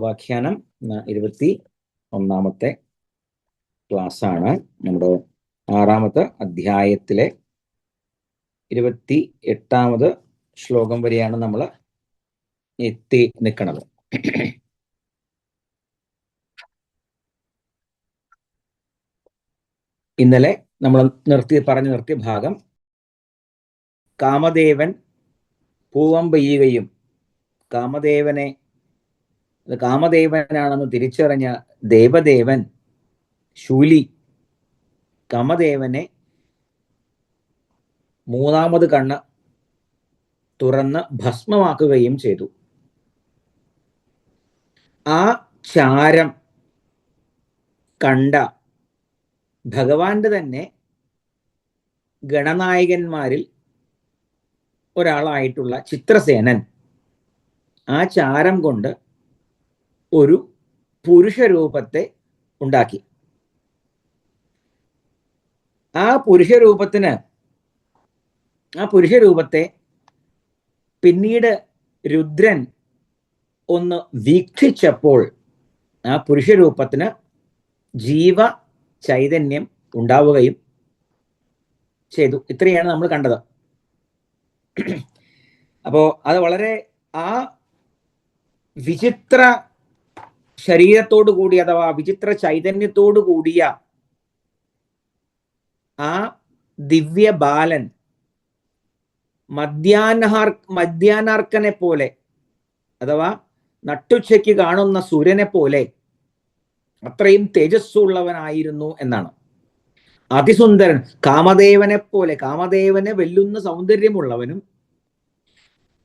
ഉപാഖ്യാനം 21ാമത്തെ ക്ലാസ്സാണ്. നമ്മുടെ 6ാമത്തെ അധ്യായത്തിലെ 28ാമത് ശ്ലോകം വരെയാണ് നമ്മൾ എത്തി നിൽക്കുന്നത്. ഇന്നലെ നമ്മൾ പറഞ്ഞു നിർത്തിയ ഭാഗം കാമദേവൻ പൂവം പെയ്യുകയും കാമദേവനാണെന്ന് തിരിച്ചറിഞ്ഞ ദേവദേവൻ ശൂലി കാമദേവനെ മൂന്നാമത് കണ്ണ് തുറന്ന് ഭസ്മമാക്കുകയും ചെയ്തു. ആ ചാരം കണ്ട ഭഗവാന്റെ തന്നെ ഗണനായകന്മാരിൽ ഒരാളായിട്ടുള്ള ചിത്രസേനൻ ആ ചാരം കൊണ്ട് ഒരു പുരുഷരൂപത്തെ ഉണ്ടാക്കി. ആ പുരുഷരൂപത്തെ പിന്നീട് രുദ്രൻ ഒന്ന് വീക്ഷിച്ചപ്പോൾ ആ പുരുഷരൂപത്തിന് ജീവ ചൈതന്യം ഉണ്ടാവുകയും ചെയ്തു. ഇത്രയാണ് നമ്മൾ കണ്ടത്. അപ്പോ അത് വളരെ ആ വിചിത്ര ശരീരത്തോടു കൂടി അഥവാ വിചിത്ര ചൈതന്യത്തോടു കൂടിയ ആ ദിവ്യ ബാലൻ മധ്യാനാർക്കനെ പോലെ അഥവാ നട്ടുച്ചയ്ക്ക് കാണുന്ന സൂര്യനെ പോലെ അത്രയും തേജസ്സുള്ളവനായിരുന്നു എന്നാണ്. അതിസുന്ദരൻ, കാമദേവനെ വെല്ലുന്ന സൗന്ദര്യമുള്ളവനും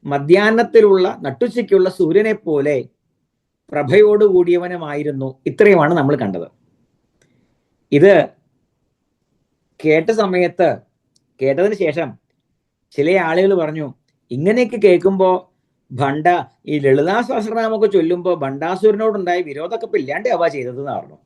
മധ്യാഹ്നത്തിലുള്ള നട്ടുച്ചയ്ക്കുള്ള സൂര്യനെ പോലെ പ്രഭയോടുകൂടിയവനുമായിരുന്നു. ഇത്രയുമാണ് നമ്മൾ കണ്ടത്. ഇത് കേട്ടതിന് ശേഷം ചില ആളുകൾ പറഞ്ഞു, ഇങ്ങനെയൊക്കെ കേൾക്കുമ്പോൾ ഈ ലളിതാ സഹസ്രനാമൊക്കെ ചൊല്ലുമ്പോൾ ഭണ്ഡാസുരനോടുണ്ടായ വിരോധമൊക്കെ ഇപ്പൊ ഇല്ലാണ്ട് അവ ചെയ്തതെന്ന് പറഞ്ഞു.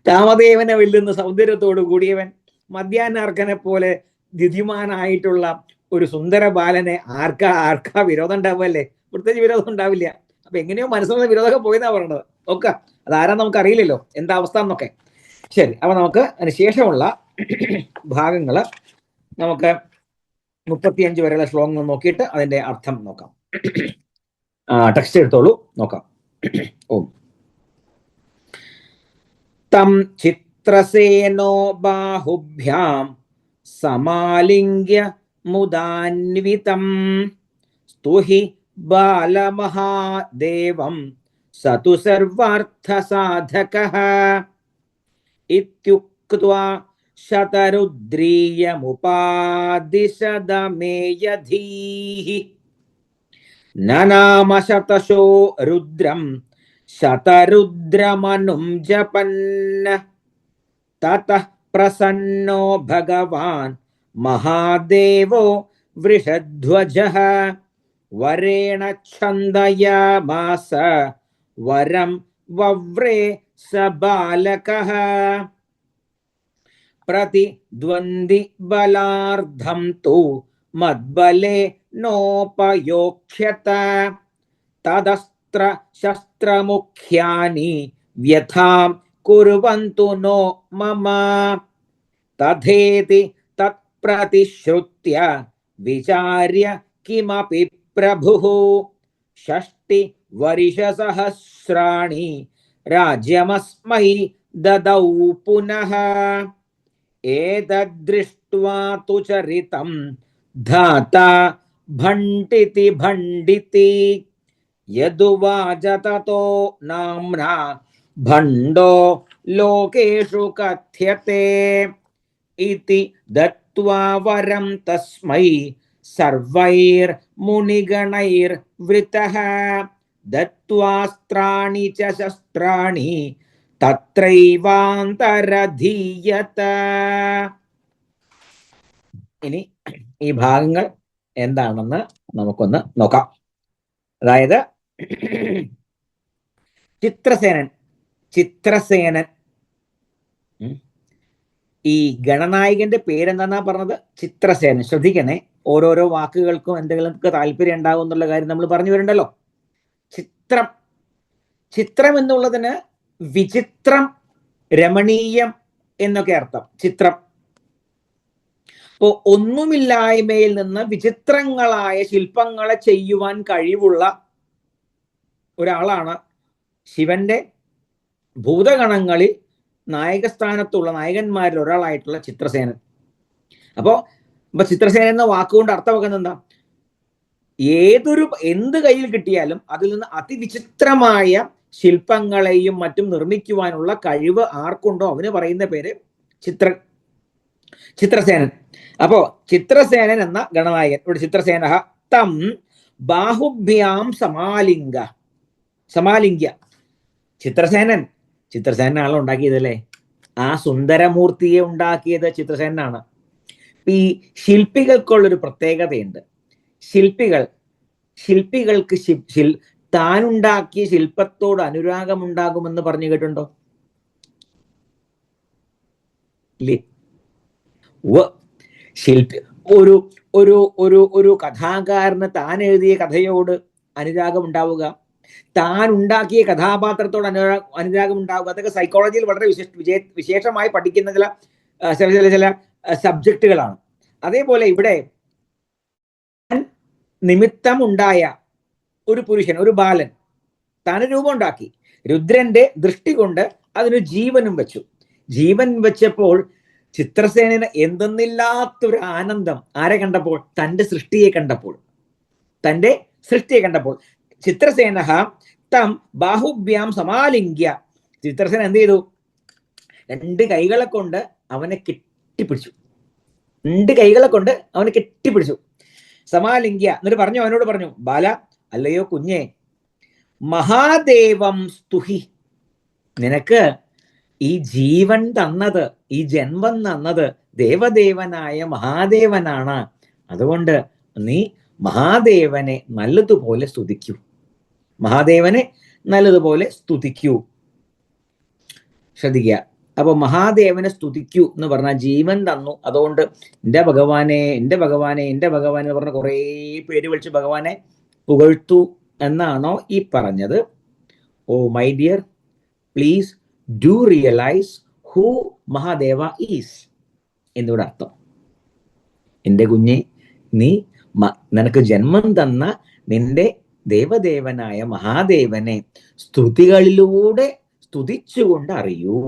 കാമദേവനെ വെല്ലുന്ന സൗന്ദര്യത്തോടു കൂടിയവൻ മധ്യാഹ്നാർക്കനെ പോലെ ദ്യുതിമാനായിട്ടുള്ള ഒരു സുന്ദര ബാലനെ ആർക്കാ വിരോധം ഉണ്ടാവുമല്ലേ? പ്രത്യേകിച്ച് വിരോധം ഉണ്ടാവില്ല. അപ്പൊ എങ്ങനെയോ മനസ്സിലുള്ള വിരോധമൊക്കെ പോയെന്നാ പറയണത്. ഒക്കെ അതാരാ നമുക്ക് അറിയില്ലല്ലോ എന്താ അവസ്ഥ എന്നൊക്കെ. ശരി, അപ്പൊ നമുക്ക് അതിന് ശേഷമുള്ള ഭാഗങ്ങള് നമുക്ക് 35 വരെയുള്ള ശ്ലോകങ്ങൾ നോക്കിയിട്ട് അതിന്റെ അർത്ഥം നോക്കാം. ടെക്സ്റ്റ് എടുത്തോളൂ, നോക്കാം. ഓം തം ചിത്രസേനോ ബാഹുഭ്യാം സമാലിംഗ്യ മുദാന്വിതം സ്തുഹി ബാലമഹാദേവം സതു സർവാർത്ഥസാധകഃ ഇത്യുക്ത്വാ ശതരുദ്രീയമുപാദിശദമേയധീഃ നനാമ ശതശോ രുദ്രം ശതരുദ്രമനും ജപന്ന തതഃ പ്രസന്നോ ഭഗവാൻ മഹാദേവോ വൃഷധ്വജഃ വരേണ ഛന്ദയാമാസ വരം വവ്രേ സ ബാലകഃ പ്രതിദ്വന്ദ്വി ബലാർദ്ധം തു മദ്ബലേ നോപയോക്ഷ്യത തദസ്ത്ര ശസ്ത്രമുഖ്യാനി വ്യഥാം കുർവന്തു നോ മമ തഥേതി തത്പ്രതിശ്രുത്യ വിചാര്യ കിമപി പ്രഭുഃ ഷഷ്ടി വർഷസഹസ്രാണി രാജ്യമസ്മൈ ദദൗ പുനഃ ഏതദ്ദൃഷ്ട്വാ തു ചരിതം ധാതാ ഭണ്ഡിതി യദുവാച തതോ നാമ്നാ ഭണ്ഡോ ലോകേഷു കഥ്യത്തെ ഇതി ദത്വാ വരം തസ്മൈ സർവൈർ മുനിഗണൈർ വൃതഃ ദത്വാസ്ത്രാണി ച ശസ്ത്രാണി തത്രൈവാന്തരധീയത. ഇനി ഈ ഭാഗങ്ങൾ എന്താണെന്ന് നമുക്കൊന്ന് നോക്കാം. അതായത് ചിത്രസേനൻ ഈ ഗണനായകന്റെ പേരെന്താന്നാ പറഞ്ഞത്? ചിത്രസേനൻ. ശ്രദ്ധിക്കണേ, ഓരോരോ വാക്കുകൾക്കും എന്തെങ്കിലുമൊക്കെ താല്പര്യം ഉണ്ടാവും എന്നുള്ള കാര്യം നമ്മൾ പറഞ്ഞു വരുന്നുണ്ടല്ലോ. ചിത്രം, ചിത്രം എന്നുള്ളതിന് വിചിത്രം, രമണീയം എന്നൊക്കെ അർത്ഥം. ചിത്രം ഇപ്പോ ഒന്നുമില്ലായ്മയിൽ നിന്ന് വിചിത്രങ്ങളായ ശില്പങ്ങളെ ചെയ്യുവാൻ കഴിവുള്ള ഒരാളാണ് ശിവന്റെ ഭൂതഗണങ്ങളിൽ നായകസ്ഥാനത്തുള്ള നായകന്മാരിൽ ഒരാളായിട്ടുള്ള ചിത്രസേനൻ. അപ്പോ ചിത്രസേനൻ എന്ന വാക്കുകൊണ്ട് അർത്ഥമാക്കുന്നത് എന്താ? എന്ത് കയ്യിൽ കിട്ടിയാലും അതിൽ നിന്ന് അതിവിചിത്രമായ ശില്പങ്ങളെയും മറ്റും നിർമ്മിക്കുവാനുള്ള കഴിവ് ആർക്കുണ്ടോ അവന് പറയുന്ന പേര് ചിത്രസേനൻ. അപ്പോ ചിത്രസേനൻ എന്ന ഗണനായകൻ, ഇവിടെ ചിത്രസേന തം ബാഹുഭ്യാം സമാലിംഗ്യ. ചിത്രസേനാണല്ലോ ഉണ്ടാക്കിയതല്ലേ. ആ സുന്ദരമൂർത്തിയെ ഉണ്ടാക്കിയത് ചിത്രസേനാണ്. ഈ ശില്പികൾക്കുള്ളൊരു പ്രത്യേകതയുണ്ട്. ശില്പികൾക്ക് താനുണ്ടാക്കിയ ശില്പത്തോട് അനുരാഗമുണ്ടാകുമെന്ന് പറഞ്ഞു കേട്ടുണ്ടോ? ഇല്ലേ? ശില്പി ഒരു ഒരു ഒരു ഒരു കഥാകാരന് താൻ എഴുതിയ കഥയോട് അനുരാഗം ഉണ്ടാവുക, താൻ ഉണ്ടാക്കിയ കഥാപാത്രത്തോട് അനുരാഗം ഉണ്ടാവുക, അതൊക്കെ സൈക്കോളജിയിൽ വളരെ വിശേഷമായി പഠിക്കുന്ന ചില സബ്ജക്റ്റുകളാണ്. അതേപോലെ ഇവിടെ നിമിത്തം ഉണ്ടായ ഒരു പുരുഷൻ, ഒരു ബാലൻ, താൻ രൂപം ഉണ്ടാക്കി. രുദ്രന്റെ ദൃഷ്ടി കൊണ്ട് അതിന് ജീവനും വെച്ചു. ജീവൻ വെച്ചപ്പോൾ ചിത്രസേനന് എന്തെന്നില്ലാത്തൊരു ആനന്ദം. ആരെ കണ്ടപ്പോൾ? തന്റെ സൃഷ്ടിയെ കണ്ടപ്പോൾ. ചിത്രസേന തം ബാഹുഭ്യാം സമാലിംഗ്യ. ചിത്രസേന എന്ത് ചെയ്തു? രണ്ട് കൈകളെ കൊണ്ട് അവനെ കെട്ടിപ്പിടിച്ചു. സമാലിംഗ്യ. എന്നിട്ട് അവനോട് പറഞ്ഞു, ബാല, അല്ലയോ കുഞ്ഞെ, മഹാദേവം സ്തുഹി. നിനക്ക് ഈ ജീവൻ തന്നത്, ഈ ജന്മം തന്നത് ദേവദേവനായ മഹാദേവനാണ്. അതുകൊണ്ട് നീ മഹാദേവനെ നല്ലതുപോലെ സ്തുതിക്കൂ. ശ്രദ്ധിക്കുക. അപ്പൊ മഹാദേവനെ സ്തുതിക്കൂ എന്ന് പറഞ്ഞാൽ ജീവൻ തന്നു, അതുകൊണ്ട് എൻ്റെ ഭഗവാനെ എന്ന് പറഞ്ഞ കുറേ പേര് വിളിച്ച് ഭഗവാനെ പുകഴ്ത്തു എന്നാണോ ഈ പറഞ്ഞത്? Oh my dear, please do realise who Mahadeva is എന്നിവിടെ അർത്ഥം. എൻ്റെ കുഞ്ഞെ, നിനക്ക് ജന്മം തന്ന നിന്റെ ദേവദേവനായ മഹാദേവനെ സ്തുതികളിലൂടെ സ്തുതിച്ചുകൊണ്ട് അറിയൂ.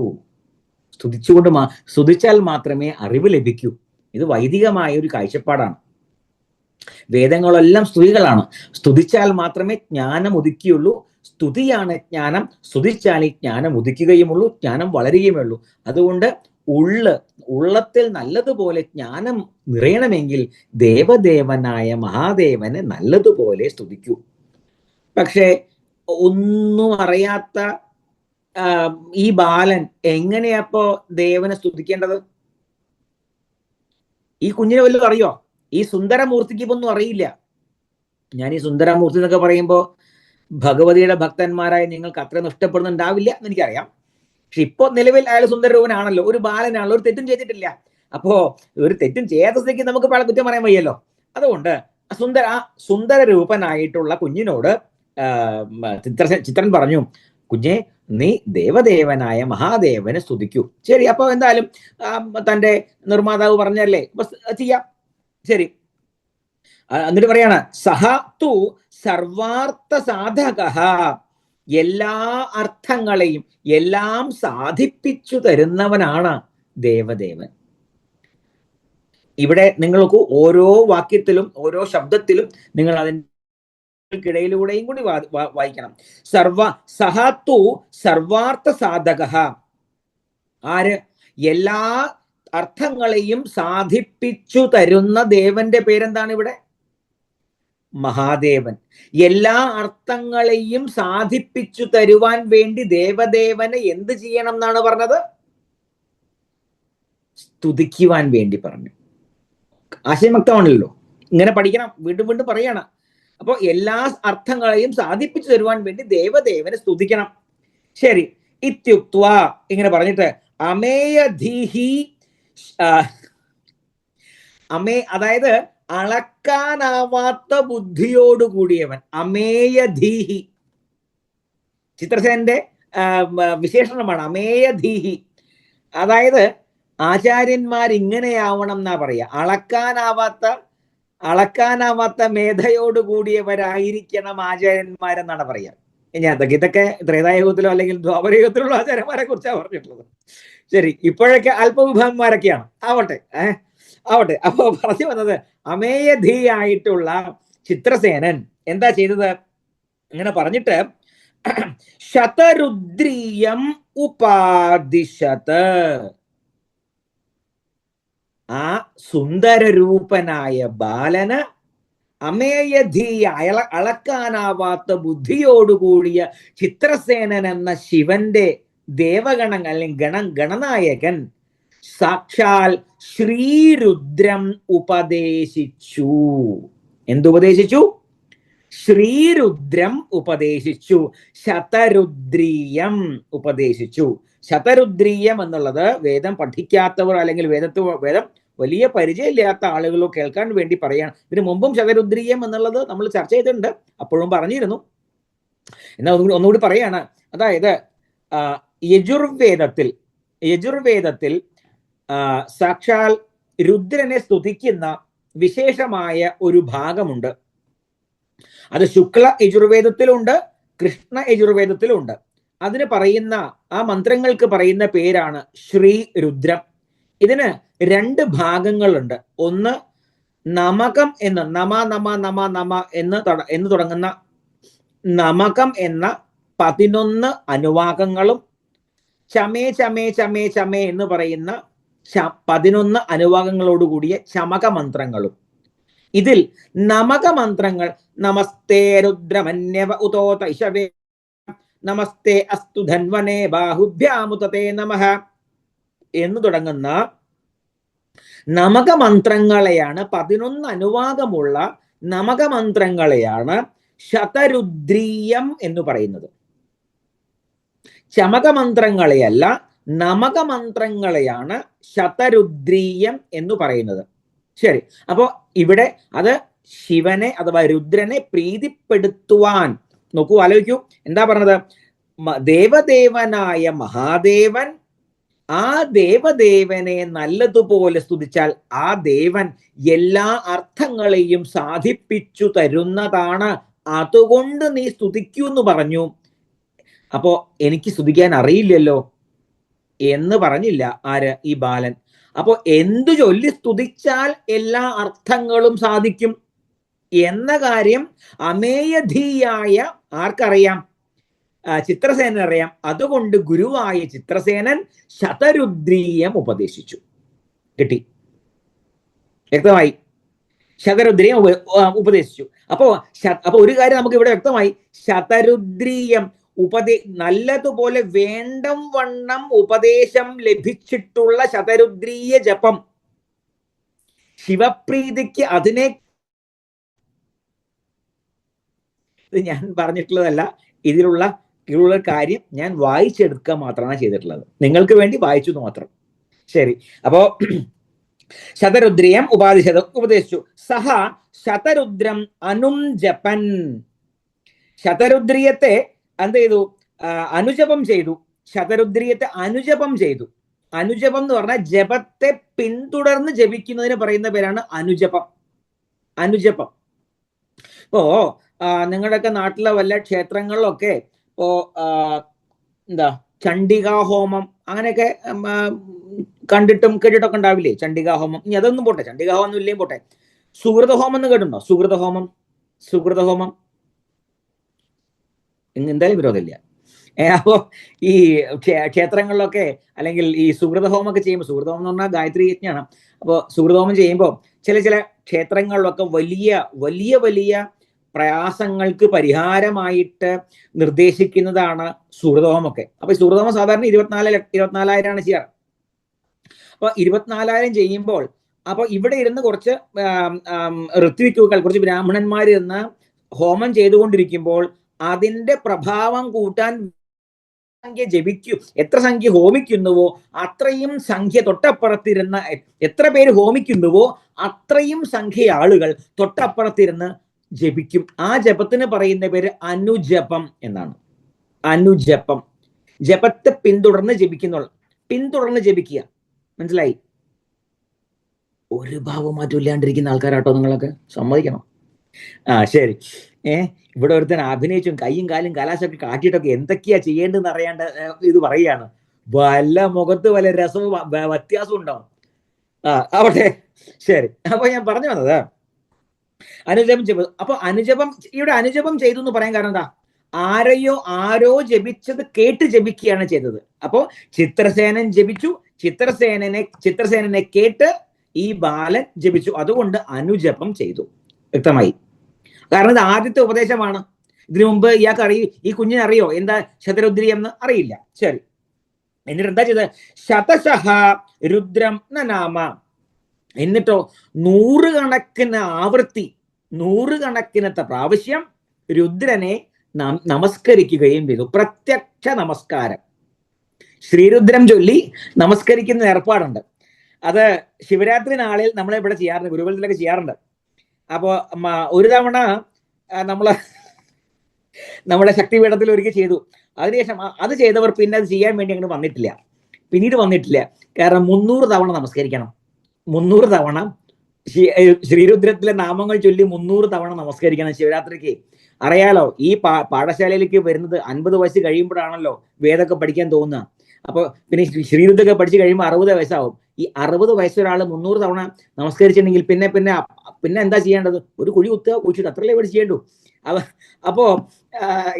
സ്തുതിച്ചാൽ മാത്രമേ അറിവ് ലഭിക്കൂ. ഇത് വൈദികമായ ഒരു കാഴ്ചപ്പാടാണ്. വേദങ്ങളെല്ലാം സ്തുതികളാണ്. സ്തുതിച്ചാൽ മാത്രമേ ജ്ഞാനം ഉദിക്കുകയുള്ളൂ. സ്തുതിയാണ് ജ്ഞാനം. സ്തുതിച്ചാൽ ജ്ഞാനം ഉദിക്കുകയുമുള്ളൂ, ജ്ഞാനം വളരുകയുമുള്ളൂ. അതുകൊണ്ട് ഉള്ളത്തിൽ നല്ലതുപോലെ ജ്ഞാനം നിറയണമെങ്കിൽ ദേവദേവനായ മഹാദേവനെ നല്ലതുപോലെ സ്തുതിക്കൂ. പക്ഷെ ഒന്നും അറിയാത്ത ഈ ബാലൻ എങ്ങനെയപ്പോ ദേവനെ സ്തുതിക്കേണ്ടത്? ഈ കുഞ്ഞിനെ വല്ലതും അറിയോ? ഈ സുന്ദരമൂർത്തിക്ക് ഇപ്പൊ ഒന്നും അറിയില്ല. ഞാൻ ഈ സുന്ദരമൂർത്തി എന്നൊക്കെ പറയുമ്പോൾ ഭഗവതിയുടെ ഭക്തന്മാരായ നിങ്ങൾക്ക് അത്രയൊന്നും ഇഷ്ടപ്പെടുന്നുണ്ടാവില്ല എന്ന് എനിക്കറിയാം. പക്ഷെ ഇപ്പൊ നിലവിൽ അയാൾ സുന്ദരരൂപനാണല്ലോ, ഒരു ബാലനാണല്ലോ, ഒരു തെറ്റും ചെയ്തിട്ടില്ല. അപ്പോ ഒരു തെറ്റും ചെയ്യാത്ത സ്ഥിതിക്ക് നമുക്ക് അയാളെ കുറ്റം പറയാൻ വയ്യല്ലോ. അതുകൊണ്ട് സുന്ദരരൂപനായിട്ടുള്ള കുഞ്ഞിനോട് ചിത്രൻ പറഞ്ഞു, കുഞ്ഞെ, നീ ദേവദേവനായ മഹാദേവനെ സ്തുതിക്കൂ. ശരി, അപ്പൊ എന്തായാലും തന്റെ നിർമ്മാതാവ് പറഞ്ഞല്ലേ, ചെയ്യാം. ശരി, എന്നിട്ട് പറയാണ്, സഹ തു സർവാർത്ഥ സാധക. എല്ലാ അർത്ഥങ്ങളെയും എല്ലാം സാധിപ്പിച്ചു തരുന്നവനാണ് ദേവദേവൻ. ഇവിടെ നിങ്ങൾക്ക് ഓരോ വാക്യത്തിലും ഓരോ ശബ്ദത്തിലും നിങ്ങൾ അതിനിടയിലൂടെയും കൂടി വായിക്കണം. സഹതു സർവാർത്ഥ സാധക. ആര്? എല്ലാ അർത്ഥങ്ങളെയും സാധിപ്പിച്ചു തരുന്ന ദേവന്റെ പേരെന്താണ് ഇവിടെ? മഹാദേവൻ. എല്ലാ അർത്ഥങ്ങളെയും സാധിപ്പിച്ചു തരുവാൻ വേണ്ടി ദേവദേവനെ എന്ത് ചെയ്യണം എന്നാണ് പറഞ്ഞത്? സ്തുതിക്കുവാൻ വേണ്ടി പറഞ്ഞു. ആശയമക്തമാണല്ലോ, ഇങ്ങനെ പഠിക്കണം. വീണ്ടും വീണ്ടും പറയണം. അപ്പൊ എല്ലാ അർത്ഥങ്ങളെയും സാധിപ്പിച്ചു തരുവാൻ വേണ്ടി ദേവദേവനെ സ്തുതിക്കണം. ശരി, ഇത്യുക്ത്വ ഇങ്ങനെ പറഞ്ഞിട്ട് അമേയധീഹി, അതായത് അളക്കാനാവാത്ത ബുദ്ധിയോടുകൂടിയവൻ. അമേയധീഹി ചിത്രസേനന്റെ വിശേഷണമാണ് അമേയധീഹി. അതായത് ആചാര്യന്മാർ ഇങ്ങനെയാവണം എന്നാ പറയാ. അളക്കാനാവാത്ത മേധയോടുകൂടിയവരായിരിക്കണം ആചാര്യന്മാരെന്നാണ് പറയാ. ഇതൊക്കെ ത്രേതായുഗത്തിലോ അല്ലെങ്കിൽ ദ്വാപരയുഗത്തിലുള്ള ആചാര്യന്മാരെ കുറിച്ചാണ് പറഞ്ഞിട്ടുള്ളത്. ശരി, ഇപ്പോഴൊക്കെ അല്പവിഭാഗന്മാരൊക്കെയാണ്. ആവട്ടെ. അപ്പൊ പറഞ്ഞു വന്നത്, അമേയധീയായിട്ടുള്ള ചിത്രസേനൻ എന്താ ചെയ്തത്? ഇങ്ങനെ പറഞ്ഞിട്ട് ശതരുദ്രീയം ഉപാദിശത്. ആ സുന്ദരരൂപനായ ബാലന് അമേയധീയ അളക്കാനാവാത്ത ബുദ്ധിയോടുകൂടിയ ചിത്രസേനൻ എന്ന ശിവന്റെ ദേവഗണങ്ങൾ അല്ലെങ്കിൽ ഗണനായകൻ സാക്ഷാൽ ശ്രീരുദ്രം ഉപദേശിച്ചു. എന്തുപദേശിച്ചു? ശ്രീരുദ്രം ഉപദേശിച്ചു. ശതരുദ്രീയം ഉപദേശിച്ചു. ശതരുദ്രീയം എന്നുള്ളത് വേദം പഠിക്കാത്തവർ അല്ലെങ്കിൽ വേദം വലിയ പരിചയമില്ലാത്ത ആളുകളോ കേൾക്കാൻ വേണ്ടി പറയാണ്. ഇതിനു മുമ്പും ശതരുദ്രീയം എന്നുള്ളത് നമ്മൾ ചർച്ച ചെയ്തിട്ടുണ്ട്, അപ്പോഴും പറഞ്ഞിരുന്നു. എന്നാൽ ഒന്നുകൂടി പറയാണ്. അതായത് യജുർവേദത്തിൽ സാക്ഷാൽ രുദ്രനെ സ്തുതിക്കുന്ന വിശേഷമായ ഒരു ഭാഗമുണ്ട്. അത് ശുക്ല യജുർവേദത്തിലുണ്ട്, കൃഷ്ണ യജുർവേദത്തിലുണ്ട്. അതിന് പറയുന്ന ആ മന്ത്രങ്ങൾക്ക് പറയുന്ന പേരാണ് ശ്രീരുദ്രം. ഇതിന് 2 ഭാഗങ്ങളുണ്ട്. ഒന്ന് നമകം എന്ന് നമ എന്ന് തുടങ്ങുന്ന നമകം എന്ന 11 അനുവാകങ്ങളും ചമേ ചമേ ചമേ ചമേ എന്ന് പറയുന്ന 11 അനുവാകങ്ങളോടുകൂടിയ ചമക മന്ത്രങ്ങളും. ഇതിൽ നമക മന്ത്രങ്ങൾ നമസ്തേ രുദ്രമന്യവ ഉതോ തൈഷവേ നമസ്തേ അസ്തു ധന്വനേ ബാഹുഭ്യാമുതേ നമഃ എന്ന് തുടങ്ങുന്ന നമകമന്ത്രങ്ങളെയാണ്, 11 അനുവാദമുള്ള നമകമന്ത്രങ്ങളെയാണ് ശതരുദ്രീയം എന്ന് പറയുന്നത്. ചമകമന്ത്രങ്ങളെയല്ല, നമകമന്ത്രങ്ങളെയാണ് ശതരുദ്രീയം എന്ന് പറയുന്നത്. ശരി, അപ്പോ ഇവിടെ അത് ശിവനെ അഥവാ രുദ്രനെ പ്രീതിപ്പെടുത്തുവാൻ നോക്കൂ, ആലോചിക്കൂ. എന്താ പറഞ്ഞത്? ദേവദേവനായ മഹാദേവൻ, ആ ദേവദേവനെ നല്ലതുപോലെ സ്തുതിച്ചാൽ ആ ദേവൻ എല്ലാ അർത്ഥങ്ങളെയും സാധിപ്പിച്ചു തരുന്നതാണ്. അതുകൊണ്ട് നീ സ്തുതിക്കൂ എന്ന് പറഞ്ഞു. അപ്പോ എനിക്ക് സ്തുതിക്കാൻ അറിയില്ലല്ലോ എന്ന് പറഞ്ഞില്ല ആര്? ഈ ബാലൻ. അപ്പോ എന്തു ചൊല്ലി സ്തുതിച്ചാൽ എല്ലാ അർത്ഥങ്ങളും സാധിക്കും എന്ന കാര്യം അമേയധീയായ ആർക്കറിയാം? ചിത്രസേനൻ അറിയാം. അതുകൊണ്ട് ഗുരുവായ ചിത്രസേനൻ ശതരുദ്രീയം ഉപദേശിച്ചു. കിട്ടി? വ്യക്തമായി? ശതരുദ്രീയം ഉപദേശിച്ചു. അപ്പോ ഒരു കാര്യം നമുക്ക് ഇവിടെ വ്യക്തമായി. ശതരുദ്രീയം നല്ലതുപോലെ വേണ്ടം വണ്ണം ഉപദേശം ലഭിച്ചിട്ടുള്ള ശതരുദ്രീയ ജപം, ശിവപ്രീതിക്ക് അതിനെ ഞാൻ പറഞ്ഞിട്ടുള്ളതല്ല, ഇതിലുള്ള കാര്യം ഞാൻ വായിച്ചെടുക്കുക മാത്രമാണ് ചെയ്തിട്ടുള്ളത്. നിങ്ങൾക്ക് വേണ്ടി വായിച്ചു മാത്രം. ശരി, അപ്പോ ശതരുദ്രീയം ഉപദേശിച്ചു. സഹ ശതരുദ്രം അനും ജപൻ. ശതരുദ്രീയത്തെ എന്ത് ചെയ്തു? അനുജപം ചെയ്തു. ശതരുദ്രീയത്തെ അനുജപം ചെയ്തു. അനുജപം എന്ന് പറഞ്ഞാൽ ജപത്തെ പിന്തുടർന്ന് ജപിക്കുന്നതിന് പറയുന്ന പേരാണ് അനുജപം. അനുജപം. ഇപ്പോ നിങ്ങളുടെയൊക്കെ നാട്ടിലെ വല്ല ക്ഷേത്രങ്ങളിലൊക്കെ ഇപ്പോ ചണ്ഡികാ ഹോമം അങ്ങനെയൊക്കെ കണ്ടിട്ടും കേട്ടിട്ടൊക്കെ ഉണ്ടാവില്ലേ? ചണ്ഡികാ ഹോമം. ഇനി അതൊന്നും പോട്ടെ, ചണ്ഡികാ ഹോമം ഒന്നും ഇല്ലേ പോട്ടെ. സുഹൃതഹോമം എന്ന് കേട്ടിട്ടുണ്ടോ? സുഹൃതഹോമം എന്തായാലും വിരോധമില്ല. അപ്പോ ഈ ക്ഷേത്രങ്ങളിലൊക്കെ അല്ലെങ്കിൽ ഈ സുഹൃതഹോമൊക്കെ ചെയ്യുമ്പോൾ, സുഹൃതഹോമം എന്ന് പറഞ്ഞാൽ ഗായത്രി യജ്ഞാണ്. അപ്പോൾ സുഹൃതഹോമം ചെയ്യുമ്പോൾ ചില ക്ഷേത്രങ്ങളിലൊക്കെ വലിയ പ്രയാസങ്ങൾക്ക് പരിഹാരമായിട്ട് നിർദ്ദേശിക്കുന്നതാണ് സുഹൃതഹോമൊക്കെ. അപ്പൊ സുഹൃതഹോമം സാധാരണ 24,000 ചെയ്യാറ്. അപ്പൊ 24,000 ചെയ്യുമ്പോൾ അപ്പൊ ഇവിടെ ഇരുന്ന് കുറച്ച് ഋത്വിക്കുകൾ, കുറച്ച് ബ്രാഹ്മണന്മാർ ഇരുന്ന് ഹോമം ചെയ്തുകൊണ്ടിരിക്കുമ്പോൾ അതിന്റെ പ്രഭാവം കൂട്ടാൻ സംഖ്യ ജപിക്കൂ, എത്ര സംഖ്യ ഹോമിക്കുന്നുവോ അത്രയും സംഖ്യ തൊട്ടപ്പുറത്തിരുന്ന, എത്ര പേര് ഹോമിക്കുന്നുവോ അത്രയും സംഖ്യ ആളുകൾ തൊട്ടപ്പുറത്തിരുന്ന് ജപിക്കും. ആ ജപത്തിന് പറയുന്ന പേര് അനുജപം എന്നാണ്. അനുജപം. ജപത്തെ പിന്തുടർന്ന് ജപിക്കുന്നുള്ള, പിന്തുടർന്ന് ജപിക്കുക. മനസ്സിലായി? ഒരു ഭാവമാറ്റം ഇല്ലാണ്ടിരിക്കുന്ന ആൾക്കാരാട്ടോ നിങ്ങളൊക്കെ, സമ്മതിക്കണം. ശരി. ഇവിടെ ഒരുത്തൻ അഭിനയിച്ചും കൈയും കാലും കലാശമൊക്കെ കാട്ടിയിട്ടൊക്കെ എന്തൊക്കെയാ ചെയ്യേണ്ടതെന്ന് അറിയാണ്ട് ഇത് പറയുകയാണ്. വല്ല മുഖത്ത് വല്ല രസവും വ്യത്യാസവും ഉണ്ടാവും. ആവട്ടെ, ശരി. അപ്പൊ ഞാൻ പറഞ്ഞു വന്നത് അനുജപം ചെയ്തു. അപ്പൊ അനുജപം, ഇവിടെ അനുജപം ചെയ്തു എന്ന് പറയാൻ കാരണം എന്താ? ആരോ ജപിച്ചത് കേട്ട് ജപിക്കുകയാണ് ചെയ്തത്. അപ്പോ ചിത്രസേനൻ ജപിച്ചു, ചിത്രസേനനെ കേട്ട് ഈ ബാലൻ ജപിച്ചു. അതുകൊണ്ട് അനുജപം ചെയ്തു. വ്യക്തമായി? കാരണം ഇത് ആദ്യത്തെ ഉപദേശമാണ്. ഇതിനു മുമ്പ് ഇയാൾക്ക് ഈ കുഞ്ഞിനെ അറിയോ എന്താ ശതരുദ്രി എന്ന്? അറിയില്ല. ശരി. എന്നിട്ട് എന്താ ചെയ്തത്? ശതശഃ രുദ്രം നാമ. എന്നിട്ടോ 100 കണക്കിന് ആവൃത്തി, 100 കണക്കിനത്തെ പ്രാവശ്യം രുദ്രനെ നമസ്കരിക്കുകയും ചെയ്തു. പ്രത്യക്ഷ നമസ്കാരം. ശ്രീരുദ്രം ചൊല്ലി നമസ്കരിക്കുന്ന ഏർപ്പാടുണ്ട്. അത് ശിവരാത്രി നാളിൽ നമ്മളിവിടെ ചെയ്യാറുണ്ട്, ഗുരുകുലത്തിലൊക്കെ ചെയ്യാറുണ്ട്. അപ്പോ ഒരു തവണ നമ്മുടെ ശക്തിപീഠത്തിൽ ഒരിക്കൽ ചെയ്തു. അതിനുശേഷം അത് ചെയ്തവർ പിന്നെ അത് ചെയ്യാൻ വേണ്ടി അങ്ങനെ പിന്നീട് വന്നിട്ടില്ല. കാരണം 300 തവണ നമസ്കരിക്കണം. 300 തവണ ശ്രീരുദ്രത്തിലെ നാമങ്ങൾ ചൊല്ലി 300 തവണ നമസ്കരിക്കണം ശിവരാത്രിക്ക്. അറിയാലോ, ഈ പാഠശാലയിലേക്ക് വരുന്നത് 50 വയസ്സ് കഴിയുമ്പോഴാണല്ലോ വേദമൊക്കെ പഠിക്കാൻ തോന്നുക. അപ്പൊ പിന്നെ ശ്രീരുദ്രൊക്കെ പഠിച്ചു കഴിയുമ്പോൾ 60 വയസ്സാവും. ഈ 60 വയസ്സൊരാൾ 300 തവണ നമസ്കരിച്ചിട്ടുണ്ടെങ്കിൽ പിന്നെ എന്താ ചെയ്യേണ്ടത്? ഒരു കുഴി കുഴിച്ചിട്ട് അത്രയല്ലേ ഇവിടെ ചെയ്യേണ്ടു. അപ്പോ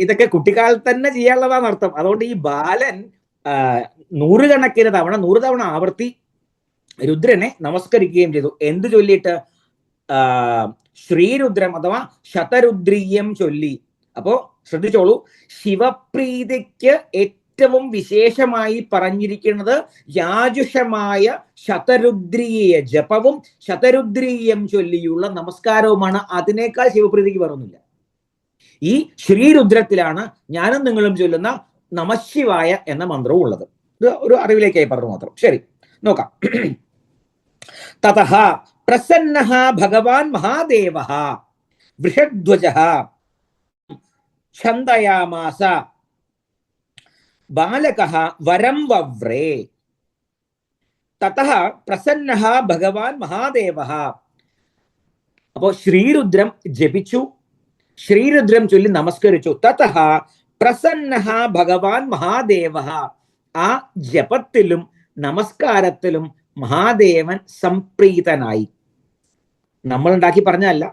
ഇതൊക്കെ കുട്ടിക്കാലത്ത് തന്നെ ചെയ്യാനുള്ളതാണ് അർത്ഥം. അതുകൊണ്ട് ഈ ബാലൻ 100 കണക്കിന് തവണ 100 തവണ ആവർത്തി രുദ്രനെ നമസ്കരിക്കുകയും ചെയ്തു. എന്ത് ചൊല്ലിയിട്ട്? ശ്രീരുദ്രം അഥവാ ശതരുദ്രീയം ചൊല്ലി. അപ്പോ ശ്രദ്ധിച്ചോളൂ, ശിവപ്രീതിക്ക് ഏറ്റവും വിശേഷമായി പറഞ്ഞിരിക്കുന്നത് യാജുഷമായ ശതരുദ്രീയ ജപവും ശതരുദ്രീയം ചൊല്ലിയുള്ള നമസ്കാരവുമാണ്. അതിനേക്കാൾ ശിവപ്രീതിക്ക് പറയുന്നില്ല. ഈ ശ്രീരുദ്രത്തിലാണ് ഞാനും നിങ്ങളും ചൊല്ലുന്ന നമഃശിവായ എന്ന മന്ത്രവും ഉള്ളത്. ഇത് ഒരു അറിവിലേക്കായി പറഞ്ഞു മാത്രം. ശരി, നോക്കാം. തതഃ പ്രസന്നഃ ഭഗവാൻ മഹാദേവഃ വൃഷധ്വജഃ ഛന്ദയാമാസ ബാലകഃ വരം വവ്രേ. തതഃ പ്രസന്നഃ ഭഗവാൻ മഹാദേവഃ. അപ്പോ ശ്രീരുദ്രം ജപിച്ചു, ശ്രീരുദ്രം ചൊല്ലി നമസ്കരിച്ചു. തതഃ പ്രസന്നഃ ഭഗവാൻ മഹാദേവഃ. ആ ജപത്തിലും നമസ്കാരത്തിലും മഹാദേവൻ സംപ്രീതനായി. നമ്മൾ ഉണ്ടാക്കി പറഞ്ഞല്ല,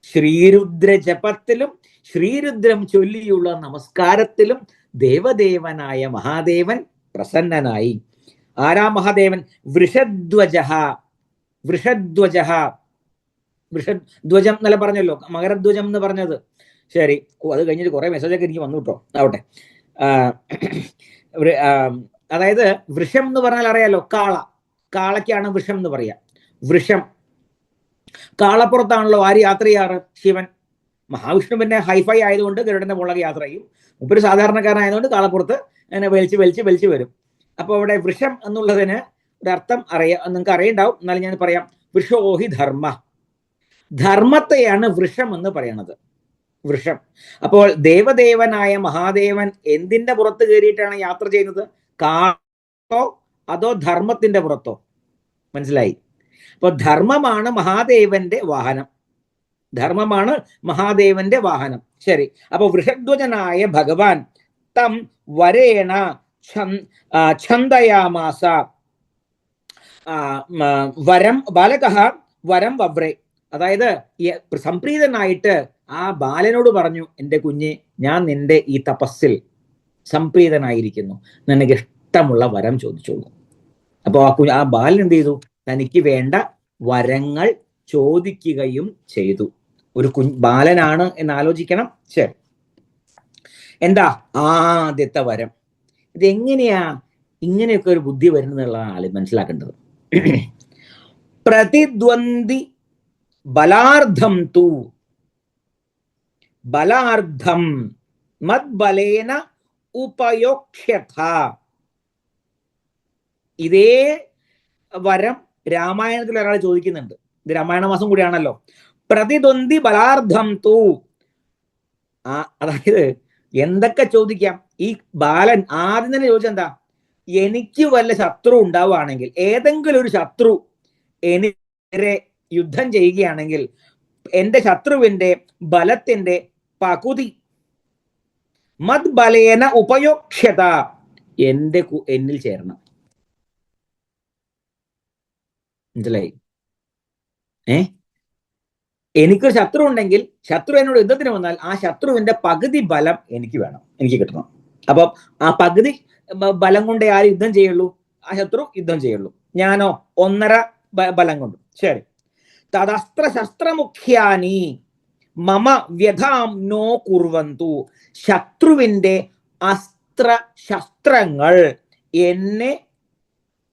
ശ്രീരുദ്ര ജപത്തിലും ശ്രീരുദ്രം ചൊല്ലിയുള്ള നമസ്കാരത്തിലും ദേവദേവനായ മഹാദേവൻ പ്രസന്നനായി. ആരാ മഹാദേവൻ? വൃഷധ്വജഃ. വൃഷധ്വജഃ, വൃഷധ്വജം എന്നല്ല പറഞ്ഞല്ലോ, മകരധ്വജം എന്ന് പറഞ്ഞത്. ശരി, അത് കഴിഞ്ഞിട്ട് കുറെ മെസ്സേജൊക്കെ എനിക്ക് വന്നു കേട്ടോ. ആവട്ടെ. അതായത് വൃഷം എന്ന് പറഞ്ഞാൽ അറിയാലോ, കാളയ്ക്കാണ് വൃഷം എന്ന് പറയാ. വൃഷം, കാളപ്പുറത്താണല്ലോ ആര് യാത്ര ചെയ്യാറ്? ശിവൻ. മഹാവിഷ്ണു പിന്നെ ഹൈഫൈ ആയതുകൊണ്ട് ഗരുഡന്റെ മുകളിൽ യാത്ര ചെയ്യും. മുപ്പൊരു സാധാരണക്കാരനായതുകൊണ്ട് കാളപ്പുറത്ത് അങ്ങനെ വലിച്ച് വരും. അപ്പോൾ അവിടെ വൃഷം എന്നുള്ളതിന് ഒരർത്ഥം നിങ്ങൾക്ക് അറിയണ്ടാവും, എന്നാലും ഞാൻ പറയാം. വൃഷോഹി ധർമ്മ. ധർമ്മത്തെയാണ് വൃഷം എന്ന് പറയണത്. വൃഷം. അപ്പോൾ ദേവദേവനായ മഹാദേവൻ എന്തിന്റെ പുറത്ത് കയറിയിട്ടാണ് യാത്ര ചെയ്യുന്നത്? കാളോ അതോ ധർമ്മത്തിന്റെ പുറത്തോ? മനസ്സിലായി? അപ്പൊ ധർമ്മമാണ് മഹാദേവന്റെ വാഹനം. ധർമ്മമാണ് മഹാദേവന്റെ വാഹനം. ശരി, അപ്പൊ വൃഷധ്വജനായ ഭഗവാൻ തം വരേണ ഛന്ദയാമാസ വരം ബാലകഃ വരം വവ്രേ. അതായത് സംപ്രീതനായിട്ട് ആ ബാലനോട് പറഞ്ഞു, എൻ്റെ കുഞ്ഞെ, ഞാൻ നിന്റെ ഈ തപസ്സിൽ സംപ്രീതനായിരിക്കുന്നു, നിനക്ക് ഇഷ്ടമുള്ള വരം ചോദിച്ചോളൂ. അപ്പൊ ആ ബാലൻ എന്ത് ചെയ്തു? തനിക്ക് വേണ്ട വരങ്ങൾ ചോദിക്കുകയും ചെയ്തു. ഒരു ബാലനാണ് എന്ന് ആലോചിക്കണം. ശരി, എന്താ ആദ്യത്തെ വരം? ഇതെങ്ങനെയാ ഇങ്ങനെയൊക്കെ ഒരു ബുദ്ധി വരുന്നതാണ് ആള് മനസ്സിലാക്കേണ്ടത്. പ്രതിദ്വന്ദ്ി ബലാർദ്ധം തു ബലാർദ്ധം മദ്ബലേന ഉപയോക്ഷ്യഥ. ഇതേ വരം രാമായണത്തിൽ ഒരാൾ ചോദിക്കുന്നുണ്ട്. ഇത് രാമായണ മാസം കൂടിയാണല്ലോ. പ്രതിദ്വന്ദ്ി ബലാർത്ഥം തൂ. അതായത് എന്തൊക്കെ ചോദിക്കാം. ഈ ബാലൻ ആദ്യം തന്നെ ചോദിച്ചെന്താ, എനിക്ക് വല്ല ശത്രു ഉണ്ടാവുകയാണെങ്കിൽ, ഏതെങ്കിലും ഒരു ശത്രു എനിക്കെതിരെ യുദ്ധം ചെയ്യുകയാണെങ്കിൽ എന്റെ ശത്രുവിന്റെ ബലത്തിന്റെ പകുതി മത് ബലേന ഉപയോക്ഷ്യത, എന്നിൽ ചേരണം. മനസ്സിലായി? എനിക്കൊരു ശത്രു ഉണ്ടെങ്കിൽ, ശത്രു എന്നോട് യുദ്ധത്തിന് വന്നാൽ ആ ശത്രുവിന്റെ പകുതി ബലം എനിക്ക് വേണം, എനിക്ക് കിട്ടണം. അപ്പം ആ പകുതി ബലം കൊണ്ടേ ആര് യുദ്ധം ചെയ്യുള്ളൂ? ആ ശത്രു യുദ്ധം ചെയ്യുള്ളൂ. ഞാനോ 1.5 ബലം കൊണ്ട്. ശരി. തദസ്ത്ര ശസ്ത്രമുഖ്യാനി മമ വ്യഥാം നോ കുർവന്തു. ശത്രുവിന്റെ അസ്ത്ര ശസ്ത്രങ്ങൾ എന്നെ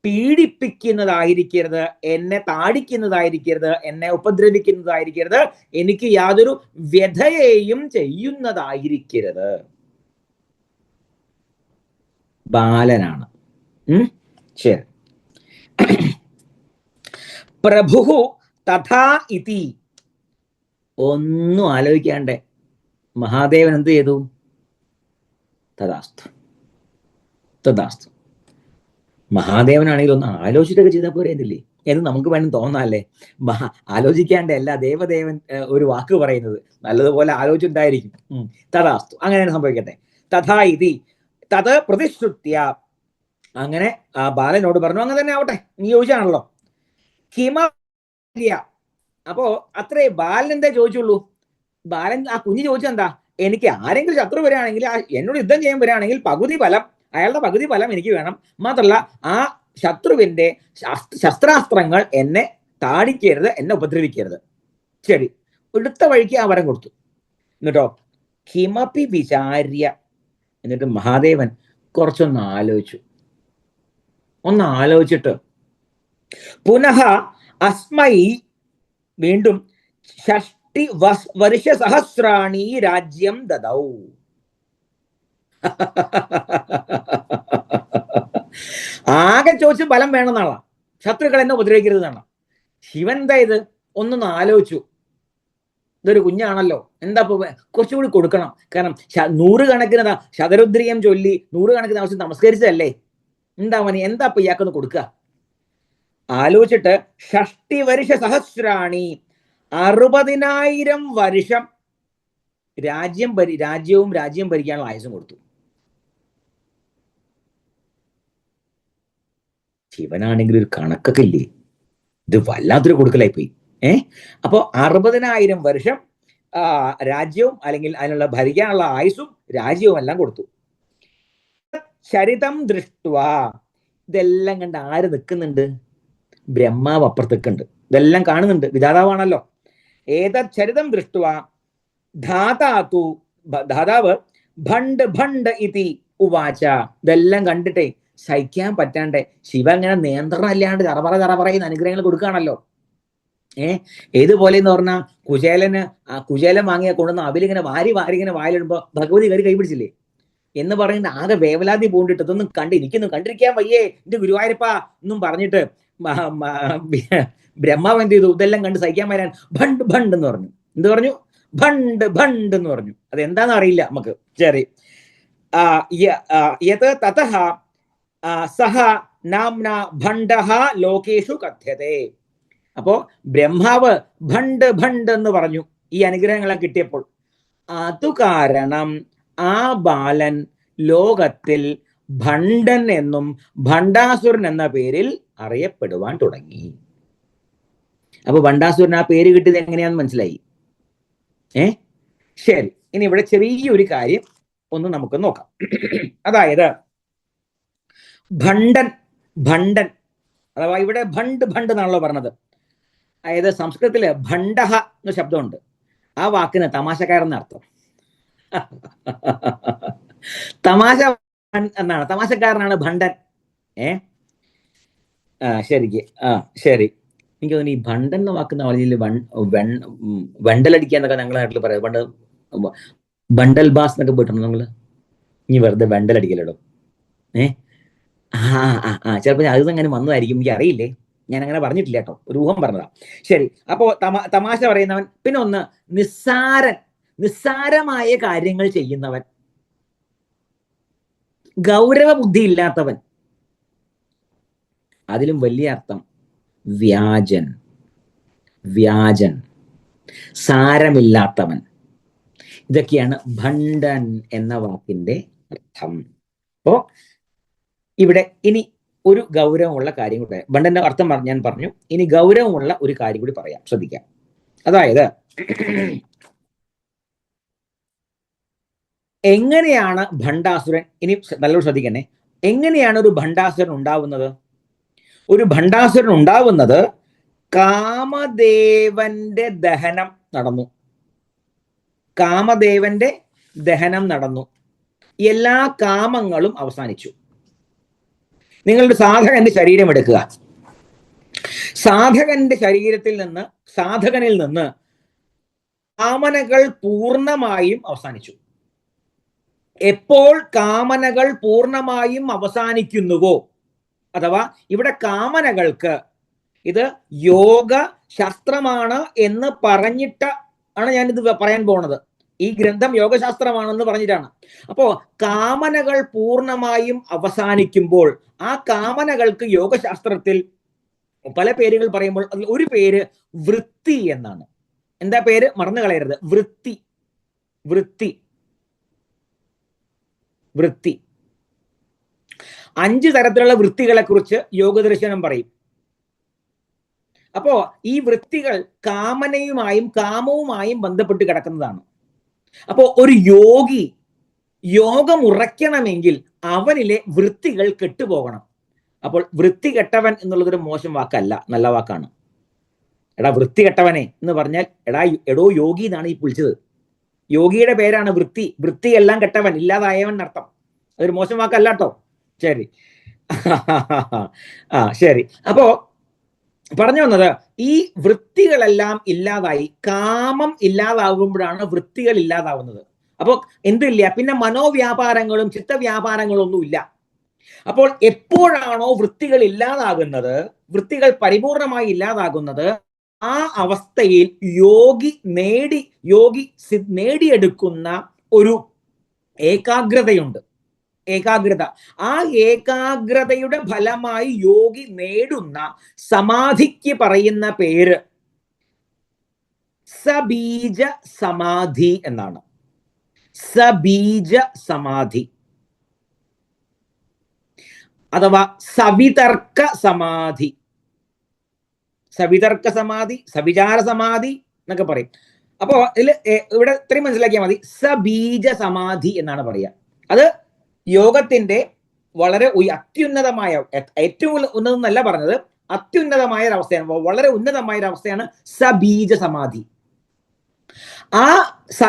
പീഡിപ്പിക്കുന്നതായിരിക്കരുത്, എന്നെ താടിക്കുന്നതായിരിക്കരുത്, എന്നെ ഉപദ്രവിക്കുന്നതായിരിക്കരുത്, എനിക്ക് യാതൊരു വ്യഥയെയും ചെയ്യുന്നതായിരിക്കരുത്. ബാലനാണ്. ശരി. പ്രഭു തഥാ ഇതി. ഒന്നും ആലോചിക്കാണ്ടേ മഹാദേവൻ എന്ത് ചെയ്തു? തഥാസ്തു, തഥാസ്തു. മഹാദേവനാണെങ്കിൽ ഒന്ന് ആലോചിച്ചിട്ടൊക്കെ ചെയ്താൽ പോരെന്നില്ലേ എന്ന് നമുക്ക് വേണം തോന്നാല്ലേ. ആലോചിക്കാണ്ട് അല്ല ദേവദേവൻ ഒരു വാക്ക് പറയുന്നത്, നല്ലതുപോലെ ആലോചിച്ചിട്ടുണ്ടായിരിക്കും. തഥാസ്തു, അങ്ങനെയാണ് സംഭവിക്കട്ടെ. തഥാ ഇതി തത് പ്രതിശ്രുത്യ. അങ്ങനെ ആ ബാലനോട് പറഞ്ഞു, അങ്ങനെ തന്നെ ആവട്ടെ, നീ ചോദിച്ചാണല്ലോ. ഹിമ. അപ്പോ അത്രേ ബാലൻ എന്താ ചോദിച്ചുള്ളൂ? ബാലൻ ആ കുഞ്ഞ് ചോദിച്ചെന്താ, എനിക്ക് ആരെങ്കിലും ശത്രു വരികയാണെങ്കിൽ, എന്നോട് യുദ്ധം ചെയ്യാൻ വരികയാണെങ്കിൽ പകുതി ബലം, അയാളുടെ പകുതി ബലം എനിക്ക് വേണം. മാത്രമല്ല ആ ശത്രുവിന്റെ ശസ്ത്രാസ്ത്രങ്ങൾ എന്നെ താടിക്കരുത്, എന്നെ ഉപദ്രവിക്കരുത്. ശരി. എടുത്ത വഴിക്ക് ആ വരം കൊടുത്തു. എന്നിട്ടോ കിമപി വിചാര്യ. എന്നിട്ട് മഹാദേവൻ കുറച്ചൊന്ന് ആലോചിച്ചു. ഒന്ന് ആലോചിച്ചിട്ട് പുനഃ അസ്മൈ, വീണ്ടും 60 വർഷസഹസ്രാണി രാജ്യം ദദൗ. ആകെ ചോദിച്ച് ബലം വേണമെന്നാണ്, ശത്രുക്കൾ എന്നെ ഉപദ്രവിക്കരുത് എന്നാണ്. ശിവൻ എന്താ ഇത് ഒന്നൊന്ന് ആലോചിച്ചു. ഇതൊരു കുഞ്ഞാണല്ലോ, എന്താ കുറച്ചുകൂടി കൊടുക്കണം. കാരണം 100 കണക്കിന് ശതരുദ്രിയം ചൊല്ലി 100 കണക്കിന് ആവശ്യം നമസ്കരിച്ചതല്ലേ. എന്താ മനി, എന്താ ഇപ്പൊ ഇയാൾക്കൊന്ന് കൊടുക്കുക? ആലോചിച്ചിട്ട് 60 വർഷസഹസ്രാണി, 60,000 വർഷം രാജ്യം ഭരിക്കാനുള്ള ആയുസം കൊടുത്തു. ശിവനാണെങ്കിൽ ഒരു കണക്കൊക്കെ ഇല്ലേ, ഇത് വല്ലാത്തൊരു കൊടുക്കലായി പോയി. അപ്പോ 60,000 വർഷം രാജ്യവും, അല്ലെങ്കിൽ അതിനുള്ള ഭരിക്കാനുള്ള ആയുസും രാജ്യവും എല്ലാം കൊടുത്തു. ചരിതം ദൃഷ്ടുവ. ഇതെല്ലാം കണ്ട് ആര് നിൽക്കുന്നുണ്ട്? ബ്രഹ്മാവ് അപ്പുറത്തേക്കുണ്ട്, ഇതെല്ലാം കാണുന്നുണ്ട്, വിധാതാവാണല്ലോ. ഏതത് ചരിതം ദൃഷ്ടുവ ധാതാവ് ഭണ്ട് ഭണ്ട് ഇതി ഉവാച. ഇതെല്ലാം കണ്ടിട്ടേ സഹിക്കാൻ പറ്റാണ്ടേ ശിവ ഇങ്ങനെ നിയന്ത്രണം അല്ലാണ്ട് തറപറയുന്ന അനുഗ്രഹങ്ങൾ കൊടുക്കുകയാണല്ലോ. ഏതുപോലെ എന്ന് പറഞ്ഞാൽ കുചേലൻ വാങ്ങിയ കൊണ്ടുവന്ന അവിലിങ്ങനെ വാരി ഇങ്ങനെ വായിലിടുമ്പോ ഭഗവതി കൈപിടിച്ചില്ലേ എന്ന് പറയുന്നത് ആകെ വേവലാതി പൂണ്ടിട്ട് ഇതൊന്നും കണ്ടിരിക്കാൻ വയ്യേ എന്റെ ഗുരുവായൂരപ്പ എന്നും പറഞ്ഞിട്ട് ബ്രഹ്മാവ് എന്ത് ചെയ്തു? ഇതെല്ലാം കണ്ട് സഹിക്കാൻ വരാൻ ഭണ്ട് ഭണ്ട് എന്ന് പറഞ്ഞു. എന്ത് പറഞ്ഞു? ഭണ്ട് ഭണ്ട് എന്ന് പറഞ്ഞു. അതെന്താന്ന് അറിയില്ല നമുക്ക്. ശരി. തതഃ സഹ നാംന ഭണ്ഡഃ ലോകേഷു കഥ്യതേ. അപ്പോ ബ്രഹ്മാവ് ഭണ്ട് ഭണ്ട് എന്ന് പറഞ്ഞു ഈ അനുഗ്രഹങ്ങളെ കിട്ടിയപ്പോൾ. അതു കാരണം ആ ബാലൻ ലോകത്തിൽ ഭണ്ഡൻ എന്നും ഭണ്ഡാസുരൻ എന്ന പേരിൽ അറിയപ്പെടുവാൻ തുടങ്ങി. അപ്പൊ ഭണ്ഡാസുരൻ ആ പേര് കിട്ടിയത് എങ്ങനെയാന്ന് മനസ്സിലായി. ശരി. ഇനി ഇവിടെ ചെറിയൊരു കാര്യം ഒന്ന് നമുക്ക് നോക്കാം. അതായത് ഭണ്ഡൻ അഥവാ ഇവിടെ ഭണ്ട് എന്നാണല്ലോ പറഞ്ഞത്. അതായത് സംസ്കൃതത്തില് ഭണ്ഡഹ എന്ന ശബ്ദമുണ്ട്. ആ വാക്കിന് തമാശക്കാരൻ അർത്ഥം. തമാശ എന്നാണ്, തമാശക്കാരനാണ് ഭണ്ഡൻ. ശരിക്ക് ശരി. എനിക്ക് തോന്നുന്നു ഈ ഭണ്ഡൻ എന്ന വാക്കുന്ന പറഞ്ഞില്ല, വെണ്ടലടിക്കുക എന്നൊക്കെ ഞങ്ങളുടെ നാട്ടിൽ പറയാം. പണ്ട് ബണ്ടൽ ബാസ് എന്നൊക്കെ പോയിട്ടുണ്ട് നമ്മള്. ഇനി വെറുതെ വെണ്ടലടിക്കലോ. ചിലപ്പോൾ അത് അങ്ങനെ വന്നതായിരിക്കും, എനിക്ക് അറിയില്ലേ, ഞാൻ അങ്ങനെ പറഞ്ഞിട്ടില്ല കേട്ടോ, ഒരു ഊഹം പറഞ്ഞതാ. ശരി, അപ്പോ തമാശ പറയുന്നവൻ. പിന്നെ ഒന്ന് നിസ്സാരമായ കാര്യങ്ങൾ ചെയ്യുന്നവൻ, ഗൗരവ ബുദ്ധി ഇല്ലാത്തവൻ. അതിലും വലിയ അർത്ഥം വ്യാജൻ, സാരമില്ലാത്തവൻ. ഇതൊക്കെയാണ് ഭണ്ഡൻ എന്ന വാക്കിന്റെ അർത്ഥം. അപ്പോ ഇവിടെ ഇനി ഒരു ഗൗരവമുള്ള കാര്യം കൂടെ, ഭണ്ഡന്റെ അർത്ഥം ഞാൻ പറഞ്ഞു, ഇനി ഗൗരവമുള്ള ഒരു കാര്യം കൂടി പറയാം, ശ്രദ്ധിക്കാം. അതായത് എങ്ങനെയാണ് ഭണ്ഡാസുരൻ, ഇനി നല്ലോണം ശ്രദ്ധിക്കണേ, എങ്ങനെയാണ് ഒരു ഭണ്ഡാസുരൻ ഉണ്ടാവുന്നത്? ഒരു ഭണ്ഡാസുരൻ ഉണ്ടാവുന്നത് കാമദേവന്റെ ദഹനം നടന്നു. കാമദേവന്റെ ദഹനം നടന്നു, എല്ലാ കാമങ്ങളും അവസാനിച്ചു. നിങ്ങളുടെ സാധകന്റെ ശരീരം എടുക്കുക. സാധകന്റെ ശരീരത്തിൽ നിന്ന്, സാധകനിൽ നിന്ന് കാമനകൾ പൂർണ്ണമായും അവസാനിച്ചു. എപ്പോൾ കാമനകൾ പൂർണ്ണമായും അവസാനിക്കുന്നുവോ, അഥവാ ഇവിടെ കാമനകൾക്ക് ഇത് യോഗ ശാസ്ത്രമാണ് എന്ന് പറഞ്ഞിട്ടാണ് ഞാനിത് പറയാൻ പോണത്. ഈ ഗ്രന്ഥം യോഗശാസ്ത്രമാണെന്ന് പറഞ്ഞിട്ടാണ്. അപ്പോ കാമനകൾ പൂർണ്ണമായും അവസാനിക്കുമ്പോൾ ആ കാമനകൾക്ക് യോഗശാസ്ത്രത്തിൽ പല പേരുകൾ പറയുമ്പോൾ അതിൽ ഒരു പേര് വൃത്തി എന്നാണ്. എന്താ പേര്? മറന്നു കളയരുത്. വൃത്തി. 5 തരത്തിലുള്ള വൃത്തികളെ കുറിച്ച് യോഗദർശനം പറയും. അപ്പോ ഈ വൃത്തികൾ കാമനയുമായും കാമവുമായും ബന്ധപ്പെട്ട് കിടക്കുന്നതാണ്. അപ്പോ ഒരു യോഗം ഉറയ്ക്കണമെങ്കിൽ അവനിലെ വൃത്തികൾ കെട്ടുപോകണം. അപ്പോൾ വൃത്തി കെട്ടവൻ എന്നുള്ളതൊരു മോശം വാക്കല്ല, നല്ല വാക്കാണ്. എടാ വൃത്തി കെട്ടവനെ എന്ന് പറഞ്ഞാൽ എടോ യോഗി എന്നാണ് ഈ വിളിച്ചത്. യോഗിയുടെ പേരാണ് വൃത്തി. വൃത്തിയെല്ലാം കെട്ടവൻ, ഇല്ലാതായവൻ എന്നർത്ഥം. അതൊരു മോശം വാക്കല്ല കേട്ടോ. ശരി. ശരി. അപ്പോ പറഞ്ഞു വന്നത്, ഈ വൃത്തികളെല്ലാം ഇല്ലാതായി, കാമം ഇല്ലാതാകുമ്പോഴാണ് വൃത്തികൾ ഇല്ലാതാവുന്നത്. അപ്പോൾ എന്തില്ല, പിന്നെ മനോവ്യാപാരങ്ങളും ചിത്തവ്യാപാരങ്ങളും ഒന്നുമില്ല. അപ്പോൾ എപ്പോഴാണോ വൃത്തികൾ ഇല്ലാതാകുന്നത്, വൃത്തികൾ പരിപൂർണമായി ഇല്ലാതാകുന്നത്, ആ അവസ്ഥയിൽ യോഗി നേടിയെടുക്കുന്ന ഒരു ഏകാഗ്രതയുണ്ട്. ആ ഏകാഗ്രതയുടെ ഫലമായി യോഗി നേടുന്ന സമാധിക്ക് പറയുന്ന പേര് സബീജ സമാധി എന്നാണ്. സബീജ സമാധി അഥവാ സവിതർക്ക സമാധി, സവിചാര സമാധി എന്നൊക്കെ പറയും. അപ്പോ ഇവിടെ ഇത്രയും മനസ്സിലാക്കിയാൽ മതി. സബീജ സമാധി എന്നാണ് പറയുക. അത് യോഗത്തിന്റെ വളരെ അത്യുന്നതമായ, ഏറ്റവും ഉന്നതം എന്നല്ല പറഞ്ഞത്, അത്യുന്നതമായ ഒരു അവസ്ഥയാണ്, വളരെ ഉന്നതമായ ഒരു അവസ്ഥയാണ് സബീജ സമാധി.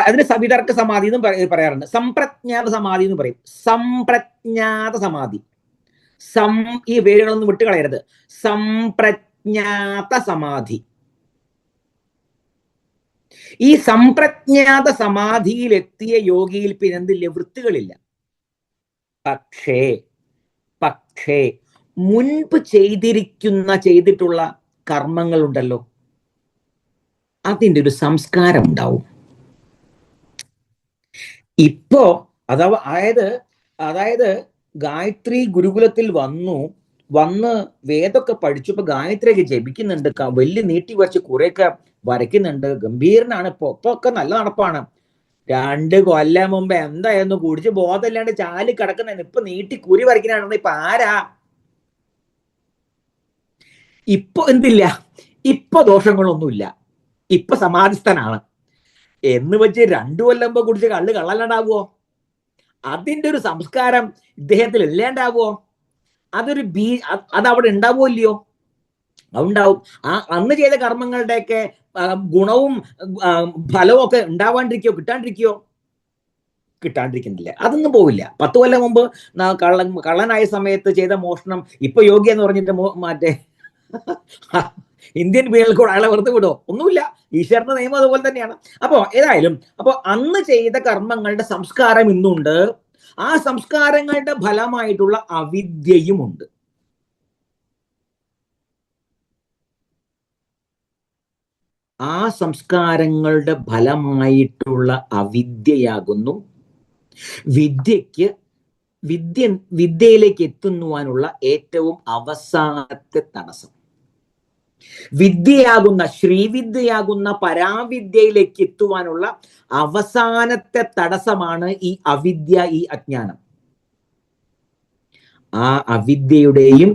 അതിന് സവിതർക്ക സമാധി എന്നും പറയാറുണ്ട്. സംപ്രജ്ഞാത സമാധി എന്ന് പറയും. സംപ്രജ്ഞാത സമാധി, ഈ പേരുകളൊന്നും വിട്ടുകളയരുത്. സംപ്രജ്ഞാത സമാധി. ഈ സംപ്രജ്ഞാത സമാധിയിലെത്തിയ യോഗിയിൽ പിന്നെന്തില്ല, വൃത്തികളില്ല. പക്ഷേ മുൻപ് ചെയ്തിട്ടുള്ള കർമ്മങ്ങൾ ഉണ്ടല്ലോ, അതിൻ്റെ ഒരു സംസ്കാരം ഉണ്ടാവും. ഇപ്പോ അതായത് ഗായത്രി ഗുരുകുലത്തിൽ വന്ന് വേദമൊക്കെ പഠിച്ചപ്പോ ഗായത്രിയൊക്കെ ജപിക്കുന്നുണ്ട്, വലിയ നീട്ടി വരച്ച് കുറെയൊക്കെ വരയ്ക്കുന്നുണ്ട്, ഗംഭീരനാണ്. ഇപ്പൊ ഒക്കെ നല്ല നടപ്പാണ്. 2 കൊല്ലം മുമ്പ് എന്തായിരുന്നു, കുടിച്ച് ബോധമില്ലാണ്ട് ചാലി കിടക്കുന്ന, ഇപ്പൊ നീട്ടി കുരി വരയ്ക്കാനാണ്. ഇപ്പൊ ആരാ? ഇപ്പൊ എന്തില്ല, ഇപ്പൊ ദോഷങ്ങളൊന്നുമില്ല, ഇപ്പൊ സമാധിസ്ഥനാണ് എന്ന് വെച്ച് 2 കൊല്ലം മുമ്പ് കുടിച്ച് കള്ളല്ലാണ്ടാവുമോ? അതിന്റെ ഒരു സംസ്കാരം ഇദ്ദേഹത്തിൽ ഇല്ലാണ്ടാവുമോ? അതവിടെ ഉണ്ടാവുമോ ഇല്ലയോ? അതുണ്ടാവും. അന്ന് ചെയ്ത കർമ്മങ്ങളുടെയൊക്കെ ഗുണവും ഫലവും ഒക്കെ ഉണ്ടാവാണ്ടിരിക്കോ? കിട്ടാണ്ടിരിക്കുന്നില്ല. അതൊന്നും പോവില്ല. 10 കൊല്ലം മുമ്പ് കള്ളനായ സമയത്ത് ചെയ്ത മോഷണം ഇപ്പൊ യോഗി എന്ന് പറഞ്ഞിട്ട് മറ്റേ ഇന്ത്യൻ പീനൽ കോഡ് അയാളെ വെറുതെ വിടുമോ? ഒന്നുമില്ല. ഈശ്വരന്റെ നിയമം അതുപോലെ തന്നെയാണ്. അപ്പോ ഏതായാലും അന്ന് ചെയ്ത കർമ്മങ്ങളുടെ സംസ്കാരം ഇന്നുണ്ട്. ആ സംസ്കാരങ്ങളുടെ ഫലമായിട്ടുള്ള അവിദ്യയുമുണ്ട്. ആ സംസ്കാരങ്ങളുടെ ഫലമായിട്ടുള്ള അവിദ്യയാകുന്നു വിദ്യയിലേക്ക് എത്തുവാനുള്ള ഏറ്റവും അവസാനത്തെ തടസ്സം. വിദ്യയാകുന്ന ശ്രീവിദ്യയാകുന്ന പരാവിദ്യയിലേക്ക് എത്തുവാനുള്ള അവസാനത്തെ തടസ്സമാണ് ഈ അവിദ്യ, ഈ അജ്ഞാനം. ആ അവിദ്യയുടെയും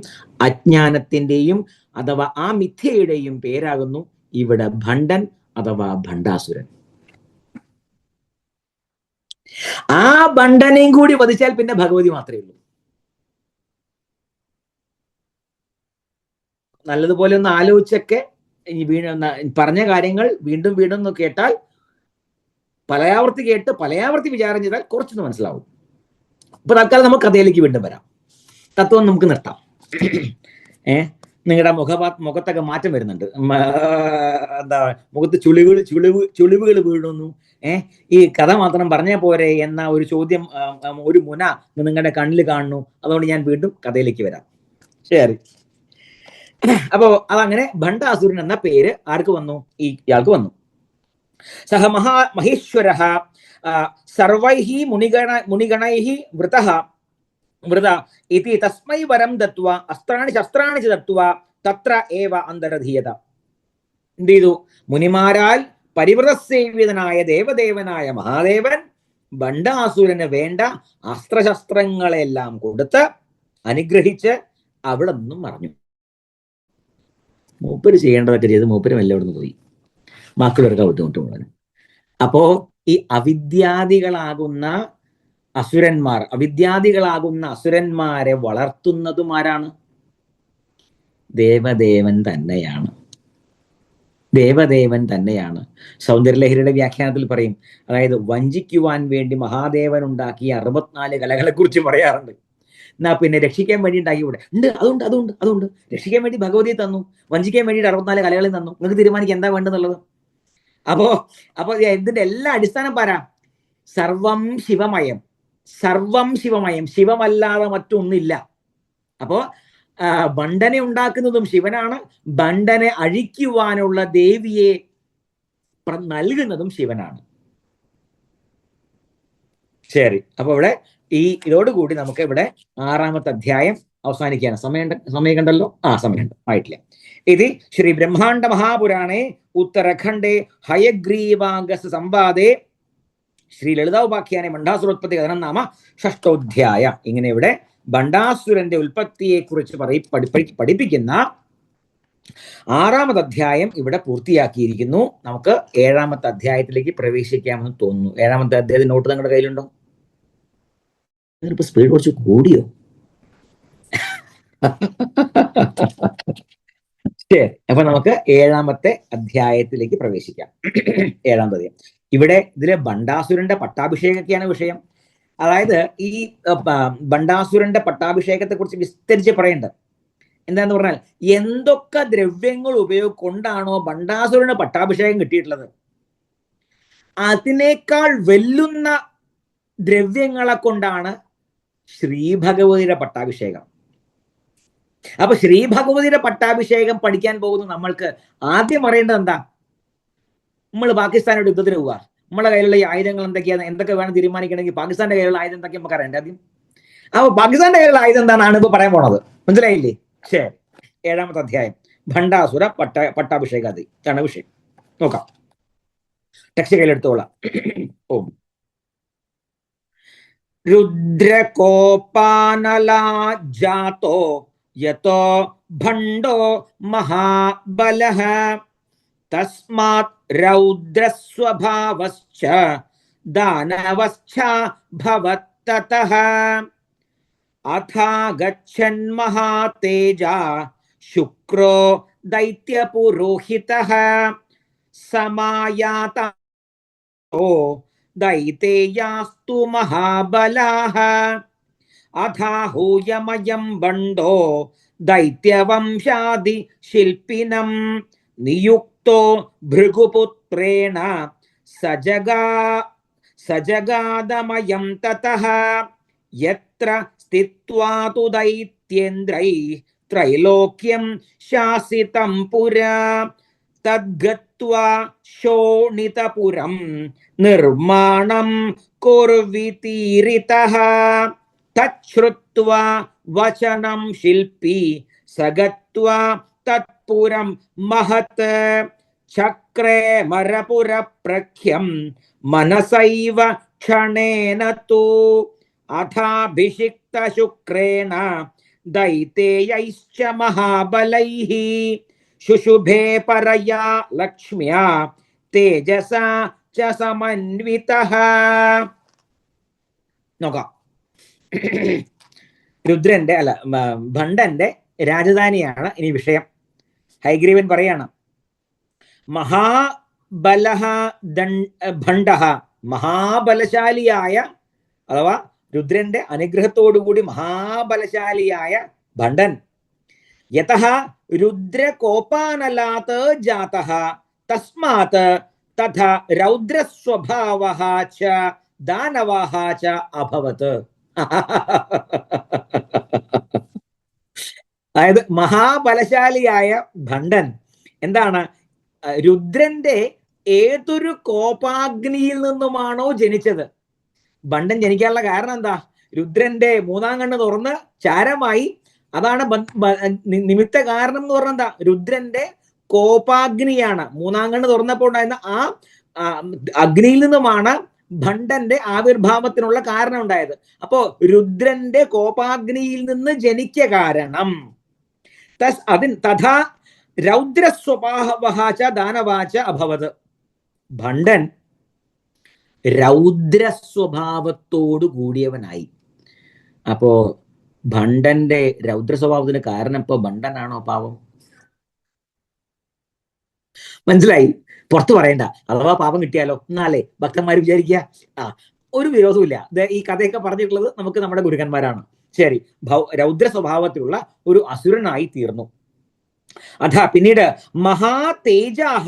അജ്ഞാനത്തിന്റെയും അഥവാ ആ മിഥ്യയുടെയും പേരാകുന്നു ഇവിടെ ഭണ്ഡൻ അഥവാ ഭണ്ഡാസുരൻ. ആ ഭണ്ഡനെയും കൂടി വധിച്ചാൽ പിന്നെ ഭഗവതി മാത്രമേ ഉള്ളൂ. നല്ലതുപോലെ ഒന്ന് ആലോചിച്ചൊക്കെ പറഞ്ഞ കാര്യങ്ങൾ വീണ്ടും വീണ്ടും ഒന്ന് കേട്ടാൽ, പലയാവർത്തി കേട്ട് പലയാവർത്തി വിചാരം ചെയ്താൽ കുറച്ചൊന്ന് മനസ്സിലാവും. അപ്പൊ തൽക്കാലം നമുക്ക് കഥയിലേക്ക് വീണ്ടും വരാം. തത്വം നമുക്ക് നിർത്താം. നിങ്ങളുടെ മുഖത്തൊക്കെ മാറ്റം വരുന്നുണ്ട്. എന്താ, മുഖത്ത് ചുളിവുകൾ വീഴുന്നു. ഈ കഥ മാത്രം പറഞ്ഞാൽ പോരെ എന്ന ഒരു ചോദ്യം, ഒരു മുന നിങ്ങളുടെ കണ്ണിൽ കാണുന്നു. അതുകൊണ്ട് ഞാൻ വീണ്ടും കഥയിലേക്ക് വരാം. ശരി. അപ്പോ അതങ്ങനെ ഭണ്ഡാസുരൻ എന്ന പേര് ആർക്ക് വന്നു? ഇയാൾക്ക് വന്നു. സഹ മഹേശ്വര സർവൈഹി മുനിഗണൈഹി വൃത ഇതി തസ്മൈ വരം ദത്വ അസ്ത്രാണി ശസ്ത്രാണി ദത്വ തത്ര ഏവ അന്തരധീയത. എന്ത് ചെയ്തു? മുനിമാരാൽ പരിവൃതസേവിതനായ ദേവദേവനായ മഹാദേവൻ ഭണ്ഡാസുരന് വേണ്ട അസ്ത്രശസ്ത്രങ്ങളെല്ലാം കൊടുത്ത് അനുഗ്രഹിച്ച് അവിടെ നിന്നും മറഞ്ഞു. മൂപ്പര് ചെയ്യേണ്ടതൊക്കെ ചെയ്ത് മൂപ്പരും എല്ലാം അവിടെ നിന്ന് പോയി. ബാക്കിയുള്ളവർക്ക് ബുദ്ധിമുട്ട് മുഴുവൻ. അപ്പോ ഈ അവിദ്യാദികളാകുന്ന അസുരന്മാരെ വളർത്തുന്നതും ആരാണ്? ദേവദേവൻ തന്നെയാണ്. സൗന്ദര്യലഹരിയുടെ വ്യാഖ്യാനത്തിൽ പറയും, അതായത് വഞ്ചിക്കുവാൻ വേണ്ടി മഹാദേവൻ ഉണ്ടാക്കിയ 64 കലകളെ കുറിച്ച് പറയാറുണ്ട്. എന്നാ പിന്നെ രക്ഷിക്കാൻ വേണ്ടി ഉണ്ടാക്കി ഇവിടെ ഉണ്ട്, അതുണ്ട്. രക്ഷിക്കാൻ വേണ്ടി ഭഗവതിയെ തന്നു, വഞ്ചിക്കാൻ വേണ്ടിയിട്ട് 64 കലകളിൽ തന്നു. നിങ്ങൾക്ക് തീരുമാനിക്കാൻ എന്താ വേണ്ടെന്നുള്ളത്. അപ്പോ ഇതിന്റെ എല്ലാ അടിസ്ഥാനം പാരാ? സർവം ശിവമയം. ശിവമല്ലാതെ മറ്റൊന്നില്ല. അപ്പോ ഭണ്ഡനെ ഉണ്ടാക്കുന്നതും ശിവനാണ്. ഭണ്ഡനെ അഴിക്കുവാനുള്ള ദേവിയെ നൽകുന്നതും ശിവനാണ്. ശരി. അപ്പൊ ഇവിടെ ഇതോടുകൂടി നമുക്ക് ഇവിടെ 6ാമത്തെ അധ്യായം അവസാനിക്കുകയാണ്. സമയം കണ്ടല്ലോ? സമയമുണ്ട്, ആയിട്ടില്ല. ഇത് ശ്രീ ബ്രഹ്മാണ്ഡ മഹാപുരാണേ ഉത്തരഖണ്ഡേ ഹയഗ്രീവാംഗസ സംവാദേ ശ്രീ ലളിതോപാഖ്യാനെ ഭണ്ഡാസുരോത്പത്തി കഥനം നാമ 6ാധ്യായ. ഇങ്ങനെ ഇവിടെ ഭണ്ഡാസുരന്റെ ഉൽപ്പത്തിയെ കുറിച്ച് പഠിപ്പിക്കുന്ന 6ാമത്തെ അധ്യായം ഇവിടെ പൂർത്തിയാക്കിയിരിക്കുന്നു. നമുക്ക് 7ാമത്തെ അധ്യായത്തിലേക്ക് പ്രവേശിക്കാമെന്ന് തോന്നുന്നു. 7ാമത്തെ അധ്യായത്തിന്റെ നോട്ട് നിങ്ങളുടെ കയ്യിലുണ്ടോ? ഇപ്പൊ സ്പീഡ് കുറച്ച് കൂടിയോ? ശരി. അപ്പൊ നമുക്ക് 7ാമത്തെ അധ്യായത്തിലേക്ക് പ്രവേശിക്കാം. 7ാമത്തെ അധ്യായം. ഇതിലെ ഭണ്ഡാസുരന്റെ പട്ടാഭിഷേകമൊക്കെയാണ് വിഷയം. അതായത് ഈ ഭണ്ഡാസുരന്റെ പട്ടാഭിഷേകത്തെ കുറിച്ച് വിസ്തരിച്ച് പറയേണ്ടത് എന്താന്ന് പറഞ്ഞാൽ, എന്തൊക്കെ ദ്രവ്യങ്ങൾ കൊണ്ടാണോ ഭണ്ഡാസുരന് പട്ടാഭിഷേകം കിട്ടിയിട്ടുള്ളത്, അതിനേക്കാൾ വെല്ലുന്ന ദ്രവ്യങ്ങളെ കൊണ്ടാണ് ശ്രീഭഗവതിയുടെ പട്ടാഭിഷേകം. അപ്പൊ ശ്രീഭഗവതിയുടെ പട്ടാഭിഷേകം പഠിക്കാൻ പോകുന്ന നമ്മൾക്ക് ആദ്യം അറിയേണ്ടത് എന്താ? നമ്മൾ പാകിസ്ഥാനോട് യുദ്ധത്തിന് പോവുക. നമ്മളെ കയ്യിലുള്ള ഈ ആയുധങ്ങൾ എന്തൊക്കെ വേണം തീരുമാനിക്കണമെങ്കിൽ പാകിസ്ഥാന്റെ കയ്യിലുള്ള ആയുധം എന്തൊക്കെ നമുക്ക് അറിയണ്ടേ ആദ്യം. അപ്പൊ പാകിസ്ഥാന്റെ കയ്യിലുള്ള ആയുധം എന്താണെന്ന് ഇപ്പൊ പറയാൻ പോണത്. മനസ്സിലായില്ലേ? ശരി. 7ാമത്തെ അധ്യായം ഭണ്ഡാസുര പട്ടാഭിഷേകാദി ആണ് വിഷയം. നോക്കാം. ടെക്സ്റ്റ് കയ്യിലെടുത്തോളാം. ഓം രുദ്രകോപാനലാജാതോ യതോ ഭണ്ഡോ മഹാബലഃ തസ്മാത് രൗദ്രസ്വഭാവശ്ച ദാനവശ്ച ഭവത്തതഃ അഥാഗച്ഛൻ മഹാതേജ ശുക്രോ ദൈത്യപുരോഹിതഃ സമായാതോ ദൈതേയാസ്തു മഹാബലാഃ അഥാഹൂയമയം ഭണ്ഡോ ദൈത്യവംശാദി ശില്പിനം നിയുക്തോ ഭൃഗുപുത്രേണ സജഗാദമയം തതഃ യത്ര സ്ഥിത്വാ തു ദൈത്യേന്ദ്രൈ ത്രൈലോക്യം ശാസിതം പുരാ തദ്ഗത്വാ ശോണിതപുരം നിർമ്മാണം കുർവിതീരിതഃ തച്ഛ്രുത്വാ വചനം ശില്പി സഗത്വാ തത്പുരം മഹത് ചക്രേ മരപുരപ്രഖ്യം മനസൈവ ക്ഷണേന തു അഥാഭിഷിക്ത ശുക്രേണ ദൈതേയൈശ്ച മഹാബലൈഃ ശുശുഭേ പരയാ ലക്ഷ്മ്യാ തേജസാ ച സമന്വിതഃ. നോക്കാം. രുദ്രന്റെ അല്ല ഭണ്ഡന്റെ രാജധാനിയാണ് ഇനി വിഷയം. ഹയഗ്രീവൻ പറയാണ്, മഹാബലഃ ഭണ്ഡഃ, മഹാബലശാലിയായ അഥവാ രുദ്രന്റെ അനുഗ്രഹത്തോടുകൂടി മഹാബലശാലിയായ ഭണ്ഡൻ, യതഃ രുദ്രകോപാനലാത് ജാതഃ തസ്മാത് തഥാ രൗദ്രസ്വഭാവഃ ച ദാനവഃ ച അഭവത്. അതായത് മഹാബലശാലിയായ ഭണ്ഡൻ എന്താണ്, രുദ്രന്റെ ഏതൊരു കോപാഗ്നിയിൽ നിന്നുമാണോ ജനിച്ചത്. ഭണ്ഡൻ ജനിക്കാനുള്ള കാരണം എന്താ? രുദ്രന്റെ മൂന്നാം കണ്ണ് തുറന്ന് ചാരമായി. അതാണ് നിമിത്ത കാരണം എന്ന് പറഞ്ഞാൽ എന്താ? രുദ്രന്റെ കോപാഗ്നിയാണ്. മൂന്നാം കണ്ണ് തുറന്നപ്പോൾ ഉണ്ടായിരുന്ന ആ അഗ്നിയിൽ നിന്നുമാണ് ഭണ്ഡന്റെ ആവിർഭാവത്തിനുള്ള കാരണം ഉണ്ടായത്. അപ്പോ രുദ്രന്റെ കോപാഗ്നിയിൽ നിന്ന് ജനിക്ക കാരണം തഥാ രൗദ്രസ്വഭാവഃ ച ദാനവഃ ച അഭവത്. ഭണ്ഡൻ രൗദ്രസ്വഭാവത്തോടു കൂടിയവനായി. അപ്പോ ഭണ്ഡന്റെ രൗദ്രസ്വഭാവത്തിന് കാരണം ഇപ്പൊ ഭണ്ഡനാണോ പാവം? മനസ്സിലായി? പുറത്തു പറയണ്ട, അഥവാ പാപം കിട്ടിയാലോ എന്നാലേ ഭക്തന്മാർ വിചാരിക്കുക ഒരു വിരോധമില്ല. ഈ കഥയൊക്കെ പറഞ്ഞിട്ടുള്ളത് നമുക്ക് നമ്മുടെ ഗുരുക്കന്മാരാണ്. ശരി, രൗദ്ര സ്വഭാവത്തിലുള്ള ഒരു അസുരനായി തീർന്നു. അതാ പിന്നീട് മഹാതേജാഹ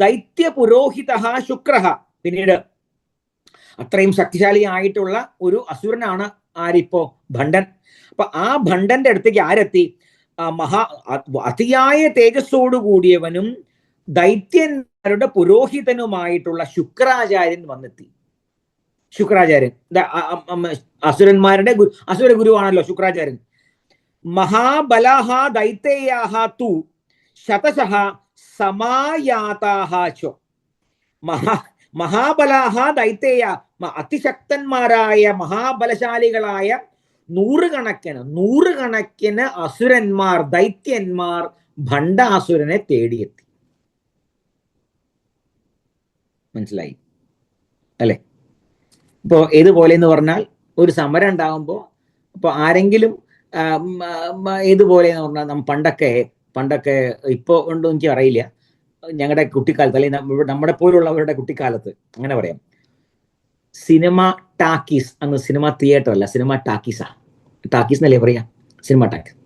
ദൈത്യ പുരോഹിതഃ ശുക്രഃ. പിന്നീട് അത്രയും ശക്തിശാലിയായിട്ടുള്ള ഒരു അസുരനാണ് ആരിപ്പോ? ഭണ്ഡൻ. അപ്പൊ ആ ഭണ്ഡന്റെ അടുത്തേക്ക് ആരെത്തി? അതിയായ തേജസ്സോടു കൂടിയവനും ദൈത്യന്മാരുടെ പുരോഹിതനുമായിട്ടുള്ള ശുക്രാചാര്യൻ വന്നെത്തി. ശുക്രാചാര്യൻ അസുരന്മാരുടെ അസുര ഗുരുവാണല്ലോ ശുക്രാചാര്യൻ. മഹാബലാഹ ദൈത്യേയാഹ തു ശതശഃ സമായാതാഹ ച. മഹാബലാഹ ദൈത്യേയ, അതിശക്തന്മാരായ മഹാബലശാലികളായ നൂറുകണക്കിന് അസുരന്മാർ, ദൈത്യന്മാർ ഭണ്ഡാസുരനെ തേടിയെത്തി. മനസ്സിലായി അല്ലെ? ഇപ്പോ ഏതുപോലെ എന്ന് പറഞ്ഞാൽ ഒരു സമരം ഉണ്ടാകുമ്പോൾ ഇപ്പൊ ആരെങ്കിലും ഏതുപോലെ എന്ന് പറഞ്ഞാൽ പണ്ടൊക്കെ ഇപ്പോ ഉണ്ടോ എനിക്ക് അറിയില്ല, ഞങ്ങളുടെ കുട്ടിക്കാലത്ത് അല്ലെങ്കിൽ നമ്മുടെ പോലുള്ളവരുടെ കുട്ടിക്കാലത്ത് അങ്ങനെ പറയാം, സിനിമ ടാക്കീസ്, അന്ന് സിനിമ തിയേറ്റർ അല്ല, സിനിമ ടാക്കീസാ. ടാക്കീസ് എന്നല്ലേ പറയാ, സിനിമ ടാക്കീസ്.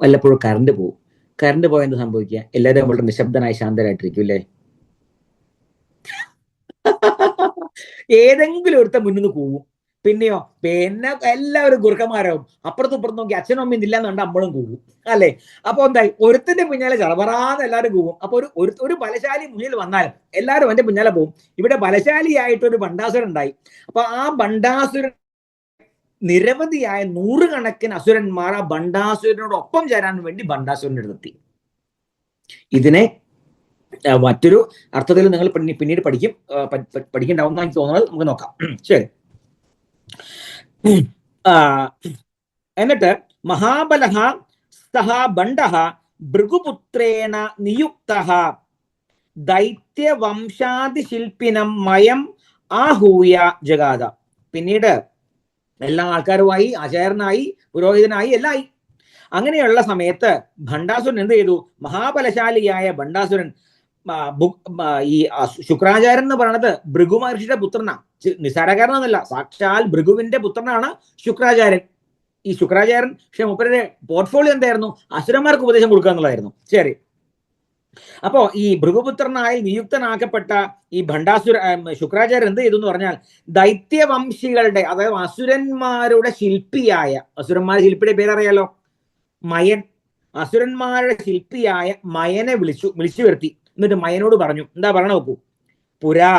വല്ലപ്പോഴും കറണ്ട് പോകും. കറണ്ട് പോയാൽ എന്ത് സംഭവിക്കുക? എല്ലാവരും വളരെ നിശബ്ദനായി ശാന്തരായിട്ടിരിക്കും അല്ലേ? ഏതെങ്കിലും ഒരുത്ത മുന്നിൽ നിന്ന് കൂവും. പിന്നെ എല്ലാവരും ഗുർക്കന്മാരാവും. അപ്പുറത്തും ഇപ്പുറത്തും നോക്കി അച്ഛനും അമ്മയും ഇല്ലാന്ന് കണ്ട അമ്മളും കൂവും അല്ലെ? അപ്പൊ എന്തായി? ഒരുത്തിന്റെ പിന്നാലെ ചറവറാന്ന് എല്ലാവരും കൂവും. അപ്പൊ ഒരു ബലശാലി മുന്നിൽ വന്നാൽ എല്ലാവരും അവന്റെ പിന്നാലെ പോകും. ഇവിടെ ബലശാലിയായിട്ടൊരു ഭണ്ഡാസുരൻ ഉണ്ടായി. അപ്പൊ ആ ഭണ്ഡാസുരൻ നിരവധിയായ നൂറുകണക്കിന് അസുരന്മാർ ആ ഭണ്ഡാസുരനോടൊപ്പം ചേരാൻ വേണ്ടി ഭണ്ഡാസുരൻ്റെ അടുത്തെത്തി. ഇതിനെ മറ്റൊരു അർത്ഥത്തിൽ നിങ്ങൾ പിന്നീട് പഠിക്കണ്ടാവുന്ന എനിക്ക് തോന്നുന്നത്. നമുക്ക് നോക്കാം. ശരി. എന്നിട്ട് മഹാബലഃ സഹ ഭണ്ഡഃ ഭൃഗുപുത്രേണ നിയുക്തഃ ദൈത്യവംശാദിശില്പിനം മയം ആഹൂയ ജഗാദ. പിന്നീട് എല്ലാ ആൾക്കാരുമായി, ആചാര്യനായി, പുരോഹിതനായി, എല്ലാം ആയി. അങ്ങനെയുള്ള സമയത്ത് ഭണ്ഡാസുരൻ എന്ത് ചെയ്തു? മഹാബലശാലിയായ ഭണ്ഡാസുരൻ, ഈ ശുക്രാചാര്യൻ എന്ന് പറയുന്നത് ഭൃഗു മഹർഷിയുടെ പുത്രനാണ്. നിസ്സാരക്കാരനൊന്നല്ല, സാക്ഷാൽ ഭൃഗുവിന്റെ പുത്രനാണ് ശുക്രാചാര്യൻ. ഈ ശുക്രാചാര്യൻ പക്ഷെ മൂപ്പരുടെ പോർട്ട്ഫോളിയോ എന്തായിരുന്നു? അസുരന്മാർക്ക് ഉപദേശം കൊടുക്കുക എന്നുള്ളതായിരുന്നു. ശരി. അപ്പോ ഈ ഭൃഗുപുത്രനായി നിയുക്തനാക്കപ്പെട്ട ഈ ശുക്രാചാര്യർ എന്ത് ചെയ്തു എന്ന് പറഞ്ഞാൽ ദൈത്യവംശികളുടെ, അതായത് അസുരന്മാരുടെ ശില്പിയായ, അസുരന്മാരുടെ ശില്പിയുടെ പേരറിയാലോ, മയൻ. അസുരന്മാരുടെ ശില്പിയായ മയനെ വിളിച്ചു വരുത്തി. എന്നിട്ട് മയനോട് പറഞ്ഞു, എന്താ പറയണ നോക്കൂ. പുരാ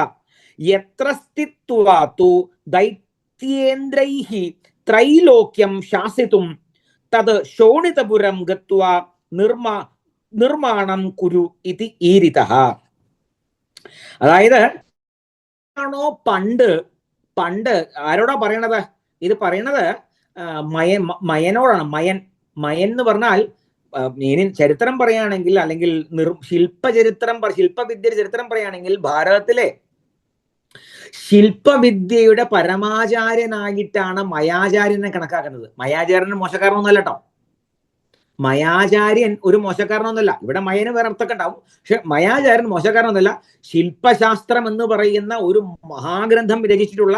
യത്ര സ്ഥിത്വാതു ദൈത്യേന്ദ്രൈഹി ത്രൈലോക്യം ശാസിതും തത് ശോണിതപുരം ഗത്വാ നിർമ്മാണം കുരു ഇതി ഈരിതഃ. അതായത് ആണോ പണ്ട് ആരോടാ പറയണത്? ഇത് പറയണത് മയനോടാണ്. മയൻ എന്ന് പറഞ്ഞാൽ ചരിത്രം പറയുകയാണെങ്കിൽ, അല്ലെങ്കിൽ ശില്പവിദ്യയുടെ ചരിത്രം പറയുകയാണെങ്കിൽ, ഭാരതത്തിലെ ശില്പവിദ്യയുടെ പരമാചാര്യനായിട്ടാണ് മയാചാര്യനെ കണക്കാക്കുന്നത്. മയാചാര്യൻ മോശക്കാരനൊന്നുമല്ല കേട്ടോ. മയാചാര്യൻ ഒരു മോശക്കാരനൊന്നുമല്ല. ഇവിടെ മയന് വേറെ അർത്ഥമൊക്കെ ഉണ്ടാവും, പക്ഷെ മയാചാര്യൻ മോശക്കാരനൊന്നുമല്ല. ശില്പശാസ്ത്രം എന്ന് പറയുന്ന ഒരു മഹാഗ്രന്ഥം രചിച്ചിട്ടുള്ള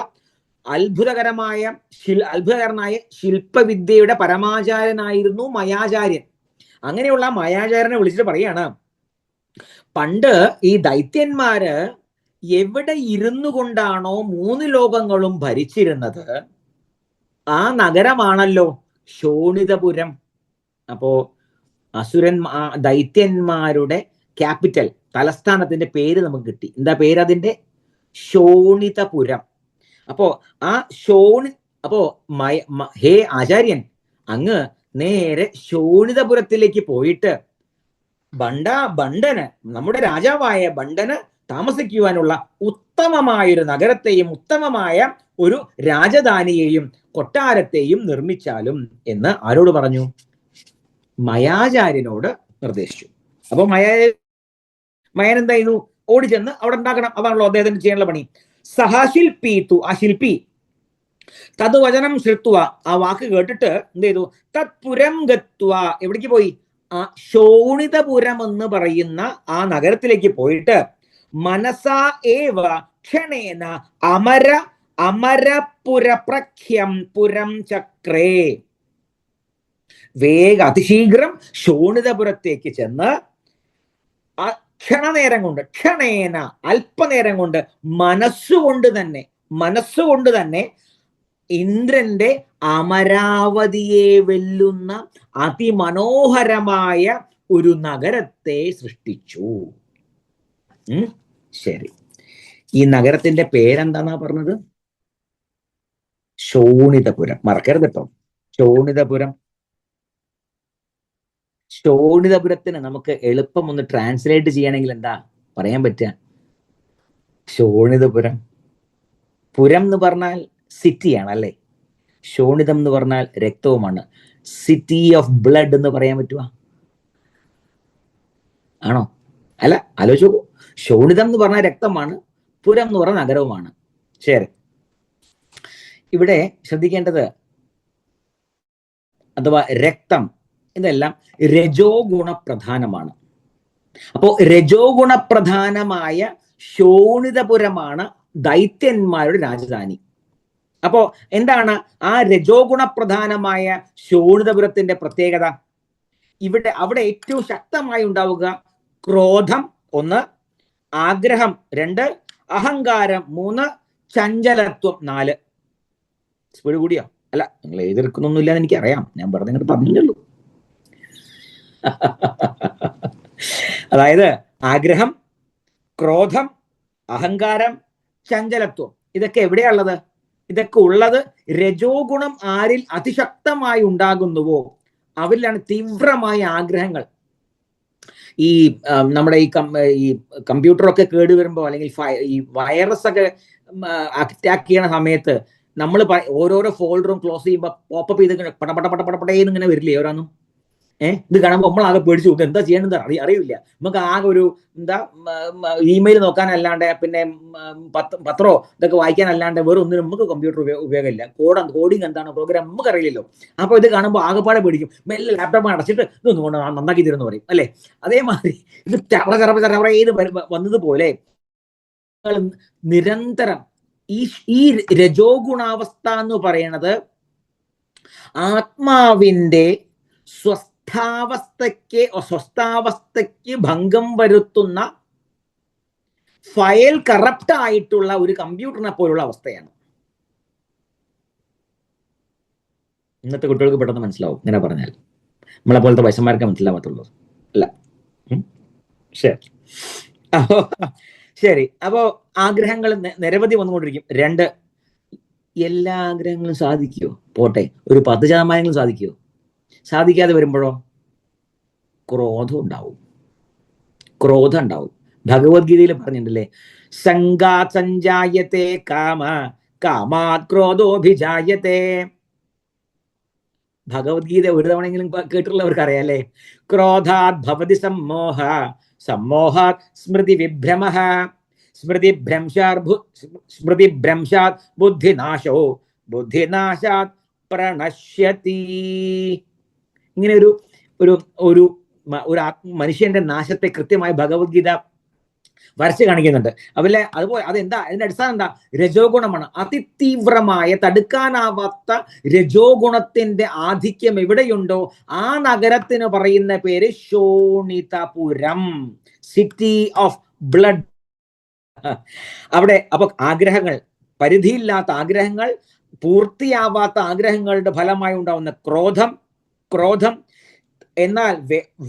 അത്ഭുതകരനായ ശില്പവിദ്യയുടെ പരമാചാര്യനായിരുന്നു മയാചാര്യൻ. അങ്ങനെയുള്ള മയാചാര്യനെ വിളിച്ചിട്ട് പറയാണ്, പണ്ട് ഈ ദൈത്യന്മാര് എവിടെ ഇരുന്നു കൊണ്ടാണോ 3 ലോകങ്ങളും ഭരിച്ചിരുന്നത്, ആ നഗരമാണല്ലോ ശോണിതപുരം. അപ്പോ ദൈത്യന്മാരുടെ ക്യാപിറ്റൽ, തലസ്ഥാനത്തിന്റെ പേര് നമുക്ക് കിട്ടി. എന്താ പേര് അതിന്റെ? ശോണിതപുരം. അപ്പോ ഹേ ആചാര്യൻ, അങ്ങ് നേരെ ശോണിതപുരത്തിലേക്ക് പോയിട്ട് ബണ്ടന്, നമ്മുടെ രാജാവായ ബണ്ടന് താമസിക്കുവാനുള്ള ഉത്തമമായൊരു നഗരത്തെയും ഉത്തമമായ ഒരു രാജധാനിയെയും കൊട്ടാരത്തെയും നിർമ്മിച്ചാലും എന്ന് ആരോട് പറഞ്ഞു? മയാചാര്യനോട് നിർദ്ദേശിച്ചു. അപ്പൊ മയൻ എന്തായിരുന്നു? ഓടിച്ചെന്ന് അവിടെ ഉണ്ടാക്കണം. അതാണല്ലോ അദ്ദേഹത്തിന് ചെയ്യാനുള്ള പണി. സഹശില്പീത്തു, ആ ശില്പി, തത് വചനം ശ്രുത്വ, ആ വാക്ക് കേട്ടിട്ട് എന്ത് ചെയ്തു? തത്പുരം ഗത്വ, എവിടേക്ക് പോയി? ആ ശോണിതപുരം എന്ന് പറയുന്ന ആ നഗരത്തിലേക്ക് പോയിട്ട് മനസാ ഏവ ക്ഷണേന അമരപുരപ്രഖ്യം പുരം ചക്രേ, അതിശീഘ്രം ശോണിതപുരത്തേക്ക് ചെന്ന് ക്ഷണേന അല്പനേരം കൊണ്ട് മനസ്സുകൊണ്ട് തന്നെ ഇന്ദ്രന്റെ അമരാവതിയെ വെല്ലുന്ന അതിമനോഹരമായ ഒരു നഗരത്തെ സൃഷ്ടിച്ചു. ശരി, ഈ നഗരത്തിന്റെ പേരെന്താന്നാ പറഞ്ഞത്? ശോണിതപുരം. മറക്കരുത് കേട്ടോ, ശോണിതപുരത്തിന് നമുക്ക് എളുപ്പം ഒന്ന് ട്രാൻസ്ലേറ്റ് ചെയ്യണമെങ്കിൽ എന്താ പറയാൻ പറ്റുക? ശോണിതപുരം. പുരം എന്ന് പറഞ്ഞാൽ സിറ്റിയാണ് അല്ലേ? ശോണിതം എന്ന് പറഞ്ഞാൽ രക്തവുമാണ്. സിറ്റി ഓഫ് ബ്ലഡ് എന്ന് പറയാൻ പറ്റുക? ആണോ? അല്ല, ആലോചിച്ചു. ശോണിതം എന്ന് പറഞ്ഞാൽ രക്തമാണ്, പുരം എന്ന് പറഞ്ഞാൽ നഗരവുമാണ്. ശരി, ഇവിടെ ശ്രദ്ധിക്കേണ്ടത് അഥവാ രക്തം ഇതെല്ലാം രജോ ഗുണപ്രധാനമാണ്. അപ്പോ രജോ ഗുണപ്രധാനമായ ശോണിതപുരമാണ് ദൈത്യന്മാരുടെ രാജധാനി. അപ്പോ എന്താണ് ആ രജോ ഗുണപ്രധാനമായ ശോണിതപുരത്തിന്റെ പ്രത്യേകത? അവിടെ ഏറ്റവും ശക്തമായി ഉണ്ടാവുക ക്രോധം 1, ആഗ്രഹം 2, അഹങ്കാരം 3, ചഞ്ചലത്വം 4. സ്പീഡ് കൂടിയോ? അല്ല, നിങ്ങൾ എഴുതിയെടുക്കുന്നൊന്നുമില്ല എന്ന് എനിക്കറിയാം, ഞാൻ വെറുതെ ഇങ്ങോട്ട് പറഞ്ഞുള്ളൂ. അതായത് ആഗ്രഹം, ക്രോധം, അഹങ്കാരം, ചഞ്ചലത്വം, ഇതൊക്കെ എവിടെയുള്ളത്? ഇതൊക്കെ ഉള്ളത് രജോ ഗുണം ആരിൽ അതിശക്തമായി ഉണ്ടാകുന്നുവോ അവരിലാണ് തീവ്രമായ ആഗ്രഹങ്ങൾ. ഈ നമ്മുടെ ഈ കമ്പ്യൂട്ടറൊക്കെ കേടുവരുമ്പോൾ, അല്ലെങ്കിൽ ഈ വൈറസ് ഒക്കെ അറ്റാക്ക് ചെയ്യണ സമയത്ത് നമ്മൾ ഓരോരോ ഫോൾഡറും ക്ലോസ് ചെയ്യുമ്പോൾ പോപ്പപ്പ് ചെയ്ത് പടപടേന്ന് ഇങ്ങനെ വരില്ലേ ഓരോന്നും? ഇത് കാണുമ്പോൾ നമ്മളാകെ പേടിച്ചു പോകും. എന്താ ചെയ്യണമെന്ന് അറിയില്ല. നമുക്ക് ആകെ ഒരു ഇമെയിൽ നോക്കാനല്ലാണ്ട്, പിന്നെ പത്രമോ ഇതൊക്കെ വായിക്കാനല്ലാണ്ട് വേറെ ഒന്നിനും നമുക്ക് കമ്പ്യൂട്ടർ ഉപയോഗമില്ല. കോഡിങ് എന്താണ്, പ്രോഗ്രാം നമുക്ക് അറിയില്ലല്ലോ. അപ്പോൾ ഇത് കാണുമ്പോൾ ആകെപ്പാടെ പേടിക്കും. മെല്ലെ ലാപ്ടോപ്പ് അടച്ചിട്ട് ഇതൊന്നും കൊണ്ട് നന്നാക്കി തരുമെന്ന് പറയും അല്ലേ? അതേമാതിരി ഇത് ഇത് വന്നതുപോലെ നിരന്തരം ഈ രജോ ഗുണാവസ്ഥ എന്ന് പറയുന്നത് ആത്മാവിന്റെ സ്വസ്ഥാവസ്ഥയ്ക്ക് ഭംഗം വരുത്തുന്ന, ഫയൽ കറപ്റ്റ് ആയിട്ടുള്ള ഒരു കമ്പ്യൂട്ടറിനെ പോലുള്ള അവസ്ഥയാണ്. ഇന്നത്തെ കുട്ടികൾക്ക് പെട്ടെന്ന് മനസ്സിലാവും ഇങ്ങനെ പറഞ്ഞാൽ. നമ്മളെ പോലത്തെ വയസ്സന്മാർക്ക് മനസ്സിലാവാത്തുള്ളൂ അല്ല. ശരി, അപ്പോ ശരി. അപ്പോ ആഗ്രഹങ്ങൾ നിരവധി വന്നുകൊണ്ടിരിക്കും. 2, എല്ലാ ആഗ്രഹങ്ങളും സാധിക്കുമോ? പോട്ടെ, ഒരു 10% സാധിക്കുമോ? സാധിക്കാതെ വരുമ്പോഴോ ക്രോധം ഉണ്ടാവും. ഭഗവത്ഗീതയിൽ പറഞ്ഞിട്ടുണ്ടല്ലേ, സംഗാ സഞ്ജായത്തെ കാമ, കാമാത് ക്രോധോഭിജായത്തെ. ഭഗവത്ഗീത ഒരു തവണയെങ്കിലും കേട്ടിട്ടുള്ളവർക്ക് അറിയാം അല്ലേ? ക്രോധാത് ഭവതി സമ്മോഹ, സമ്മോഹാത് സ്മൃതി വിഭ്രമ, സ്മൃതിഭ്രംശാത് ബുദ്ധിനാശോ, ബുദ്ധിനാശാത് പ്രണശ്യതി. ഇങ്ങനെ ഒരു ഒരു ഒരു മനുഷ്യന്റെ നാശത്തെ കൃത്യമായി ഭഗവത്ഗീത വരച്ച് കാണിക്കുന്നുണ്ട്. അതുപോലെ അതെന്താ, അതിന്റെ അടിസ്ഥാനം എന്താ? രജോഗുണമാണ്. അതിതീവ്രമായ തടുക്കാനാവാത്ത രജോഗുണത്തിന്റെ ആധിക്യം എവിടെയുണ്ടോ ആ നഗരത്തിന് പറയുന്ന പേര് ശോണിതപുരം, സിറ്റി ഓഫ് ബ്ലഡ്. അവിടെ അപ്പൊ ആഗ്രഹങ്ങൾ, പരിധിയില്ലാത്ത ആഗ്രഹങ്ങൾ, പൂർത്തിയാവാത്ത ആഗ്രഹങ്ങളുടെ ഫലമായി ഉണ്ടാവുന്ന ക്രോധം, എന്നാൽ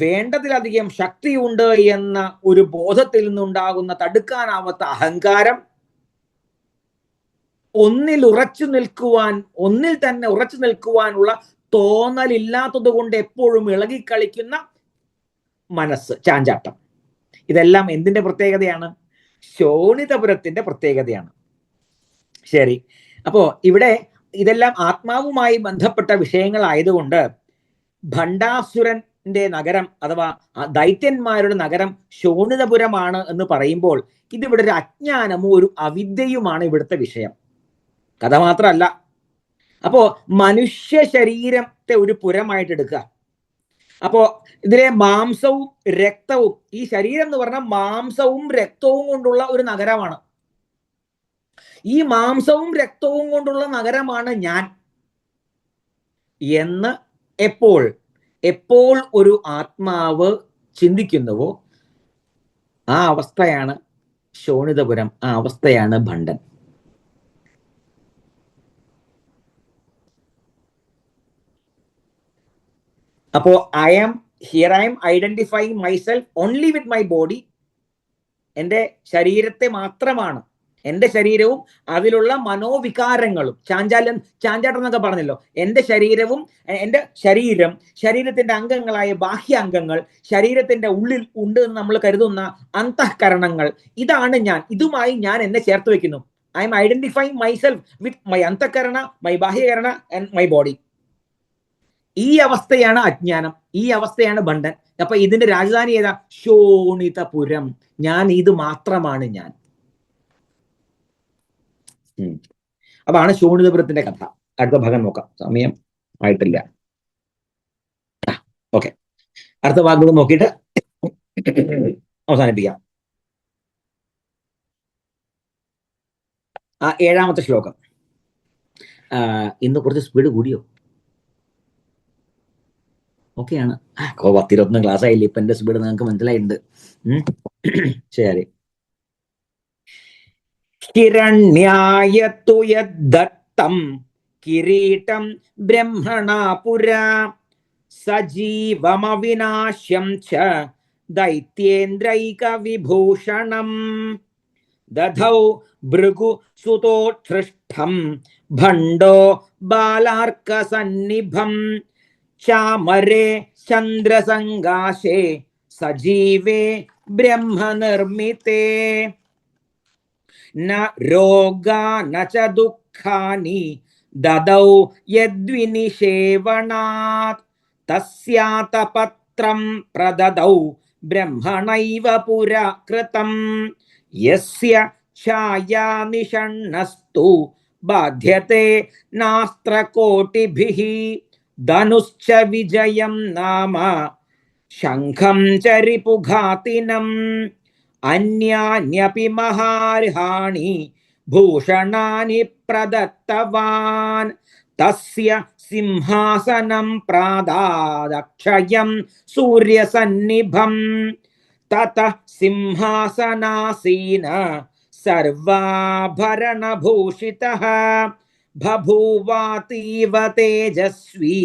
വേണ്ടതിലധികം ശക്തിയുണ്ട് എന്ന ഒരു ബോധത്തിൽ നിന്നുണ്ടാകുന്ന തടുക്കാനാവാത്ത അഹങ്കാരം, ഒന്നിൽ തന്നെ ഉറച്ചു നിൽക്കുവാനുള്ള തോന്നലില്ലാത്തത് കൊണ്ട് എപ്പോഴും ഇളകിക്കളിക്കുന്ന മനസ്സ്, ചാഞ്ചാട്ടം. ഇതെല്ലാം എന്തിന്റെ പ്രത്യേകതയാണ്? ശോണിതപുരത്തിന്റെ പ്രത്യേകതയാണ്. ശരി, അപ്പോ ഇവിടെ ഇതെല്ലാം ആത്മാവുമായി ബന്ധപ്പെട്ട വിഷയങ്ങളായതുകൊണ്ട് ഭണ്ഡാസുരന്റെ നഗരം അഥവാ ദൈത്യന്മാരുടെ നഗരം ശോണിതപുരമാണ് എന്ന് പറയുമ്പോൾ ഇതിവിടെ ഒരു അജ്ഞാനമോ ഒരു അവിദ്യയുമാണ് ഇവിടുത്തെ വിഷയം. കഥ മാത്രമല്ല. അപ്പോ മനുഷ്യ ശരീരത്തെ ഒരു പുരമായിട്ട് എടുക്കുക. അപ്പോ ഇതിലെ മാംസവും രക്തവും, ഈ ശരീരം എന്ന് പറഞ്ഞാൽ മാംസവും രക്തവും കൊണ്ടുള്ള ഒരു നഗരമാണ്. ഈ മാംസവും രക്തവും കൊണ്ടുള്ള നഗരമാണ് ഞാൻ എന്ന് എപ്പോൾ ഒരു ആത്മാവ് ചിന്തിക്കുന്നുവോ ആ അവസ്ഥയാണ് ശോണിതപുരം, ആ അവസ്ഥയാണ് ഭണ്ഡൻ. അപ്പോ I am identifying myself only with my body. എൻ്റെ ശരീരത്തെ മാത്രമാണ്, എൻ്റെ ശരീരവും അതിലുള്ള മനോവികാരങ്ങളും, ചാഞ്ചാട്ടം എന്നൊക്കെ പറഞ്ഞല്ലോ, എൻ്റെ ശരീരത്തിന്റെ അംഗങ്ങളായ ബാഹ്യാംഗങ്ങൾ, ശരീരത്തിന്റെ ഉള്ളിൽ ഉണ്ട് എന്ന് നമ്മൾ കരുതുന്ന അന്തഃകരണങ്ങൾ, ഇതാണ് ഞാൻ. ഇതുമായി ഞാൻ എന്നെ ചേർത്ത് വെക്കുന്നു. I am identifying myself with my അന്തഃകരണ, മൈ ബാഹ്യകരണ ആൻഡ് മൈ ബോഡി. ഈ അവസ്ഥയാണ് അജ്ഞാനം, ഈ അവസ്ഥയാണ് ഭണ്ഡൻ. അപ്പൊ ഇതിന്റെ രാജധാനി ഏതാ? ശോണിതപുരം. ഞാൻ ഇത് മാത്രമാണ് ഞാൻ. അതാണ് ശോണിതപുരത്തിന്റെ കഥ. അടുത്ത ഭാഗം നോക്കാം, സമയം ആയിട്ടില്ല. ഓക്കെ, അടുത്ത ഭാഗം നോക്കിയിട്ട് അവസാനിപ്പിക്കാം. 7ാമത്തെ ശ്ലോകം. ഇന്ന് കുറച്ച് സ്പീഡ് കൂടിയോ? ഓക്കെയാണ്. 10-21 ക്ലാസ് ആയില്ലേ, ഇപ്പൊ എന്റെ സ്പീഡ് നിങ്ങൾക്ക് മനസ്സിലായിട്ടുണ്ട്. ശരി. ഹിരണ്യായതു യദ്ദത്തം കിരീടം ബ്രഹ്മണാ പുരാ സജീവമവിനാശ്യം ച ദൈത്യേന്ദ്രൈക വിഭൂഷണം ദധൗ ഭൃഗു സുതോത്സൃഷ്ടം ഭണ്ഡോ ബാലാർക്കസന്നിഭം ചാമരേ ചന്ദ്രസംകാശേ സജീവേ ബ്രഹ്മനിർമ്മിതേ ന രോഗാ ന ച ദുഃഖാനി ദദൗ യദ്വിനിഷേവണാത് തസ്യാതപത്രം പ്രദദൗ ബ്രഹ്മണൈവ പുരാ കൃതം യസ്യ ഛായാ നിഷണ്ണസ്തു ബാധ്യത്തെ നാസ്ത്രകോടിഭിഃ ധനുശ്ച വിജയം നാമ ശംഖം ച രിപുഘാതിനം അന്യാന്യപി മഹാർഹാണി ഭൂഷണാനി പ്രദത്തവാൻ തസ്യ സിംഹാസനം പ്രാദാദക്ഷയം സൂര്യസന്നിഭം തത സിംഹാസനാസീന സർവാഭരണഭൂഷിതഃ ബഭൂവാതീവ തേജസ്വി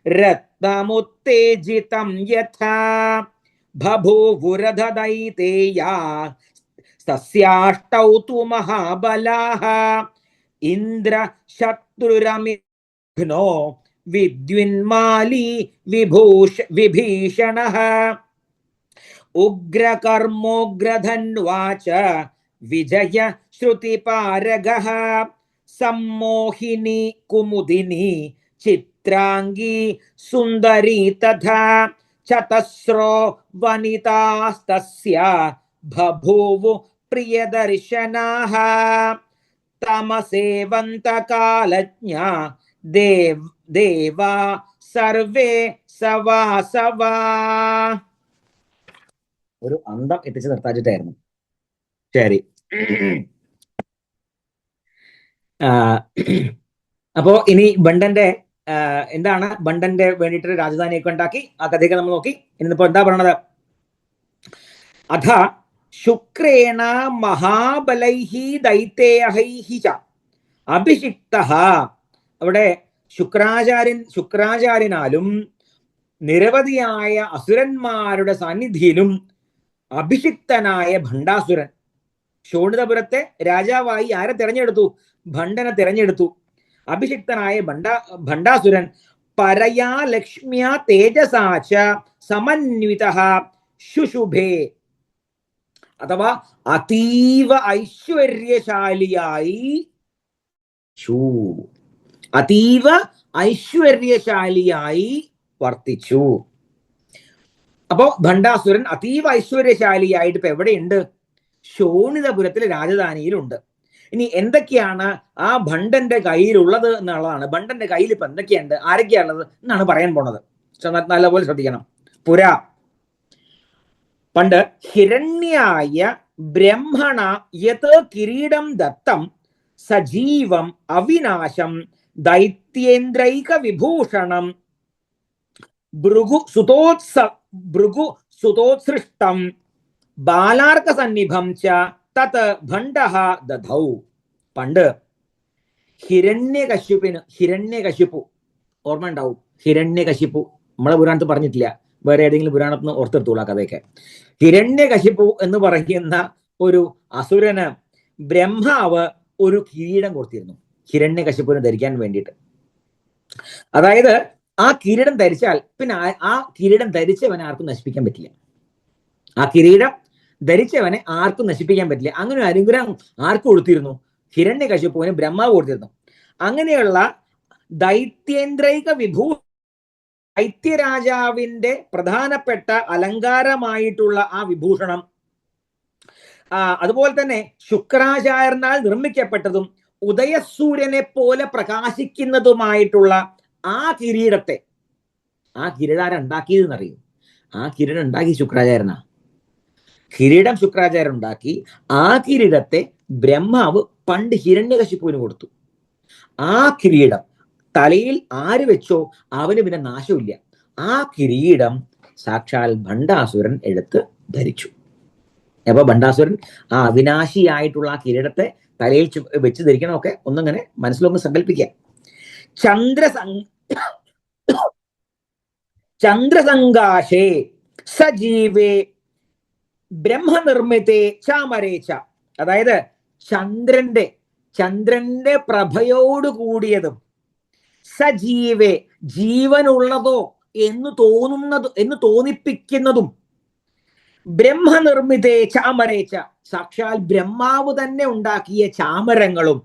രത്നമുത്തേജിതം യഥാ ബഭൂവുരധദൈതേയാ തസ്യാഷ്ടൗ തു മഹാബലാഃ ഇന്ദ്ര ശത്രുരമിഘ്നോ വിദ്യുന്മാലി വിഭീഷണഃ ഉഗ്രകർമ്മോഗ്രധന്വാച വിജയ ശ്രുതിപാരഗഃ സമ്മോഹിനി കുമുദിനി ചിത്രാംഗീ സുന്ദരീ തഥാ ചതസ്രോ വനിതാസ്തസ്യ ബഭൂവു പ്രിയദർശനാഃ തമസേവന്തകാലജ്ഞാ ദേവാ സർവേ സവാസവാ. ഒരു അന്തം എത്തിച്ച് നിർത്താച്ചിട്ടായിരുന്നു. ശരി. അപ്പോ ഇനി ബണ്ടന്റെ എന്താണ് ബണ്ടന്റെ വേണ്ടിയിട്ട് രാജധാനിയൊക്കെ ഉണ്ടാക്കി ആ കഥയൊക്കെ നമ്മൾ നോക്കി. ഇന്നിപ്പോ എന്താ പറയണത്? അഥ ശുക്രേണ മഹാബലൈഹി ദൈത്യേയൈഹി ച അഭിഷിക്തഃ. അവിടെ ശുക്രാചാര്യനാലും നിരവധിയായ അസുരന്മാരുടെ സാന്നിധ്യയിലും അഭിഷിക്തനായ ഭണ്ഡാസുരൻ ശോണിതപുരത്തെ രാജാവായി ആരെ തെരഞ്ഞെടുത്തു? ഭണ്ഡനെ തെരഞ്ഞെടുത്തു. അഭിഷിക്തനായ ഭണ്ഡാസുരൻ പരയാ ലക്ഷ്മ്യാ തേജസാച സമന്വിതഃ ശുശുഭേ, അഥവാ അതീവ ഐശ്വര്യശാലിയായി വർത്തിച്ചു. അപ്പോ ഭണ്ഡാസുരൻ അതീവ ഐശ്വര്യശാലിയായിട്ട് ഇപ്പൊ എവിടെയുണ്ട്? ശോണിതപുരത്തിലെ രാജധാനിയിലുണ്ട്. ഇനി എന്തൊക്കെയാണ് ആ ഭണ്ഡന്റെ കയ്യിലുള്ളത് എന്നുള്ളതാണ്. ഭണ്ഡന്റെ കയ്യിൽ ഇപ്പൊ എന്തൊക്കെയുണ്ട്, ആരൊക്കെയാണുള്ളത് എന്നാണ് പറയാൻ പോണത്. നല്ലപോലെ ശ്രദ്ധിക്കണം. പണ്ട് ഹിരണ്യായ ബ്രഹ്മണ യത് കിരീടം ദത്തം സജീവം അവിനാശം ദൈത്യേന്ദ്രൈക വിഭൂഷണം ഭൃഗു സുതോത്സൃഷ്ടം ബാലാർക്ക സന്നിഭം ച തത് ഭണ്ഡഃ ദധൗ. പണ്ട് ഹിരണ്യകശിപു ഓർമ്മ ഉണ്ടാവും. ഹിരണ്യകശിപു നമ്മളെ പുരാണത്തിൽ പറഞ്ഞിട്ടില്ല, വേറെ ഏതെങ്കിലും പുരാണത്തിന് ഓർത്തെടുത്തോളൂ ആ കഥയൊക്കെ. ഹിരണ്യകശിപു എന്ന് പറയുന്ന ഒരു അസുരന് ബ്രഹ്മാവ് ഒരു കിരീടം കൊടുത്തിരുന്നു ഹിരണ്യകശിപുവിനെ ധരിക്കാൻ വേണ്ടിയിട്ട്. അതായത് ആ കിരീടം ധരിച്ചാൽ പിന്നെ ആ കിരീടം ധരിച്ചവനെ ആർക്കും നശിപ്പിക്കാൻ പറ്റില്ല. ആ കിരീടം ധരിച്ചവനെ ആർക്കും നശിപ്പിക്കാൻ പറ്റില്ല. അങ്ങനെ ഒരു അനുഗ്രഹം ആർക്ക് കൊടുത്തിരുന്നു? ഹിരണ്യകശിപുവിന് ബ്രഹ്മാവ് കൊടുത്തിരുന്നു. അങ്ങനെയുള്ള ദൈത്യേന്ദ്രൈക ദൈത്യരാജാവിന്റെ പ്രധാനപ്പെട്ട അലങ്കാരമായിട്ടുള്ള ആ വിഭൂഷണം, അതുപോലെ തന്നെ ശുക്രാചാര്യനാൽ നിർമ്മിക്കപ്പെട്ടതും ഉദയസൂര്യനെ പോലെ പ്രകാശിക്കുന്നതുമായിട്ടുള്ള ആ കിരീടത്തെ, ആ കിരീടം ഉണ്ടാക്കിയതെന്നറിയും? ആ കിരീടം ഉണ്ടാക്കി ശുക്രാചാര്യനാ. കിരീടം ശുക്രാചാര്യൻ ഉണ്ടാക്കി. ആ കിരീടത്തെ ബ്രഹ്മാവ് പണ്ട് ഹിരണ്യകശിപുവിന് കൊടുത്തു. ആ കിരീടം തലയിൽ ആര് വെച്ചോ അവന് പിന്നെ നാശമില്ല. ആ കിരീടം സാക്ഷാൽ ഭണ്ഡാസുരൻ എടുത്ത് ധരിച്ചു. അപ്പൊ ഭണ്ഡാസുരൻ ആ അവിനാശിയായിട്ടുള്ള ആ കിരീടത്തെ തലയിൽ വെച്ച് ധരിക്കണമൊക്കെ ഒന്നിങ്ങനെ മനസ്സിലൊന്ന് സങ്കല്പിക്കാം. ചന്ദ്രസങ്കാശേ സജീവേ ബ്രഹ്മനിർമ്മിതേ ചാമരേച്ച. അതായത് ചന്ദ്രന്റെ പ്രഭയോട് കൂടിയതും സജീവേ ജീവനുള്ളതോ എന്ന് തോന്നിപ്പിക്കുന്നതും ബ്രഹ്മനിർമ്മിതേ ചാമരേച്ച സാക്ഷാൽ ബ്രഹ്മാവ് തന്നെ ഉണ്ടാക്കിയ ചാമരങ്ങളും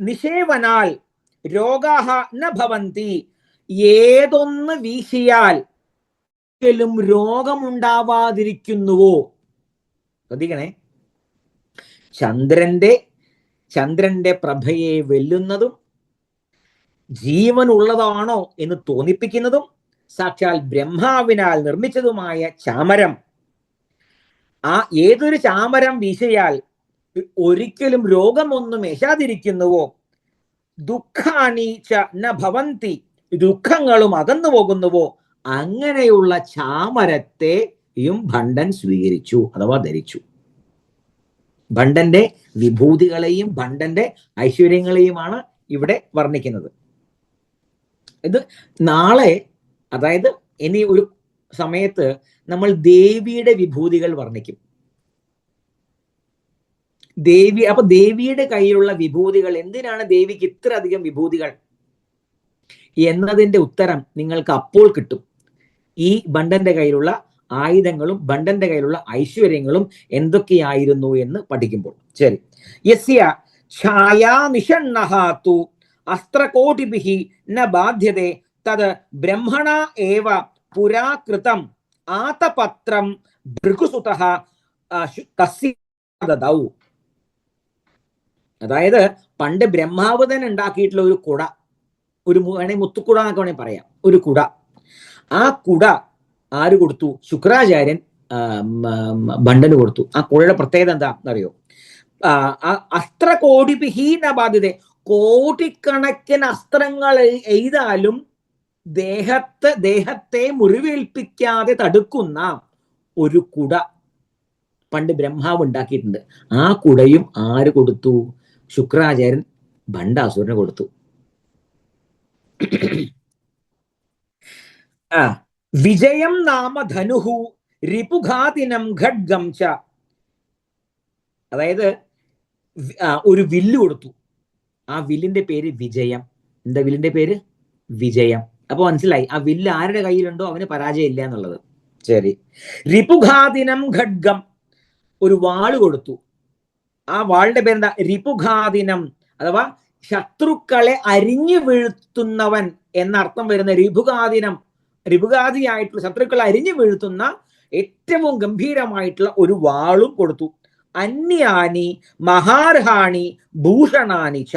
നിഷേവനാൽ രോഗാഹ ന ഭവന്തി, ഏതൊന്ന് വീശിയാൽ രോഗമുണ്ടാവാതിരിക്കുന്നുവോ. ശ്രദ്ധിക്കണേ, ചന്ദ്രന്റെ പ്രഭയെ വെല്ലുന്നതും ജീവനുള്ളതാണോ എന്ന് തോന്നിപ്പിക്കുന്നതും സാക്ഷാൽ ബ്രഹ്മാവിനാൽ നിർമ്മിച്ചതുമായ ചാമരം. ആ ഏതൊരു ചാമരം വീശിയാൽ ഒരിക്കലും രോഗമൊന്നും ഏശാതിരിക്കുന്നുവോ, ദുഃഖാനി ച ന ഭവന്തി, ദുഃഖങ്ങളും അകന്നു പോകുന്നുവോ, അങ്ങനെയുള്ള ചാമരത്തെയും ഭണ്ഡൻ സ്വീകരിച്ചു അഥവാ ധരിച്ചു. ഭണ്ഡന്റെ വിഭൂതികളെയും ഭണ്ഡന്റെ ഐശ്വര്യങ്ങളെയുമാണ് ഇവിടെ വർണ്ണിക്കുന്നത്. ഇത് നാളെ, അതായത് ഇനി ഒരു സമയത്ത് നമ്മൾ ദേവിയുടെ വിഭൂതികൾ വർണ്ണിക്കും. അപ്പൊ ദേവിയുടെ കയ്യിലുള്ള വിഭൂതികൾ, എന്തിനാണ് ദേവിക്ക് ഇത്ര അധികം വിഭൂതികൾ എന്നതിന്റെ ഉത്തരം നിങ്ങൾക്ക് അപ്പോൾ കിട്ടും. ഈ ഭണ്ഡന്റെ കയ്യിലുള്ള ആയുധങ്ങളും ഭണ്ഡന്റെ കയ്യിലുള്ള ഐശ്വര്യങ്ങളും എന്തൊക്കെയായിരുന്നു എന്ന് പഠിക്കുമ്പോൾ. ശരി. യസ്യ ഛായാ നിഷണ്ണഃ തു അസ്ത്രകോടിഭിഃ ന ബാധ്യതേ തത് ബ്രഹ്മണ ഏവ പുരാകൃതം ആതപത്രം ഭൃഗുസുതഃ തസ്യ ദദൗ. അതായത് പണ്ട് ബ്രഹ്മാവ് തന്നെ ഉണ്ടാക്കിയിട്ടുള്ള ഒരു കുട, ഒരു വേണേ മുത്തുക്കുട എന്നൊക്കെ വേണമെങ്കിൽ പറയാം, ഒരു കുട. ആ കുട ആര് കൊടുത്തു? ശുക്രാചാര്യൻ ഭണ്ഡന് കൊടുത്തു. ആ കുടയുടെ പ്രത്യേകത എന്താ അറിയോ? അസ്ത്രകോടിഭിഹീന ബാധ്യത, കോടിക്കണക്കിന് അസ്ത്രങ്ങൾ എയ്താലും ദേഹത്തെ മുറിവേൽപ്പിക്കാതെ തടുക്കുന്ന ഒരു കുട പണ്ട് ബ്രഹ്മാവ് ഉണ്ടാക്കിയിട്ടുണ്ട്. ആ കുടയും ആര് കൊടുത്തു? ശുക്രാചാര്യൻ ഭണ്ഡാസുരന് കൊടുത്തു. വിജയം നാമ ധനുഹു രിപുഘാതിനം ഖഡ്ഗം ച, അതായത് ഒരു വില്ല് കൊടുത്തു. ആ വില്ലിന്റെ പേര് വിജയം. എന്താ വില്ലിന്റെ പേര്? വിജയം. അപ്പൊ മനസ്സിലായി, ആ വില്ല് ആരുടെ കയ്യിലുണ്ടോ അവന് പരാജയം ഇല്ല എന്നുള്ളത്. ശരി. രിപുഘാതിനം ഖഡ്ഗം, ഒരു വാള് കൊടുത്തു. ആ വാളിന്റെ പേരെന്താ? രിപുഘാതിനം, അഥവാ ശത്രുക്കളെ അരിഞ്ഞു വീഴ്ത്തുന്നവൻ എന്നർത്ഥം വരുന്ന രിപുഘാതിനം, രിപുഘാതിയായിട്ടുള്ള ശത്രുക്കളെ അരിഞ്ഞു വീഴ്ത്തുന്ന ഏറ്റവും ഗംഭീരമായിട്ടുള്ള ഒരു വാളും കൊടുത്തു. അന്യാനി മഹാർഹാണി ഭൂഷണാനി ച,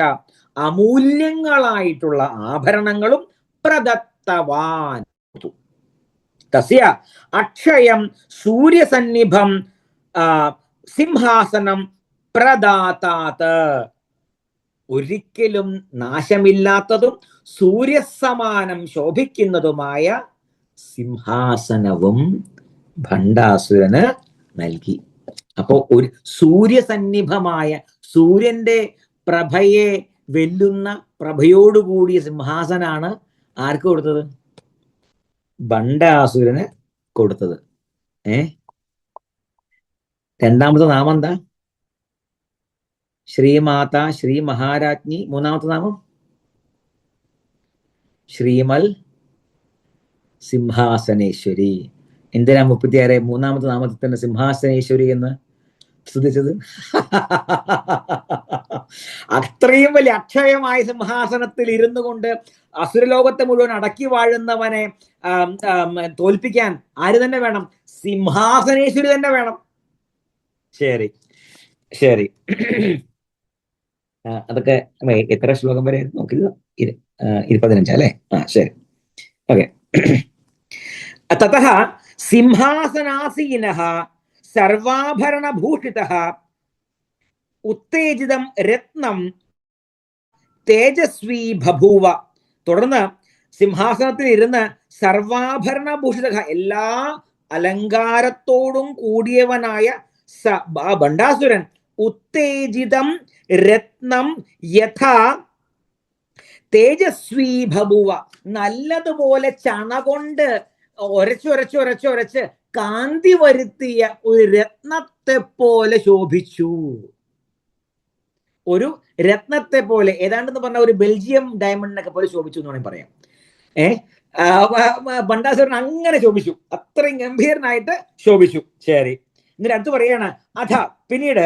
അമൂല്യങ്ങളായിട്ടുള്ള ആഭരണങ്ങളും പ്രദത്തവാൻ. തസ്യ അക്ഷയം സൂര്യസന്നിഭം സിംഹാസനം പ്രദാതാത്, ഒരിക്കലും നാശമില്ലാത്തതും സൂര്യസമാനം ശോഭിക്കുന്നതുമായ സിംഹാസനവും ഭണ്ഡാസുരന് നൽകി. അപ്പോ ഒരു സൂര്യസന്നിഭമായ, സൂര്യന്റെ പ്രഭയെ വെല്ലുന്ന പ്രഭയോടുകൂടിയ സിംഹാസനാണ് ആർക്ക് കൊടുത്തത്? ഭണ്ഡാസുരന് കൊടുത്തത്. രണ്ടാമത്തെ നാമം എന്താ? ശ്രീമാത, ശ്രീ മഹാരാജ്ഞി. മൂന്നാമത്തെ നാമം ശ്രീമൽ സിംഹാസനേശ്വരി. എന്തിനാ 36 മൂന്നാമത്തെ നാമത്തിൽ തന്നെ സിംഹാസനേശ്വരി എന്ന് സ്തുതിച്ചത്? അത്രയും വലിയ അക്ഷയമായ സിംഹാസനത്തിൽ ഇരുന്നു കൊണ്ട് അസുരലോകത്തെ മുഴുവൻ അടക്കി വാഴുന്നവനെ തോൽപ്പിക്കാൻ ആര് തന്നെ വേണം? സിംഹാസനേശ്വരി തന്നെ വേണം. ശരി ശരി. അതൊക്കെ എത്ര ശ്ലോകം വരെ നോക്കിയത്? 15 അല്ലേ? ശരി. ഓക്കെ. തതഃ സിംഹാസനാസീനഃ സർവാഭരണഭൂഷിതഃ ഉത്തേജിതം രത്നം തേജസ്വീ ബഭൂവ. തുടർന്ന് സിംഹാസനത്തിൽ ഇരുന്ന് സർവാഭരണഭൂഷിത, എല്ലാ അലങ്കാരത്തോടും കൂടിയവനായ ഭണ്ഡാസുരൻ ഉത്തേജിതം രത്നം യഥാ തേജസ്വീ ബഭൂവ, നല്ലതുപോലെ ചണ കൊണ്ട് ഒരച്ച് കാന്തി വരുത്തിയ ഒരു രത്നത്തെ പോലെ ശോഭിച്ചു. ഒരു രത്നത്തെ പോലെ, ഏതാണ്ടെന്ന് പറഞ്ഞ ഒരു ബെൽജിയം ഡയമണ്ടിനൊക്കെ പോലെ ശോഭിച്ചു എന്ന് വേണമെങ്കിൽ പറയാം. ഭണ്ഡാസുരൻ അങ്ങനെ ശോഭിച്ചു, അത്രയും ഗംഭീരനായിട്ട് ശോഭിച്ചു. ശരി. എന്നിട്ട് അടുത്ത് പറയാണ്, അഥ പിന്നീട്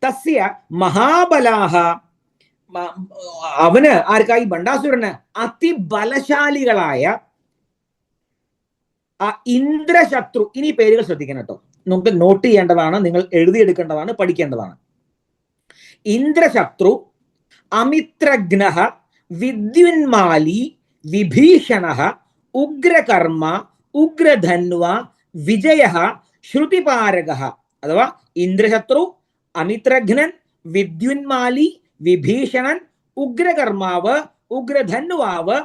തസ്യ മഹാബലാഹ, അവന് ആർക്കായി? ഭണ്ഡാസുരന് അതിബലശാലികളായ ഇന്ദ്രശത്രു. ഇനി പേരുകൾ ശ്രദ്ധിക്കണം കേട്ടോ, നമുക്ക് നോട്ട് ചെയ്യേണ്ടതാണ്, നിങ്ങൾ എഴുതിയെടുക്കേണ്ടതാണ്, പഠിക്കേണ്ടതാണ്. ഇന്ദ്രശത്രു, അമിത്രഘ്നഃ, വിദ്യുന്മാലി, വിഭീഷണഃ, ഉഗ്രകർമ്മ, ഉഗ്രധന്വ, വിജയഃ, ശ്രുതിപാരകഃ. അഥവാ ഇന്ദ്രശത്രു, അമിത്രഘ്നൻ, വിദ്യുന്മാലി, വിഭീഷണൻ, ഉഗ്രകർമാവ്, ഉഗ്രധന്വാവ്,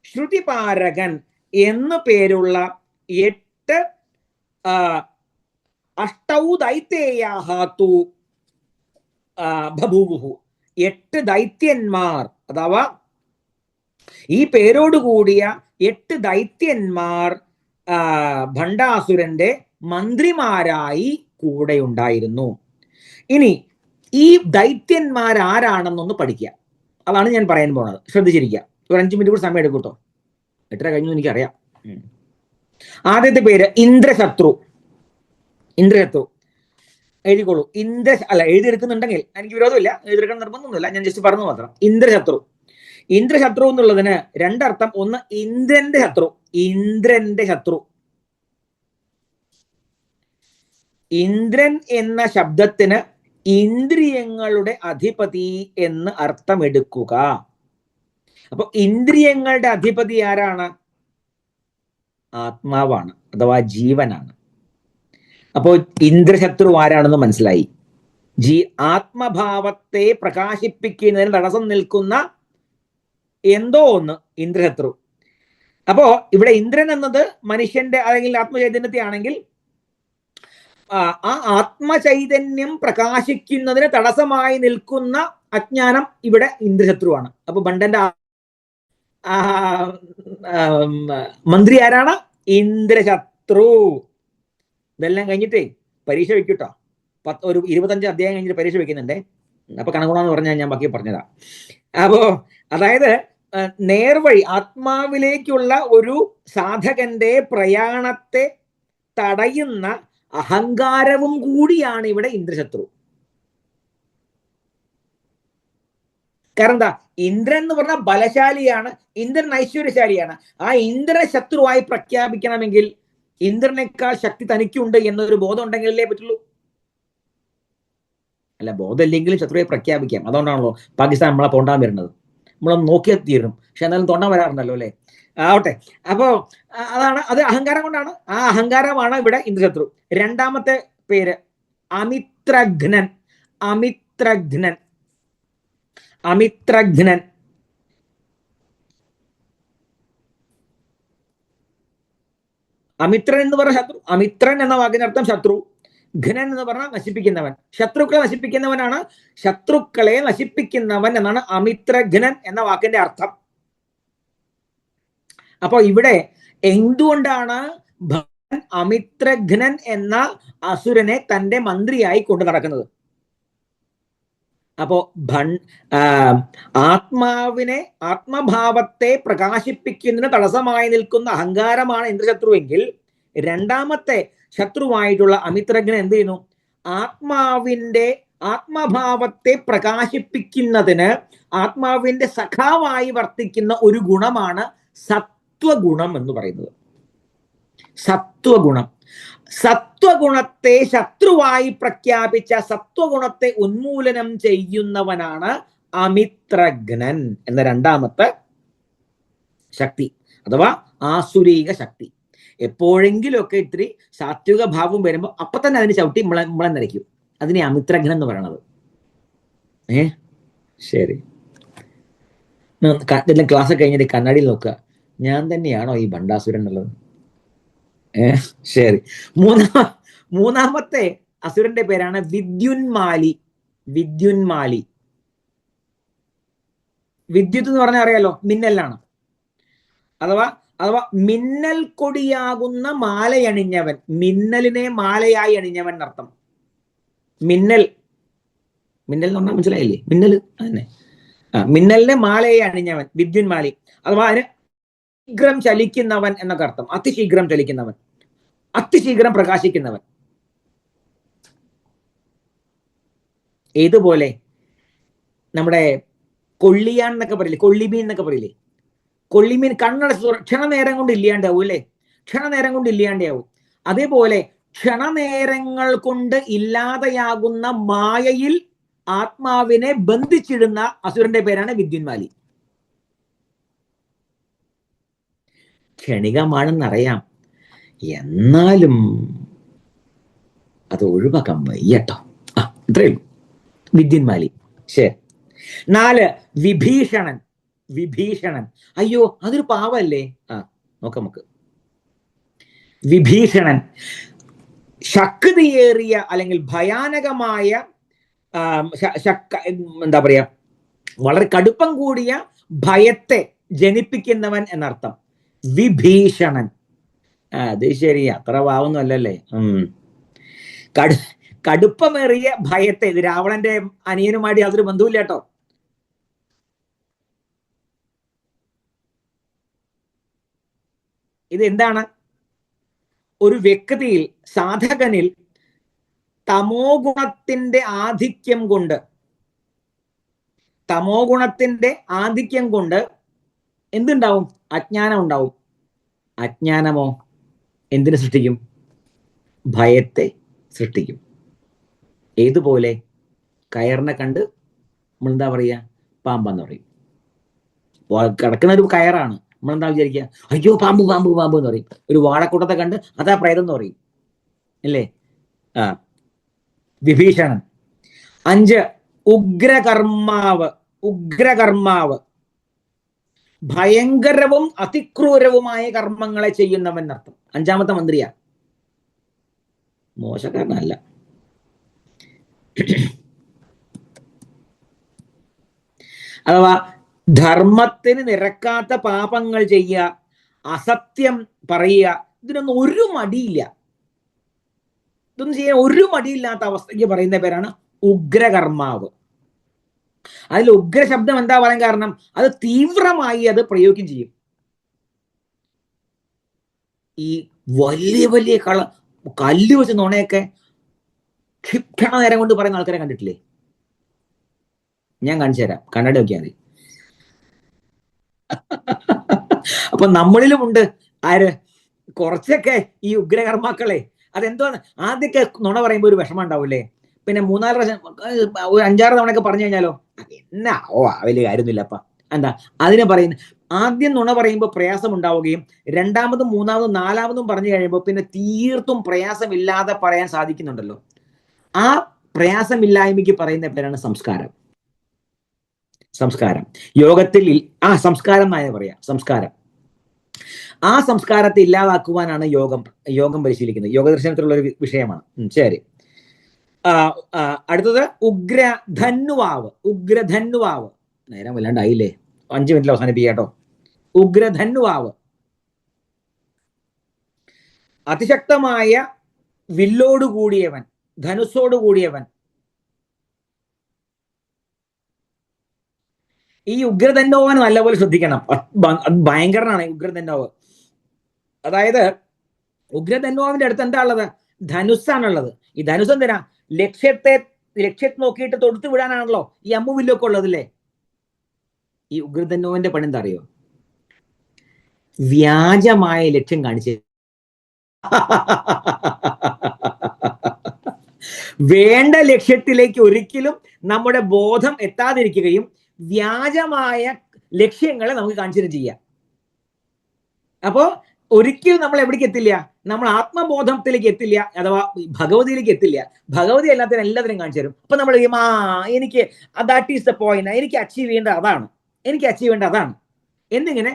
ശ്രുതിപാരകൻ എന്നു പേരുള്ള 8 അഷ്ടൗ ദൈത്യേയാഹ തു ബഭൂവുഹു. 8 ദൈത്യന്മാർ അഥവാ ഈ പേരോടുകൂടിയ 8 ദൈത്യന്മാർ ഭണ്ഡാസുരന്റെ മന്ത്രിമാരായി കൂടെ ഉണ്ടായിരുന്നു. ഇനി ഈ ദൈത്യന്മാരാരാണെന്നൊന്ന് പഠിക്കുക. അതാണ് ഞാൻ പറയാൻ പോണത്. ശ്രദ്ധിച്ചിരിക്കുക. ഒരു 5 മിനിറ്റ് കൂടി സമയം എടുക്കും കേട്ടോ. 8:30 കഴിഞ്ഞു എനിക്കറിയാം. ആദ്യത്തെ പേര് ഇന്ദ്രശത്രു. ഇന്ദ്രശത്രു എഴുതിക്കോളൂ. എഴുതിയെടുക്കുന്നുണ്ടെങ്കിൽ എനിക്ക് വിരോധമില്ല, എഴുതിയെടുക്കാൻ നിർബന്ധമൊന്നുമില്ല, ഞാൻ ജസ്റ്റ് പറഞ്ഞു മാത്രം. ഇന്ദ്രശത്രു. ഇന്ദ്രശത്രു എന്നുള്ളതിന് 2 അർത്ഥം. ഒന്ന് ഇന്ദ്രന്റെ ശത്രു. ഇന്ദ്രന്റെ ശത്രു. ഇന്ദ്രൻ എന്ന ശബ്ദത്തിന് ഇന്ദ്രിയങ്ങളുടെ അധിപതി എന്ന് അർത്ഥമെടുക്കുക. അപ്പൊ ഇന്ദ്രിയങ്ങളുടെ അധിപതി ആരാണ്? ആത്മാവാണ്, അഥവാ ജീവനാണ്. അപ്പോൾ ഇന്ദ്രശത്രു ആരാണെന്ന് മനസ്സിലായി. ആത്മഭാവത്തെ പ്രകാശിപ്പിക്കുന്നതിന് തടസ്സം നിൽക്കുന്ന എന്തോ ഒന്ന് ഇന്ദ്രശത്രു. അപ്പോ ഇവിടെ ഇന്ദ്രൻ എന്നത് മനുഷ്യന്റെ അല്ലെങ്കിൽ ആത്മചൈതന്യത്തെ ആണെങ്കിൽ ആ ആത്മചൈതന്യം പ്രകാശിക്കുന്നതിന് തടസ്സമായി നിൽക്കുന്ന അജ്ഞാനം ഇവിടെ ഇന്ദ്രശത്രുവാണ്. അപ്പൊ ബണ്ടന്റെ മന്ത്രി ആരാണ്? ഇന്ദ്രശത്രു. ഇതെല്ലാം കഴിഞ്ഞിട്ടേ പരീക്ഷ വെക്കൂട്ടോ. ഒരു 25 അധ്യായം കഴിഞ്ഞിട്ട് പരീക്ഷ വെക്കുന്നുണ്ടേ. അപ്പൊ കണക്കുണാന്ന് പറഞ്ഞാൽ ഞാൻ ബാക്കി പറഞ്ഞതാ. അപ്പോ അതായത് നേർവഴി ആത്മാവിലേക്കുള്ള ഒരു സാധകന്റെ പ്രയാണത്തെ തടയുന്ന അഹങ്കാരവും കൂടിയാണ് ഇവിടെ ഇന്ദ്രശത്രു. കാരണം എന്താ? ഇന്ദ്രൻ എന്ന് പറഞ്ഞാൽ ബലശാലിയാണ്, ഇന്ദ്രൻ ഐശ്വര്യശാലിയാണ്. ആ ഇന്ദ്രനെ ശത്രുവായി പ്രഖ്യാപിക്കണമെങ്കിൽ ഇന്ദ്രനേക്കാൾ ശക്തി തനിക്കുണ്ട് എന്നൊരു ബോധം ഉണ്ടെങ്കിലല്ലേ പറ്റുള്ളൂ. അല്ല, ബോധമില്ലെങ്കിലും ശത്രുവായി പ്രഖ്യാപിക്കാം. അതുകൊണ്ടാണല്ലോ പാകിസ്ഥാൻ നമ്മളെ തോണ്ടാൻ വരുന്നത്. നമ്മളൊന്ന് നോക്കിയാൽ തീരും, പക്ഷെ എന്നാലും തോണ്ടാൻ വരാറുണ്ടല്ലോ അല്ലേ. ആവട്ടെ. അപ്പോ അതാണ്, അത് അഹങ്കാരം കൊണ്ടാണ്. ആ അഹങ്കാരമാണ് ഇവിടെ ഇന്ദ്രശത്രു. രണ്ടാമത്തെ പേര് അമിത്രഘ്നൻ. അമിത്രഘ്നൻ. അമിത്രഘ്നൻ. അമിത്രൻ എന്ന് പറഞ്ഞ ശത്രു. അമിത്രൻ എന്ന വാക്കിനർത്ഥം ശത്രു. ഘ്നൻ എന്ന് പറഞ്ഞാൽ നശിപ്പിക്കുന്നവൻ. ശത്രുക്കളെ നശിപ്പിക്കുന്നവനാണ്. ശത്രുക്കളെ നശിപ്പിക്കുന്നവൻ എന്നാണ് അമിത്രഘ്നൻ എന്ന വാക്കിന്റെ അർത്ഥം. അപ്പൊ ഇവിടെ എന്തുകൊണ്ടാണ് അമിത്രഘ്നൻ എന്ന അസുരനെ തന്റെ മന്ത്രിയായി കൊണ്ടു നടക്കുന്നത്? അപ്പോ ആത്മഭാവത്തെ പ്രകാശിപ്പിക്കുന്നതിന് തടസ്സമായി നിൽക്കുന്ന അഹങ്കാരമാണ് ഇന്ദ്രശത്രുവെങ്കിൽ, രണ്ടാമത്തെ ശത്രുവായിട്ടുള്ള അമിത്രഘ്നൻ എന്ത് ചെയ്യുന്നു? ആത്മഭാവത്തെ പ്രകാശിപ്പിക്കുന്നതിന് ആത്മാവിന്റെ സഖാവായി വർത്തിക്കുന്ന ഒരു ഗുണമാണ് സത്വഗുണം എന്ന് പറയുന്നത്. സത്വഗുണം. സത്വഗുണത്തെ ശത്രുവായി പ്രഖ്യാപിച്ച സത്വഗുണത്തെ ഉന്മൂലനം ചെയ്യുന്നവനാണ് അമിത്രഘ്നൻ എന്ന രണ്ടാമത്തെ ശക്തി, അഥവാ ആസുരീക ശക്തി. എപ്പോഴെങ്കിലുമൊക്കെ ഇത്തിരി സാത്വിക ഭാവം വരുമ്പോൾ അപ്പൊ തന്നെ അതിന് ചവിട്ടി മുളം നരയ്ക്കും. അതിനെ അമിത്രഘ്നൻ എന്ന് പറയണത്. ശരി, ക്ലാസ് കഴിഞ്ഞിട്ട് കണ്ണാടിയിൽ നോക്കുക, ഞാൻ തന്നെയാണോ ഈ ഭണ്ഡാസുരൻ എന്നുള്ളത്? ശരി. മൂന്നാമത്തെ അസുരന്റെ പേരാണ് വിദ്യുന്മാലി. വിദ്യുന്മാലി. വിദ്യുത്ത് എന്ന് പറഞ്ഞാൽ അറിയാലോ, മിന്നലാണ്. അഥവാ മിന്നൽ കൊടിയാകുന്ന മാലയണിഞ്ഞവൻ. മിന്നലിനെ മാലയായി അണിഞ്ഞവൻ എന്നർത്ഥം. മിന്നൽ എന്ന് പറഞ്ഞാൽ മനസ്സിലായില്ലേ? മിന്നൽ തന്നെ. മിന്നലിനെ മാലയായി അണിഞ്ഞവൻ വിദ്യുന്മാലി. അഥവാ അതിന് ശീഘ്രം ചലിക്കുന്നവൻ എന്നൊക്കെ അർത്ഥം. അതിശീഘ്രം ചലിക്കുന്നവൻ, അതിശീഘ്രം പ്രകാശിക്കുന്നവൻ. ഏതുപോലെ നമ്മുടെ കൊള്ളിയാൻ എന്നൊക്കെ പറയില്ലേ, കൊള്ളിമീൻ എന്നൊക്കെ പറയില്ലേ. കൊള്ളിമീൻ കണ്ണടച്ച് ക്ഷണനേരം കൊണ്ട് ഇല്ലാണ്ടാവും അല്ലേ? ക്ഷണനേരം കൊണ്ട് ഇല്ലാണ്ടാവും. അതേപോലെ ക്ഷണനേരങ്ങൾ കൊണ്ട് ഇല്ലാതെയാകുന്ന മായയിൽ ആത്മാവിനെ ബന്ധിച്ചിടുന്ന അസുരന്റെ പേരാണ് വിദ്യുന്മാലി. ക്ഷണികമാണെന്നറിയാം, എന്നാലും അത് ഒഴിവാക്കാൻ വയ്യട്ടോ. ഇത്രയേ ഉള്ളൂ. വിദ്യന്മാലി. ശരി. 4 വിഭീഷണൻ. വിഭീഷണൻ, അയ്യോ അതൊരു പാവല്ലേ? നോക്കാം നമുക്ക്. വിഭീഷണൻ ശക്തിയേറിയ അല്ലെങ്കിൽ ഭയാനകമായ എന്താ പറയാ, വളരെ കടുപ്പം കൂടിയ ഭയത്തെ ജനിപ്പിക്കുന്നവൻ എന്നർത്ഥം. വിഭീഷണൻ. അത് ശരി, അത്ര പാവൊന്നും അല്ലല്ലേ. കടുപ്പമേറിയ ഭയത്തെ. ഇത് രാവണന്റെ അനിയനുമായിട്ട് യാതൊരു ബന്ധവുമില്ല കേട്ടോ. ഇത് എന്താണ്? ഒരു വ്യക്തിയിൽ, സാധകനിൽ തമോ ഗുണത്തിന്റെ ആധിക്യം കൊണ്ട്, തമോ ഗുണത്തിന്റെ ആധിക്യം കൊണ്ട് എന്തുണ്ടാവും? അജ്ഞാനം ഉണ്ടാവും. അജ്ഞാനമോ എന്തിനെ സൃഷ്ടിക്കും? ഭയത്തെ സൃഷ്ടിക്കും. ഏതുപോലെ? കയറിനെ കണ്ട് നമ്മളെന്താ പറയുക? പാമ്പെന്ന് പറയും. കിടക്കുന്ന ഒരു കയറാണ്, നമ്മളെന്താ വിചാരിക്കുക? അയ്യോ പാമ്പ് പാമ്പ് പാമ്പ് എന്ന് പറയും. ഒരു വാഴക്കൂട്ടത്തെ കണ്ട് അതാ പ്രേതം എന്ന് പറയും, അല്ലേ? വിഭീഷണൻ. 5 ഉഗ്രകർമാവ്. ഉഗ്രകർമാവ് ഭയങ്കരവും അതിക്രൂരവുമായ കർമ്മങ്ങളെ ചെയ്യുന്നവൻ അർത്ഥം. 5ാമത്തെ മന്ത്രിയാ, മോശക്കാരനല്ല. അഥവാ ധർമ്മത്തിന് നിരക്കാത്ത പാപങ്ങൾ ചെയ്യുക, അസത്യം പറയുക, ഇതിനൊന്നും ഒരു മടിയില്ല. ഇതൊന്നും ചെയ്യാൻ ഒരു മടിയില്ലാത്ത അവസ്ഥയ്ക്ക് പറയുന്ന പേരാണ് ഉഗ്രകർമാവ്. അതിൽ ഉഗ്ര ശബ്ദം എന്താ പറയാൻ കാരണം? അത് തീവ്രമായി അത് പ്രയോഗിക്കും ചെയ്യും. ഈ വലിയ വലിയ കല്ല് വെച്ച് നുണയൊക്കെ ക്ഷിപ്രണ നേരം കൊണ്ട് പറയുന്ന ആൾക്കാരെ കണ്ടിട്ടില്ലേ? ഞാൻ കാണിച്ചു തരാം, കണ്ണട നോക്കിയാൽ മതി. അപ്പൊ നമ്മളിലുമുണ്ട് ആര്? കുറച്ചൊക്കെ ഈ ഉഗ്രകർമാക്കളെ. അതെന്തോന്ന്, ആദ്യമൊക്കെ നുണ പറയുമ്പോൾ ഒരു വിഷമം ഉണ്ടാവില്ലേ? പിന്നെ 3-4 പ്രാവശ്യം, ഒരു 5-6 തവണയൊക്കെ പറഞ്ഞു കഴിഞ്ഞാലോ എന്നാ വലിയ കാര്യമൊന്നുമില്ല അപ്പ. എന്താ അതിനെ പറയുന്നത്? ആദ്യം നുണ പറയുമ്പോൾ പ്രയാസം ഉണ്ടാവുകയും 2ാമതും 3ാമതും 4ാമതും പറഞ്ഞു കഴിയുമ്പോൾ പിന്നെ തീർത്തും പ്രയാസമില്ലാതെ പറയാൻ സാധിക്കുന്നുണ്ടല്ലോ. ആ പ്രയാസമില്ലായ്മയ്ക്ക് പറയുന്ന പേരാണ് സംസ്കാരം. സംസ്കാരം യോഗത്തിൽ സംസ്കാരം എന്നാണ് പറയാ. സംസ്കാരം. ആ സംസ്കാരത്തെ ഇല്ലാതാക്കുവാനാണ് യോഗം പരിശീലിക്കുന്നത്. യോഗദർശനത്തിലുള്ള ഒരു വിഷയമാണ്. ശരി. അടുത്തത് ഉഗ്രധന്വാവ്. ഉഗ്രധന്വാവ്. നേരം വല്ലാണ്ടായില്ലേ? 5 മിനിറ്റിൽ അവസാനിപ്പിക്കാട്ടോ. ഉഗ്രധന്വാവ് അതിശക്തമായ വില്ലോട് കൂടിയവൻ, ധനുസ്സോട് കൂടിയവൻ. ഈ ഉഗ്രധന്വാവിന് നല്ലപോലെ ശ്രദ്ധിക്കണം. ഭയങ്കരനാണ് ഉഗ്രധന്വാവ്. അതായത് ഉഗ്രധന്വാവിന്റെ അടുത്ത് എന്താ ഉള്ളത്? ധനുസ്സാണുള്ളത്. ഈ ധനുസ് എന്തിനാ? ലക്ഷ്യത്തെ നോക്കിയിട്ട് തൊടുത്തു വിടാനാണല്ലോ ഈ അമ്പും വില്ലൊക്കെ ഉള്ളതല്ലേ. ഈ ഉഗ്രധന്വാവിന്റെ പണി എന്താ അറിയോ? വ്യാജമായ ലക്ഷ്യം കാണിച്ച് വേണ്ട ലക്ഷ്യത്തിലേക്ക് ഒരിക്കലും നമ്മുടെ ബോധം എത്താതിരിക്കുകയും വ്യാജമായ ലക്ഷ്യങ്ങളെ നമുക്ക് കാണിച്ചു ചെയ്യാം. അപ്പോ ഒരിക്കലും നമ്മൾ എവിടേക്ക് എത്തില്ല? നമ്മൾ ആത്മബോധത്തിലേക്ക് എത്തില്ല, അഥവാ ഭഗവതിയിലേക്ക് എത്തില്ല. ഭഗവതി എല്ലാത്തിനും കാണിച്ചു തരും. അപ്പൊ നമ്മൾ എനിക്ക് ദാറ്റ് ഈസ് ദ പോയിന്റ്, എനിക്ക് അച്ചീവ് ചെയ്യേണ്ടത് അതാണ്, എനിക്ക് അച്ചീവ് ചെയ്യേണ്ടത് അതാണ് എന്നിങ്ങനെ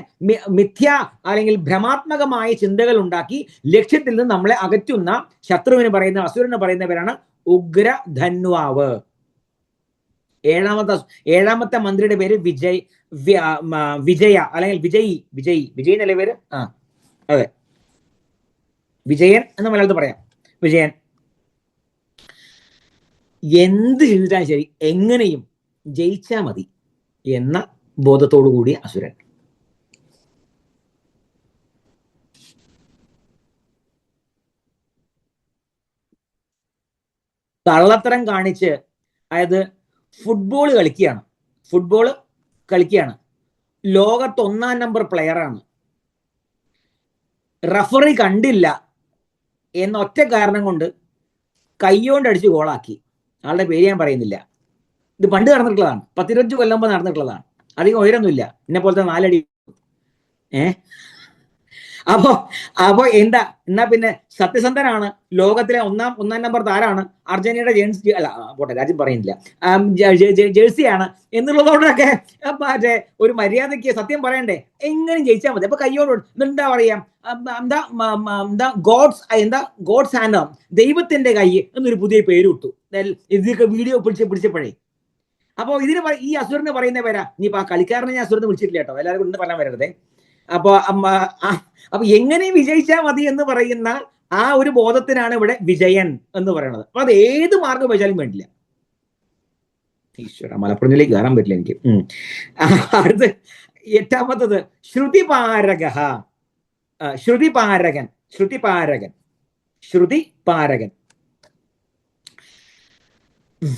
മിഥ്യ അല്ലെങ്കിൽ ഭ്രമാത്മകമായ ചിന്തകൾ ഉണ്ടാക്കി ലക്ഷ്യത്തിൽ നിന്ന് നമ്മളെ അകറ്റുന്ന ശത്രുവിന് പറയുന്ന, അസുരന് പറയുന്ന പേരാണ് ഉഗ്രധന്വാവ്. 7ാമത്തെ മന്ത്രിയുടെ പേര് വിജയ അല്ലെങ്കിൽ വിജയ് എന്നല്ലേ പേര്? അതെ, വിജയൻ എന്ന് മലയാളത്തിൽ പറയാം. വിജയൻ. എന്ത് ചെയ്താലും ശരി എങ്ങനെയും ജയിച്ചാ മതി എന്ന ബോധത്തോടു കൂടിയ അസുരൻ. കള്ളത്തരം കാണിച്ച്, അതായത് ഫുട്ബോൾ കളിക്കുകയാണ്, ലോകത്ത് 1-ാം നമ്പർ പ്ലെയറാണ്, റഫറി കണ്ടില്ല എന്ന ഒറ്റ കാരണം കൊണ്ട് കൈകൊണ്ട് അടിച്ച് ഗോളാക്കി. ആളുടെ പേര് ഞാൻ പറയുന്നില്ല. ഇത് പണ്ട് നടന്നിട്ടുള്ളതാണ്, 10-20 കൊല്ലം മുമ്പ് നടന്നിട്ടുള്ളതാണ്. അധികം ഉയരൊന്നുമില്ല, എന്നെ പോലത്തെ 4 അടി. അപ്പോ അപ്പോ എന്നാ പിന്നെ സത്യസന്ധനാണ്, ലോകത്തിലെ ഒന്നാം നമ്പർ താരാണ്, അർജന്റീനയുടെ ജേഴ്സി അല്ല പോട്ടെ രാജ്യം പറയുന്നില്ല, ജേഴ്സിയാണ് എന്നുള്ളതോടൊക്കെ മറ്റേ ഒരു മര്യാദയ്ക്ക് സത്യം പറയണ്ടേ, എങ്ങനെ ജയിച്ചാൽ മതി. അപ്പൊ കയ്യോട് എന്താ പറയാ, ഗോഡ്സ് ഹാൻഡ്, ദൈവത്തിന്റെ കൈ എന്നൊരു പുതിയ പേര് ഇട്ടു ഇതൊക്കെ വീഡിയോ പിടിച്ചപ്പോഴേ. അപ്പൊ ഇതിന് ഈ അസുരന് പറയുന്ന പേരാ. ഇനിയിപ്പോ ആ കളിക്കാരനെ ഞാൻ അസുരന് വിളിച്ചിട്ടില്ല കേട്ടോ, എല്ലാവരും കൊണ്ട് പറയാൻ വരരുതേ. അപ്പൊ എങ്ങനെ വിജയിച്ചാൽ മതി എന്ന് പറയുന്ന ആ ഒരു ബോധത്തിനാണ് ഇവിടെ വിജയൻ എന്ന് പറയുന്നത്. അപ്പൊ അത് ഏത് മാർഗം വെച്ചാലും വേണ്ടില്ല. ഈശ്വര, മലപ്പുറത്തിലേക്ക് കയറാൻ പറ്റില്ല എനിക്ക്. അടുത്ത് 8ാമത്തത് ശ്രുതിപാരക. ശ്രുതിപാരകൻ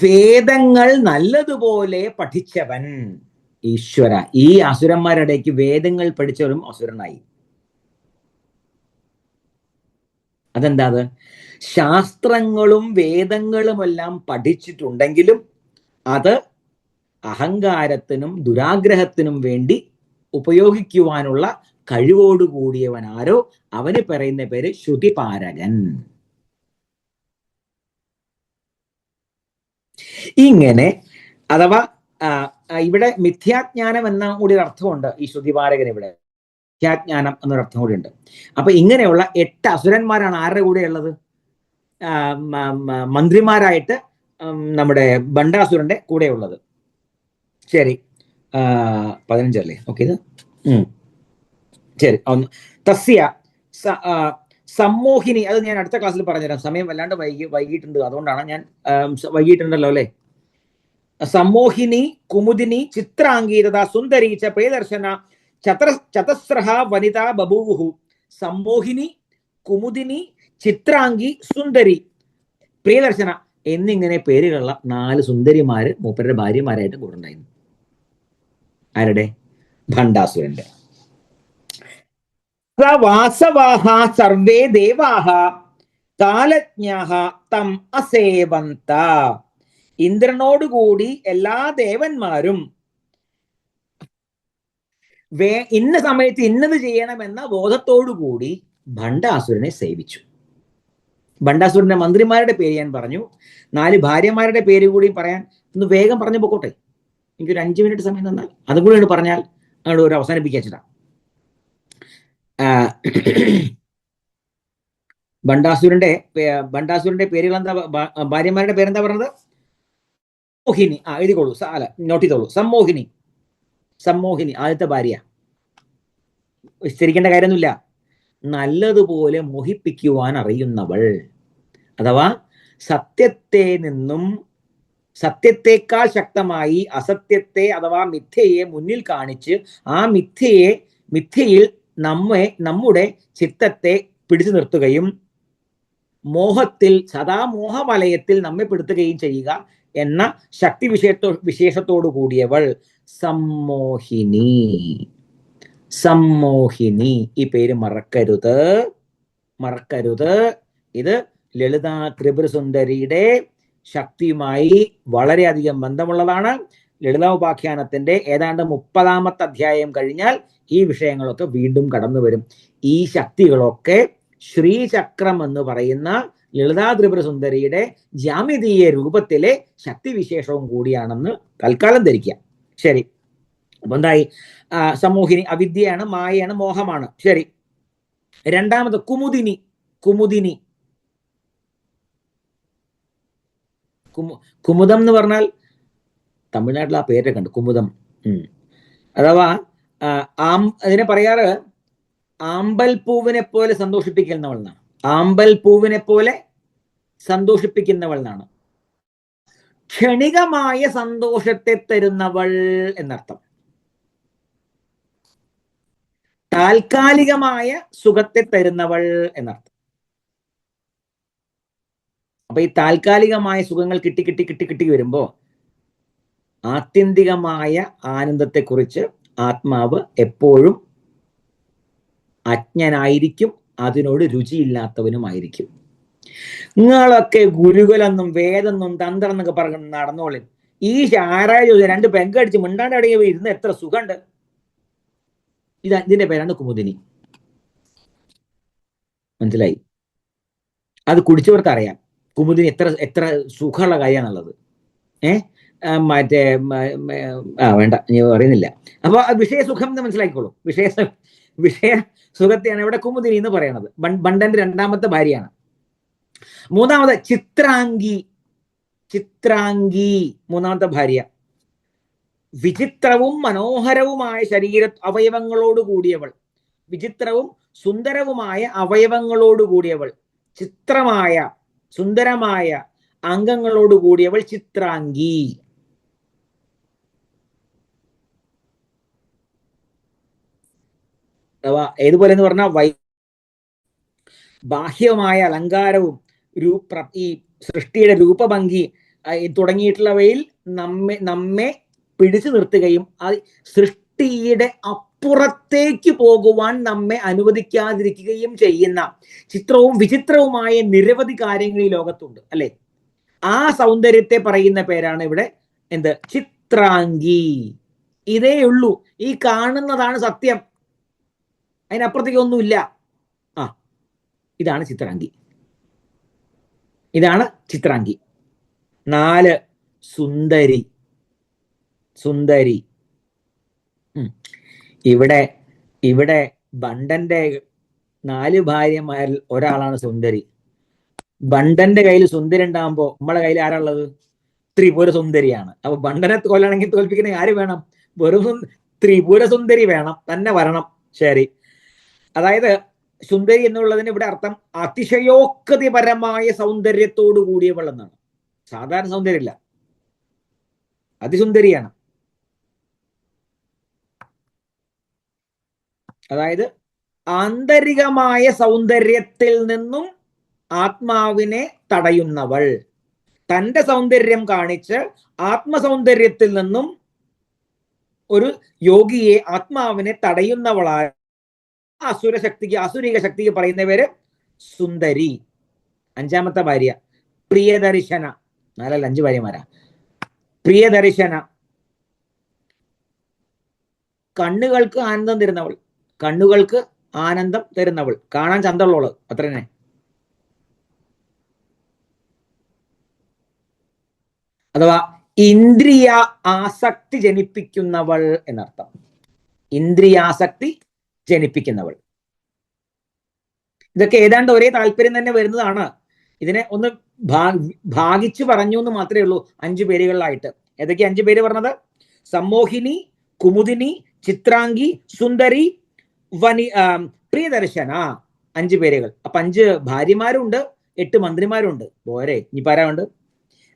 വേദങ്ങൾ നല്ലതുപോലെ പഠിച്ചവൻ. ഈശ്വര, ഈ അസുരന്മാരുടെക്ക് വേദങ്ങൾ പഠിച്ചവരും അസുരനായി. അതെന്താ? അത് ശാസ്ത്രങ്ങളും വേദങ്ങളുമെല്ലാം പഠിച്ചിട്ടുണ്ടെങ്കിലും അത് അഹങ്കാരത്തിനും ദുരാഗ്രഹത്തിനും വേണ്ടി ഉപയോഗിക്കുവാനുള്ള കഴിവോടുകൂടിയവൻ ആരോ അവന് പറയുന്ന പേര് ശ്രുതിപാരകൻ. ഇങ്ങനെ അഥവാ ഇവിടെ മിഥ്യാജ്ഞാനം എന്ന കൂടി ഒരു അർത്ഥമുണ്ട് ഈ ശ്രുതിപാരകൻ. ഇവിടെ മിഥ്യാജ്ഞാനം എന്നൊരർത്ഥം കൂടി ഉണ്ട്. അപ്പൊ ഇങ്ങനെയുള്ള 8 അസുരന്മാരാണ് ആരുടെ കൂടെ ഉള്ളത്? മന്ത്രിമാരായിട്ട് നമ്മുടെ ബണ്ടാസുരന്റെ കൂടെ ഉള്ളത്. ശരി, 15 അല്ലേ? ഓക്കെ, ഇത് ശരി. തസ്യ സമ്മോഹിനി, അത് ഞാൻ അടുത്ത ക്ലാസ്സിൽ പറഞ്ഞുതരാം. സമയം വല്ലാണ്ട് വൈകിട്ടുണ്ട്, അതുകൊണ്ടാണ് ഞാൻ വൈകിട്ടുണ്ടല്ലോ അല്ലെ. സമ്മോഹിനി, കുമുദിനി, ചിത്രാംഗി തഥാ സുന്ദരി ച പ്രിയദർശന ചതസ്രഹ വനിത ബഭൂവുഹു. സമ്മോഹിനി, കുമുദിനി, ചിത്രാംഗി, സുന്ദരി, പ്രിയദർശന എന്നിങ്ങനെ പേരുകളുള്ള 4 സുന്ദരിമാര് മൂപ്പരുടെ ഭാര്യമാരായിട്ട് കൂടെ ഉണ്ടായിരുന്നു. ആരുടെ? ഭണ്ഡാസുരന്റെ. വാസവാഹ സർവേ ദേവാഹ കാലജ്ഞാഹ തം അസേവന്ത. ഇന്ദ്രനോടുകൂടി എല്ലാ ദേവന്മാരും ഇന്ന സമയത്ത് ഇന്നത് ചെയ്യണമെന്ന ബോധത്തോടുകൂടി ഭണ്ഡാസുരനെ സേവിച്ചു. ഭണ്ഡാസുരന്റെ മന്ത്രിമാരുടെ പേര് ഞാൻ പറഞ്ഞു, 4 ഭാര്യമാരുടെ പേര് കൂടി പറയാൻ ഒന്ന് വേഗം പറഞ്ഞു പോക്കോട്ടെ. എനിക്കൊരു 5 മിനിറ്റ് സമയം തന്നാൽ അതും കൂടി പറഞ്ഞാൽ അങ്ങോട്ട് ഒരു അവസാനിപ്പിക്കാച്ചിട്ടാ. ഭണ്ഡാസുരന്റെ പേരുകൾ എന്താ? ഭാര്യമാരുടെ പേരെന്താ പറഞ്ഞത്? മോഹിനി. എഴുതിക്കോളൂ, നോട്ട് ചെയ്തോളൂ. സമ്മോഹിനി ആദ്യത്തെ ഭാര്യ. വിസ്തരിക്കേണ്ട കാര്യമൊന്നുമില്ല. നല്ലതുപോലെ മോഹിപ്പിക്കുവാൻ അറിയുന്നവൾ, അഥവാ സത്യത്തെക്കാൾ ശക്തമായി അസത്യത്തെ അഥവാ മിഥ്യയെ മുന്നിൽ കാണിച്ച് ആ മിഥ്യയിൽ നമ്മുടെ ചിത്തത്തെ പിടിച്ചു നിർത്തുകയും സദാ മോഹവലയത്തിൽ നമ്മെ പെടുത്തുകയും ചെയ്യുക എന്ന ശക്തി വിശേഷത്തോടു കൂടിയവൾ സമ്മോഹിനി. ഈ പേര് മറക്കരുത്. ഇത് ലളിതാ ത്രിപുര സുന്ദരിയുടെ ശക്തിയുമായി വളരെയധികം ബന്ധമുള്ളതാണ്. ലളിതാഉപാഖ്യാനത്തിന്റെ ഏതാണ്ട് 30ാമത്തെ അധ്യായം കഴിഞ്ഞാൽ ഈ വിഷയങ്ങളൊക്കെ വീണ്ടും കടന്നു വരും. ഈ ശക്തികളൊക്കെ ശ്രീചക്രം എന്ന് പറയുന്ന ലളിതാ ത്രിപുര സുന്ദരിയുടെ ജാമിതീയ രൂപത്തിലെ ശക്തിവിശേഷവും കൂടിയാണെന്ന് തൽക്കാലം ധരിക്കുക. ശരി, അപ്പൊ എന്തായി? സമൂഹിനി അവിദ്യയാണ്, മായയാണ്, മോഹമാണ്. ശരി. 2ാമത് കുമുദിനി. കുമുദം എന്ന് പറഞ്ഞാൽ തമിഴ്നാട്ടിൽ ആ പേരൊക്കെ ഉണ്ട്, കുമുദം. അഥവാ അതിനെ പറയാറ് ആമ്പൽപ്പൂവിനെ പോലെ സന്തോഷിപ്പിക്കുന്നവൾ എന്നാണ്. ആമ്പൽപ്പൂവിനെ പോലെ സന്തോഷിപ്പിക്കുന്നവൾ എന്നാണ്. ക്ഷണികമായ സന്തോഷത്തെ തരുന്നവൾ എന്നർത്ഥം. താൽക്കാലികമായ സുഖത്തെ തരുന്നവൾ എന്നർത്ഥം. അപ്പൊ ഈ താൽക്കാലികമായ സുഖങ്ങൾ കിട്ടി വരുമ്പോ ആത്യന്തികമായ ആനന്ദത്തെക്കുറിച്ച് ആത്മാവ് എപ്പോഴും അജ്ഞനായിരിക്കും, അതിനോട് രുചിയില്ലാത്തവനുമായിരിക്കും. നിങ്ങളൊക്കെ ഗുരുകുലെന്നും വേദെന്നും തന്ത്രം എന്നൊക്കെ പറഞ്ഞ് നടന്നോളി. ഈ ആരായ 2 പെങ്കടിച്ച് മിണ്ടാണ്ട് അടങ്ങി ഇരുന്ന് എത്ര സുഖമുണ്ട്. ഇതിന്റെ പേരാണ് കുമുദിനി. മനസ്സിലായി? അത് കുടിച്ചവർക്ക് അറിയാം കുമുദിനി എത്ര എത്ര സുഖമുള്ള കാര്യമാണുള്ളത്. മറ്റേ വേണ്ട, നീ പറയുന്നില്ല. അപ്പൊ വിഷയസുഖം എന്ന് മനസ്സിലാക്കിക്കോളൂ. വിഷയ സുഖത്തെയാണ് ഇവിടെ കുമുദിനി എന്ന് പറയണത്. ബണ്ടന്റെ രണ്ടാമത്തെ ഭാര്യയാണ്. മൂന്നാമത് ചിത്രാംഗി. ചിത്രാംഗി മൂന്നാമത്തെ ഭാര്യ. വിചിത്രവും മനോഹരവുമായ അവയവങ്ങളോട് കൂടിയവൾ. വിചിത്രവും സുന്ദരവുമായ അവയവങ്ങളോട് കൂടിയവൾ, ചിത്രമായ സുന്ദരമായ അംഗങ്ങളോട് കൂടിയവൾ ചിത്രാംഗി. ഏതുപോലെ എന്ന് പറഞ്ഞാൽ ബാഹ്യമായ അലങ്കാരവും ഈ സൃഷ്ടിയുടെ രൂപഭംഗി തുടങ്ങിയിട്ടുള്ളവയിൽ നമ്മെ പിടിച്ചു നിർത്തുകയും സൃഷ്ടിയുടെ അപ്പുറത്തേക്ക് പോകുവാൻ നമ്മെ അനുവദിക്കാതിരിക്കുകയും ചെയ്യുന്ന ചിത്രവും വിചിത്രവുമായ നിരവധി കാര്യങ്ങൾ ഈ ലോകത്തുണ്ട്, അല്ലെ? ആ സൗന്ദര്യത്തെ പറയുന്ന പേരാണ് ഇവിടെ എന്ത്? ചിത്രാംഗി. ഇതേ ഉള്ളൂ, ഈ കാണുന്നതാണ് സത്യം, അതിനപ്പുറത്തേക്ക് ഒന്നുമില്ല. ഇതാണ് ചിത്രാംഗി. ഇതാണ് ചിത്രാംഗി. 4 സുന്ദരി. സുന്ദരി. ഇവിടെ ബണ്ടന്റെ 4 ഭാര്യമാരിൽ ഒരാളാണ് സുന്ദരി. ബണ്ടന്റെ കയ്യിൽ സുന്ദരി ഉണ്ടാകുമ്പോ നമ്മളെ കയ്യിൽ ആരാളുള്ളത്? ത്രിപുര സുന്ദരിയാണ്. അപ്പൊ ബണ്ടനെ കൊല്ലണമെങ്കിൽ തോൽപ്പിക്കണമെങ്കിൽ ആര് വേണം? വെറും ത്രിപുര സുന്ദരി വേണം, തന്നെ വരണം. ശരി, അതായത് സുന്ദരി എന്നുള്ളതിന് ഇവിടെ അർത്ഥം അതിശയോക്തിപരമായ സൗന്ദര്യത്തോടു കൂടിയവൾ എന്നാണ്. സാധാരണ സൗന്ദര്യമില്ല, അതിസുന്ദരിയാണ്. അതായത് ആന്തരികമായ സൗന്ദര്യത്തിൽ നിന്നും ആത്മാവിനെ തടയുന്നവൾ, തന്റെ സൗന്ദര്യം കാണിച്ച് ആത്മസൗന്ദര്യത്തിൽ നിന്നും ഒരു യോഗിയെ, ആത്മാവിനെ തടയുന്നവളായ അസുരിക ശക്തിക്ക് പറയുന്ന പേര് സുന്ദരി. 5ാമത്തെ ഭാര്യ പ്രിയദർശന. 5 ഭാര്യമാരാ. പ്രിയദർശന, കണ്ണുകൾക്ക് ആനന്ദം തരുന്നവൾ. കണ്ണുകൾക്ക് ആനന്ദം തരുന്നവൾ, കാണാൻ ചന്തമുള്ളവള്, അത്ര തന്നെ. അഥവാ ഇന്ദ്രിയ ആസക്തി ജനിപ്പിക്കുന്നവൾ എന്നർത്ഥം. ഇന്ദ്രിയാസക്തി ജനിപ്പിക്കുന്നവൾ. ഇതൊക്കെ ഏതാണ്ട് ഒരേ താല്പര്യം തന്നെ വരുന്നതാണ്. ഇതിനെ ഒന്ന് ഭാഗിച്ചു പറഞ്ഞു എന്ന് മാത്രമേ ഉള്ളൂ 5 പേരുകളിലായിട്ട്. ഏതൊക്കെ 5 പേര് പറഞ്ഞത്? സമ്മോഹിനി, കുമുദിനി, ചിത്രാംഗി, സുന്ദരി, പ്രിയദർശന. 5 പേരുകൾ. അപ്പൊ 5 ഭാര്യമാരുണ്ട്, 8 മന്ത്രിമാരുണ്ട്. പോരെ, ഇനി പാരാണ്ട്.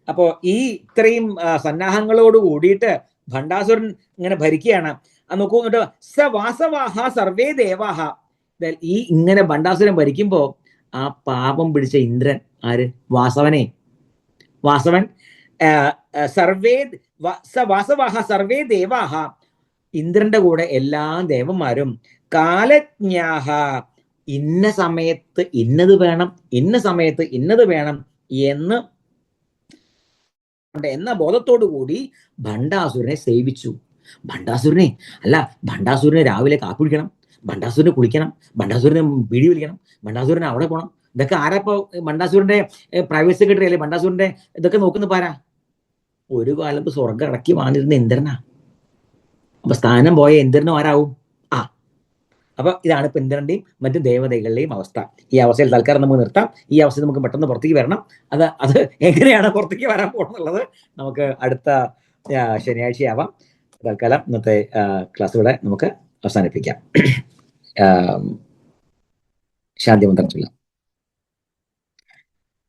അപ്പോ ഈ ഇത്രയും സന്നാഹങ്ങളോട് കൂടിയിട്ട് ഭണ്ഡാസുരൻ ഇങ്ങനെ ഭരിക്കുകയാണ്. നോക്കൂ, സ വാസവാഹ സർവേ ദേവാഹ. ഈ ഇങ്ങനെ ഭണ്ഡാസുരൻ ഭരിക്കുമ്പോ ആ പാപം പിടിച്ച ഇന്ദ്രൻ, ആര്? വാസവൻ. സർവേ സ വാസവാഹ സർവേ ദേവാഹ. ഇന്ദ്രന്റെ കൂടെ എല്ലാ ദേവന്മാരും കാലജ്ഞാഹ, ഇന്ന സമയത്ത് ഇന്നത് വേണം, ഇന്ന സമയത്ത് ഇന്നത് വേണം എന്ന ബോധത്തോടു കൂടി ഭണ്ഡാസുരനെ സേവിച്ചു. ഭണ്ഡാസുരനെ രാവിലെ കാപ്പി കുടിക്കണം, ഭണ്ഡാസുരനെ കുളിക്കണം, ഭണ്ഡാസുരനെ പിടി വലിക്കണം, ഭണ്ഡാസുരനെ അവിടെ പോകണം. ഇതൊക്കെ ആരാപ്പോ? ഭണ്ഡാസുരന്റെ പ്രൈവറ്റ് സെക്രട്ടറി അല്ലേ ഭണ്ഡാസുരന്റെ ഇതൊക്കെ നോക്കുന്ന പാരാ? ഒരു കാലത്ത് സ്വർഗം ഇറക്കി വാങ്ങിയിരുന്ന ഇന്ദ്രനാ. അപ്പൊ സ്ഥാനം പോയ ഇന്ദ്രനും ആരാവും? അപ്പൊ ഇതാണ് ഇപ്പൊ ഇന്ദ്രന്റെയും മറ്റു ദേവതകളുടെയും അവസ്ഥ. ഈ അവസ്ഥയിൽ തൽക്കാലം നമുക്ക് നിർത്താം. ഈ അവസ്ഥയിൽ നമുക്ക് പെട്ടെന്ന് പുറത്തേക്ക് വരണം. അത് എങ്ങനെയാണ് പുറത്തേക്ക് വരാൻ പോകുന്നുള്ളത് നമുക്ക് അടുത്ത ശനിയാഴ്ചയാവാം. തൽക്കാലം ഇന്നത്തെ ക്ലാസ് ഇവിടെ നമുക്ക് അവസാനിപ്പിക്കാം. ശാന്തിമന്ത്രം ചൊല്ലാം.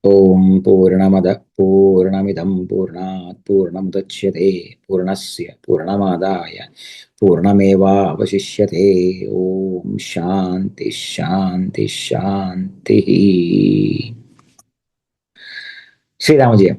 ഓം പൂർണ്ണമദ പൂർണ്ണമിദം പൂർണ്ണാത് പൂർണ്ണമുദച്യത്തെ പൂർണ്ണസ്യ പൂർണ്ണമാദായ പൂർണ്ണമേവാവശിഷ്യത്തെ. ഓം ശാന്തി ശാന്തി ശാന്തി. ശ്രീരാമജയം.